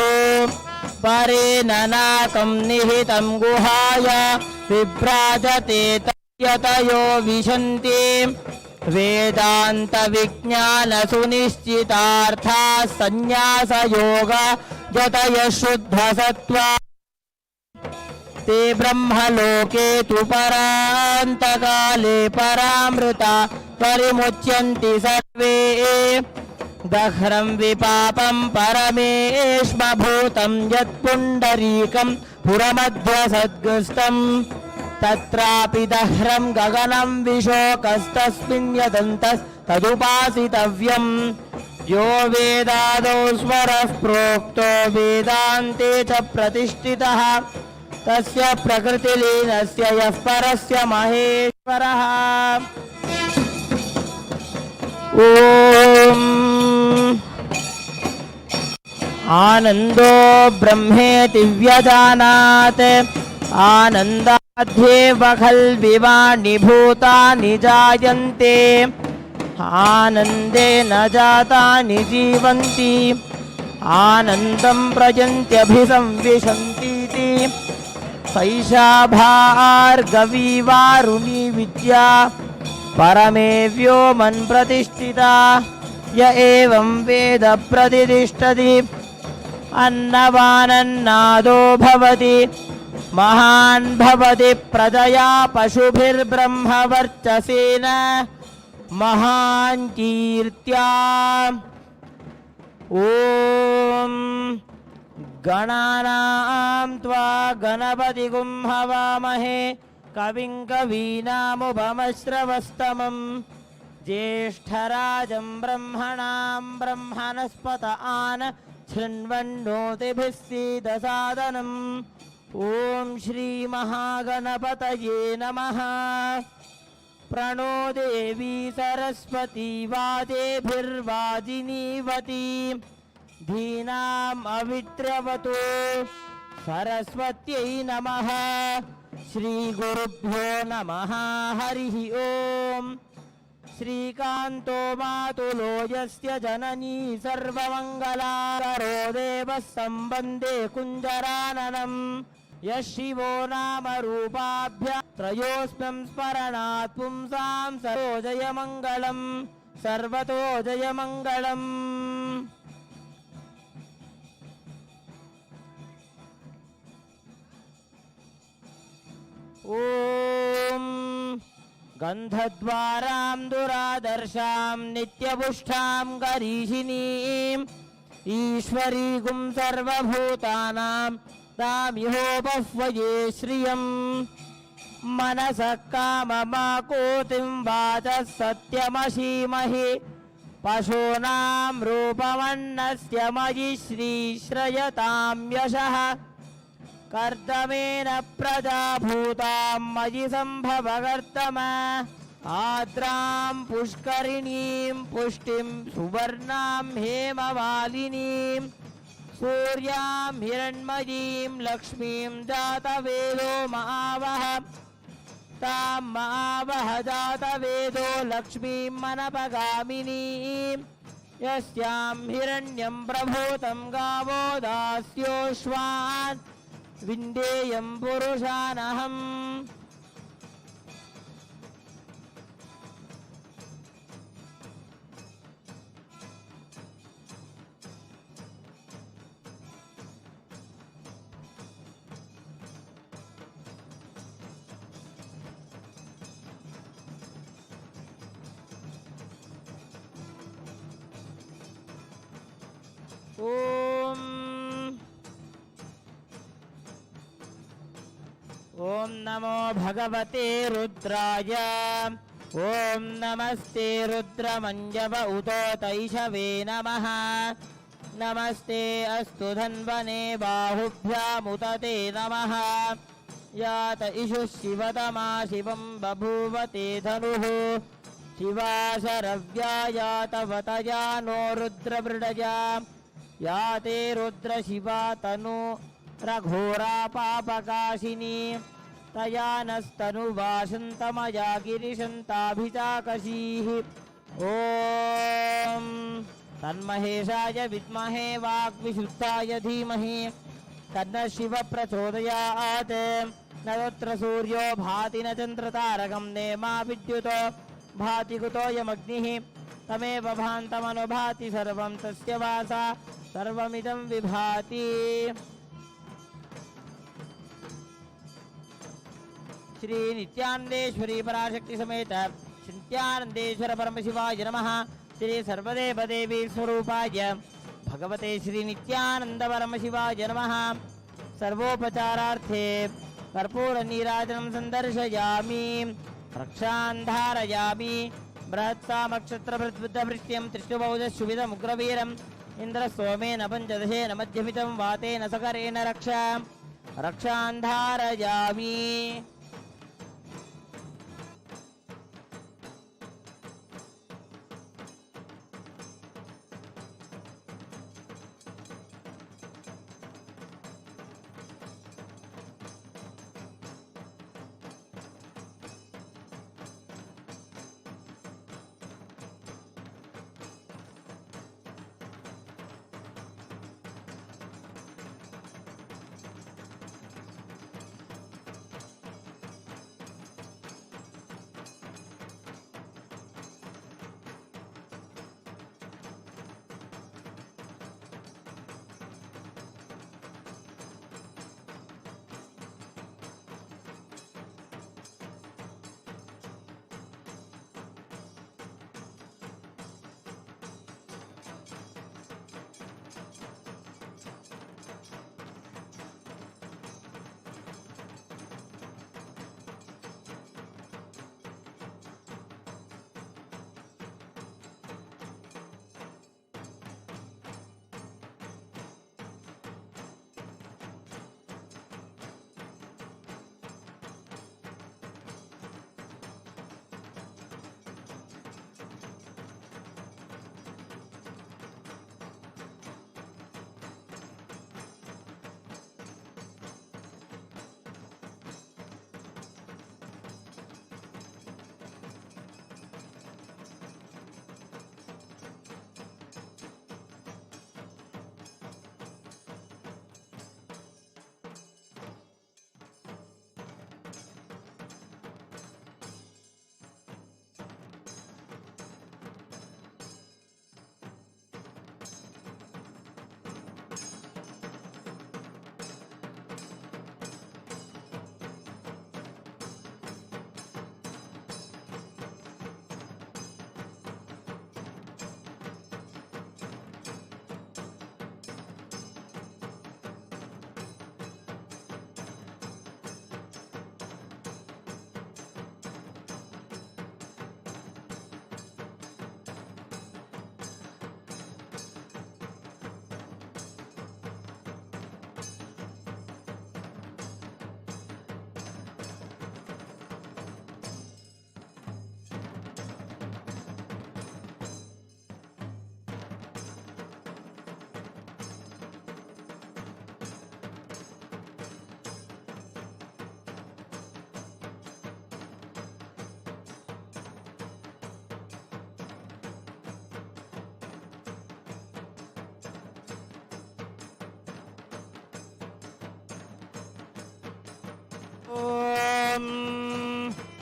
Speaker 6: परेण नाकं निहितं गुहाय विभ्राजते तयतयो विशन्ति वेदान्तविज्ञानसुनिश्चितार्थाः संन्यासयोग यतयः शुद्धसत्त्वा ते ब्रह्मलोके तु परान्तकाले परामृता परिमुच्यन्ति सर्वे दह्रं विपापं परमेष्मभूतं यत्पुण्डरीकं पुरमध्यसद्गुस्तम् तत्रापि दह्रं गगनं विशोकस्तस्मिन् यदन्तस्तदुपासितव्यम् यो वेदादौ स्वरः प्रोक्तो वेदान्ते च प्रतिष्ठितः तस्य प्रकृतिलीनस्य यः परस्य महेश्वरः ॐ आनन्दो ब्रह्मेति व्यजानात् आनन्दाध्येव खल्विवाणि भूतानि जायन्ते आनन्देन जातानि जीवन्ति आनन्दं प्रयन्त्यभिसंविशन्तीति सैषा भार्गवी वारुणी विद्या परमे व्योमन् प्रतिष्ठिता य एवं वेद प्रतिष्ठति अन्नवानन्नादो भवति महान् भवति प्रजया पशुभिर्ब्रह्मवर्चसेन महान् कीर्त्या ॐ गणानां त्वा गणपतिगुं हवामहे कविं कवीनामुपमश्रवस्तमं ज्येष्ठराजं ब्रह्मणां ब्रह्मणस्पत आन शृण्वन्नोतिभिः सीदसादनम् ॐ श्रीमहागणपतये नमः प्रणो देवी सरस्वती वादेभिर्वाजिनीवती धीनाम् अविद्रवतु सरस्वत्यै नमः श्रीगुरुभ्यो नमः हरिः ॐ श्रीकान्तो मातुलो यस्य जननी सर्वमङ्गलाकरो देवः सम्बन्धे कुञ्जराननम् यः शिवो नाम रूपाभ्यां त्रयोस्म्यं स्मरणात् पुंसां सर्वतो जयमङ्गलम् सर्वतो जयमङ्गलम् ॐ गन्धद्वारां दुरादर्शां नित्यपुष्टां गरीषिणीम् ईश्वरीगुं सर्वभूतानां तामिहोपह्वये श्रियम् मनसः काममाकोतिं वाचः सत्यमशीमहि पशूनां रूपमन्नस्य मयि श्रीश्रयतां यशः कर्दमेन प्रजा भूतां मयि सम्भवकर्तम आद्रां पुष्करिणीं पुष्टिं सुवर्णां हेममालिनीं सूर्यां हिरण्मयीं लक्ष्मीं जातवेदो महावः तां महावः जातवेदो लक्ष्मीं मनपगामिनीं यस्यां हिरण्यं प्रभूतं गावो दास्योश्वान् विन्देयं पुरुषानहम् ॐ नमो भगवते रुद्राय ॐ नमस्ते रुद्रमञ्जव उतोतैषवे नमः नमस्ते अस्तु धन्वने बाहुभ्यामुत ते नमः यात इषुः शिवतमा शिवं बभूव ते धनुः शिवा शरव्या यातवतया नो रुद्रमृडया या ते रुद्रशिवा तनु रघोरा पापकाशिनी तया नस्तनुवासन्तमया गिरिशन्ताभिचाकशीः ॐ तन्महेशाय विद्महे वाग्विशुद्धाय धीमहि तन्नः शिवः प्रचोदयात् न तत्र सूर्यो भाति न चन्द्रतारकं नेमा विद्युतो भाति कुतोऽयमग्निः तमेव भान्तमनुभाति सर्वं तस्य वासा सर्वमिदं विभाति श्री नित्यानंदेश्वरी पराशक्ति समेत श्री नित्यानंदेश्वर परमशिवाय नमः। श्री सर्वदेव देवी स्वरूपाय भगवते श्री नित्यानंद परमशिवाय नमः। सर्वोपचारार्थे कर्पूर नीराजनं संदर्शयामि रक्षां धारयामि बृहत्सामक्षत्रभृद्बुद्धभृष्ट्यं त्रिष्टुबहुधशुभिदमुग्रवीरम् इन्द्रसोमेन पञ्चदशेन मध्यमितं वातेन सकरेण रक्षां धारयामि।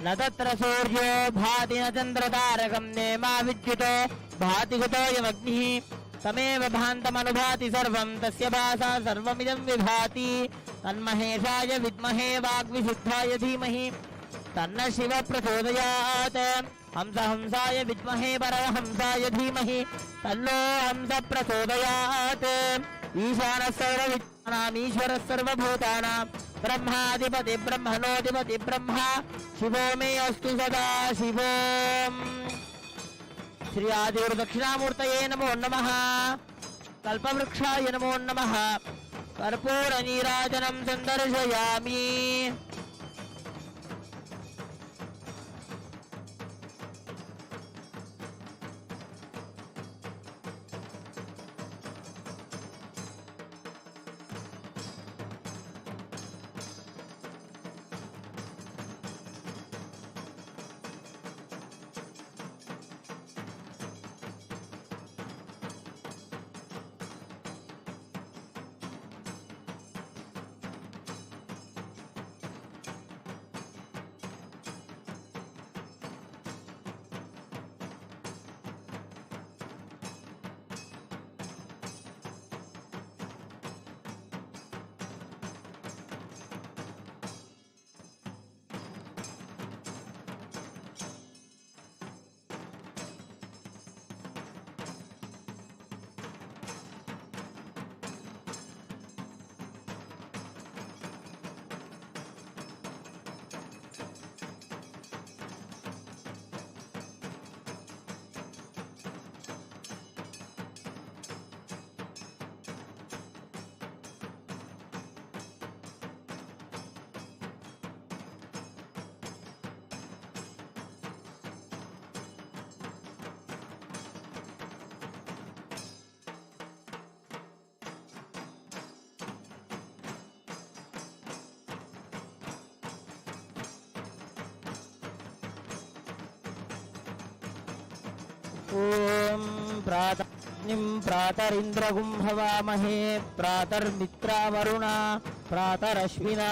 Speaker 6: न तत्र सूर्यो भाति न चन्द्रतारकं नेमा विद्युतो भाति कुतोऽयमग्निः तमेव भान्तमनुभाति सर्वं तस्य भासा सर्वमिदं विभाति तन्महेशाय विद्महे वाग्विशुद्धाय धीमहि तन्नः शिवः प्रचोदयात् हंसाय विद्महे परमहंसाय धीमहि तन्नो हंसः प्रचोदयात् ईशानः सर्वविद्यानाम् ईश्वरः सर्वभूतानां ब्रह्माधिपति ब्रह्मणोऽधिपति ब्रह्मा शिवो मे अस्तु सदा शिवोम्। श्री आदिगुरुदक्षिणामूर्तये नमो नमः। कल्पवृक्षाय नमो नमः। कर्पूरनीराजनं सन्दर्शयामि। ॐ प्रातर्निं प्रातरिन्द्रगुं हवामहे प्रातर्मित्रावरुणा प्रातरश्विना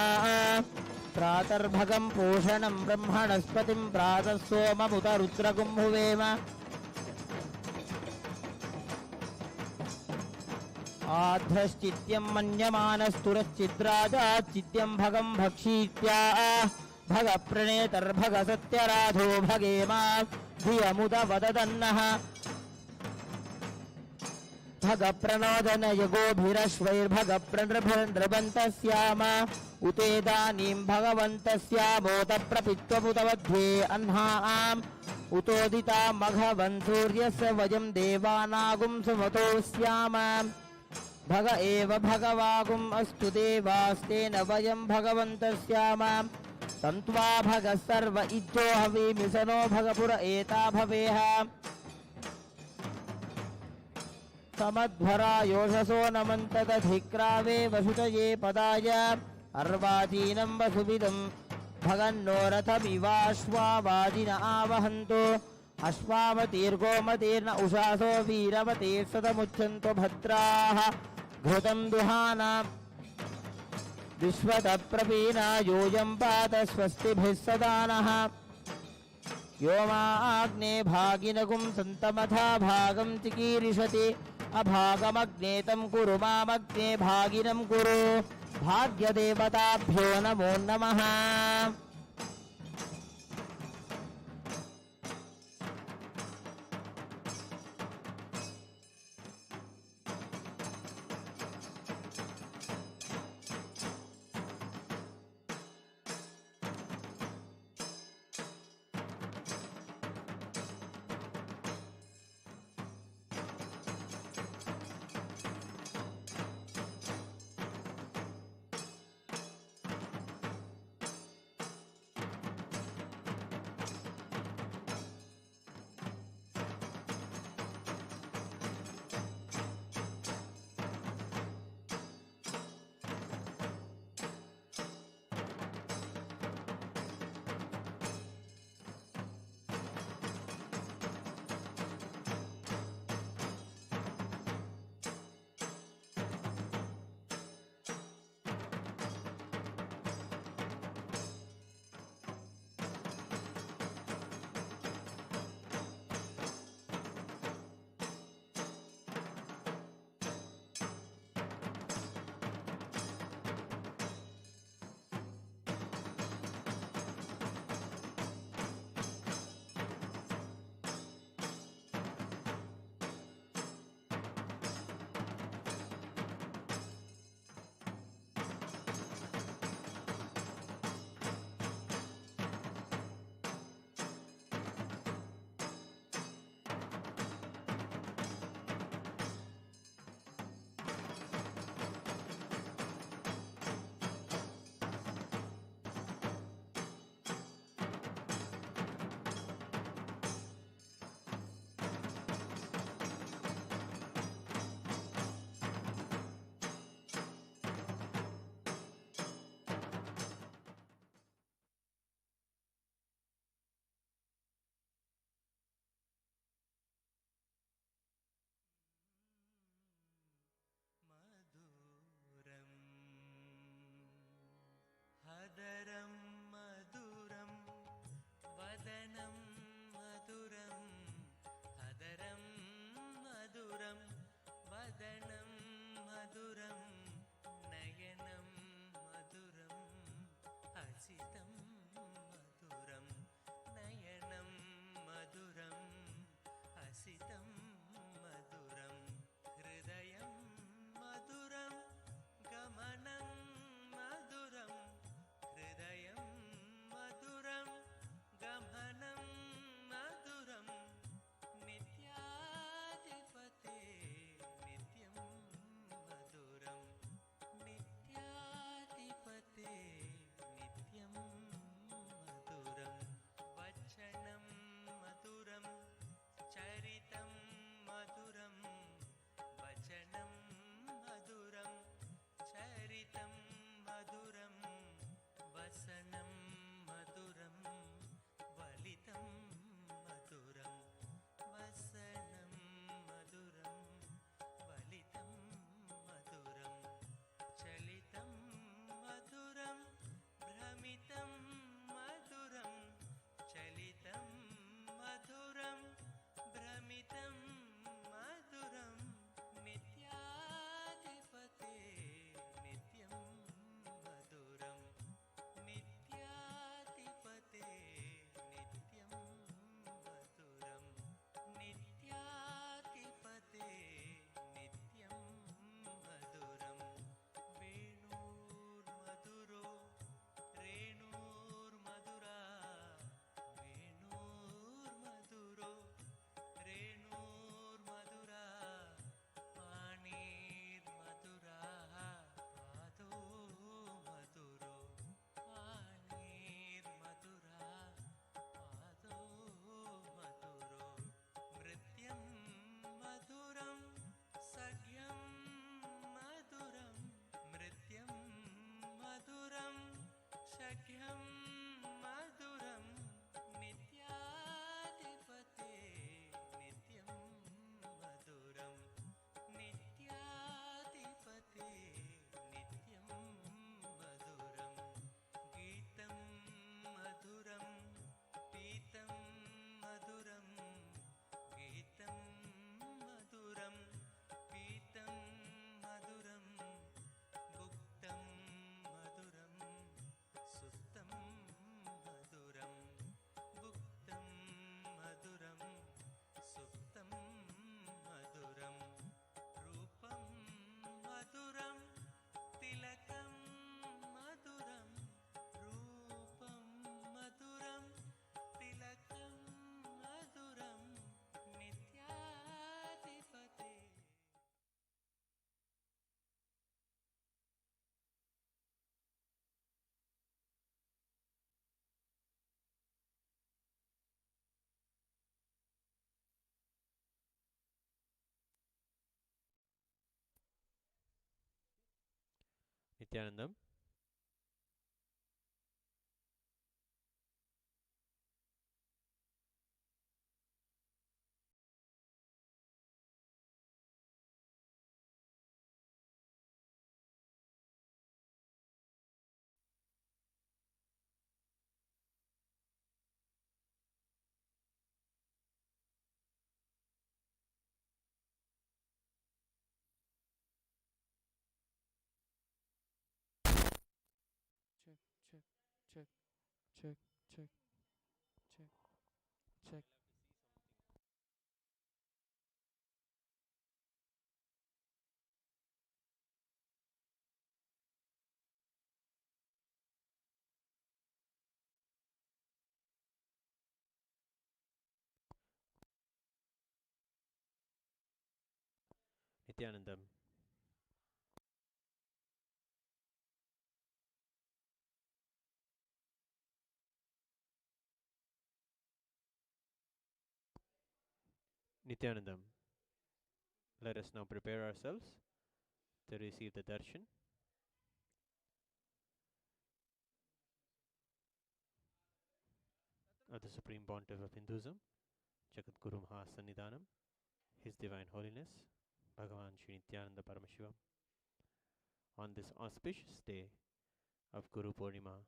Speaker 6: प्रातर्भगं पूषणं ब्रह्मणस्पतिं प्रातः सोममुत रुद्रगुं हुवेम आध्रश्चित्यं मन्यमानस्तुरश्चिद्राजाच्चित्यं भगं भक्षीत्या भगप्रणेतर्भगसत्यराधो भगेमा धियमुद वददन्नः भगप्रणोदनयगोभिरश्वैर्भगप्रणृभन्द्रबन्तस्याम उतेदानीं भगवन्तस्यामोतप्रपित्वमुतमध्ये अह्नाम् उतोदिता मघवन् सूर्यस्य वयं देवानागुं सुमतो स्याम भग एव भगवागुम् अस्तु देवास्तेन वयं भगवन्तस्याम तन्त्वा भगः सर्व इज्जो हवीमि स नो भगपुर एता भवेह समध्वरा योषसो नमन्तदधिक्रावे वसुतये पदाय अर्वाचीनं वसुविदं भगन्नो रथमिवाश्वावादिन आवहन्तु अश्वामतीर्गोमतीर्न उषासो वीरवतीर्सतमुच्छन्तु भद्राः घृतं दुहाना विश्वतप्रवीणा योऽयं पात स्वस्तिभिः सदा नः यो माग्ने भागिनगुं सन्तमथा भागं चिकीर्षति अभागमग्ने तं कुरु मामग्ने भागिनं कुरु भाग्यदेवताभ्यो नमो नमः
Speaker 7: हदरं मधुरं वदनं मधुरं हदरं मधुरं वदनं मधुरं नयनं मधुरं हसितं मधुरं नयनं मधुरं हसितं मधुरं हृदयं मधुरं गमनं मधुरं हृदयं मधुरं गमनं मधुरं नित्याधिपते नित्यं
Speaker 8: Nithyanandam. Check, check, check, check, check, check, check. Nithyanandam. Nithyanandam. Let us now prepare ourselves to receive the darshan of the Supreme Pontiff of Hinduism, Jagat Guru Mahasannidhanam, His Divine Holiness, Bhagavan Sri Nithyananda Paramashivam, on this auspicious day of Guru Poornima.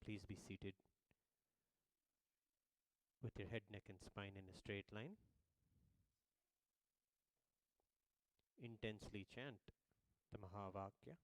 Speaker 8: Please be seated with your head, neck, and spine in a straight line. Intensely chant the Mahavakya.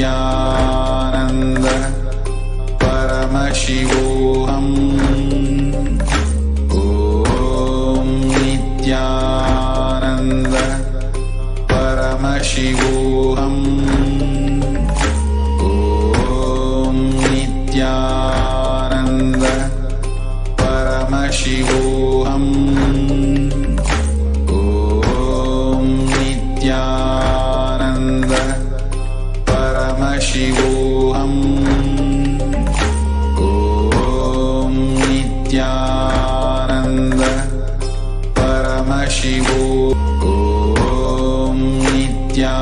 Speaker 4: Nityanand परमशिवोऽहम् ॐ नित्यानन्द परमशिवोऽहम् ॐ नित्यानन्द परमशिवोऽहम् ॐ नित्यानन्द परमशिवोऽहम् ॐ नित्यानन्द परमशिवो ॐ नित्या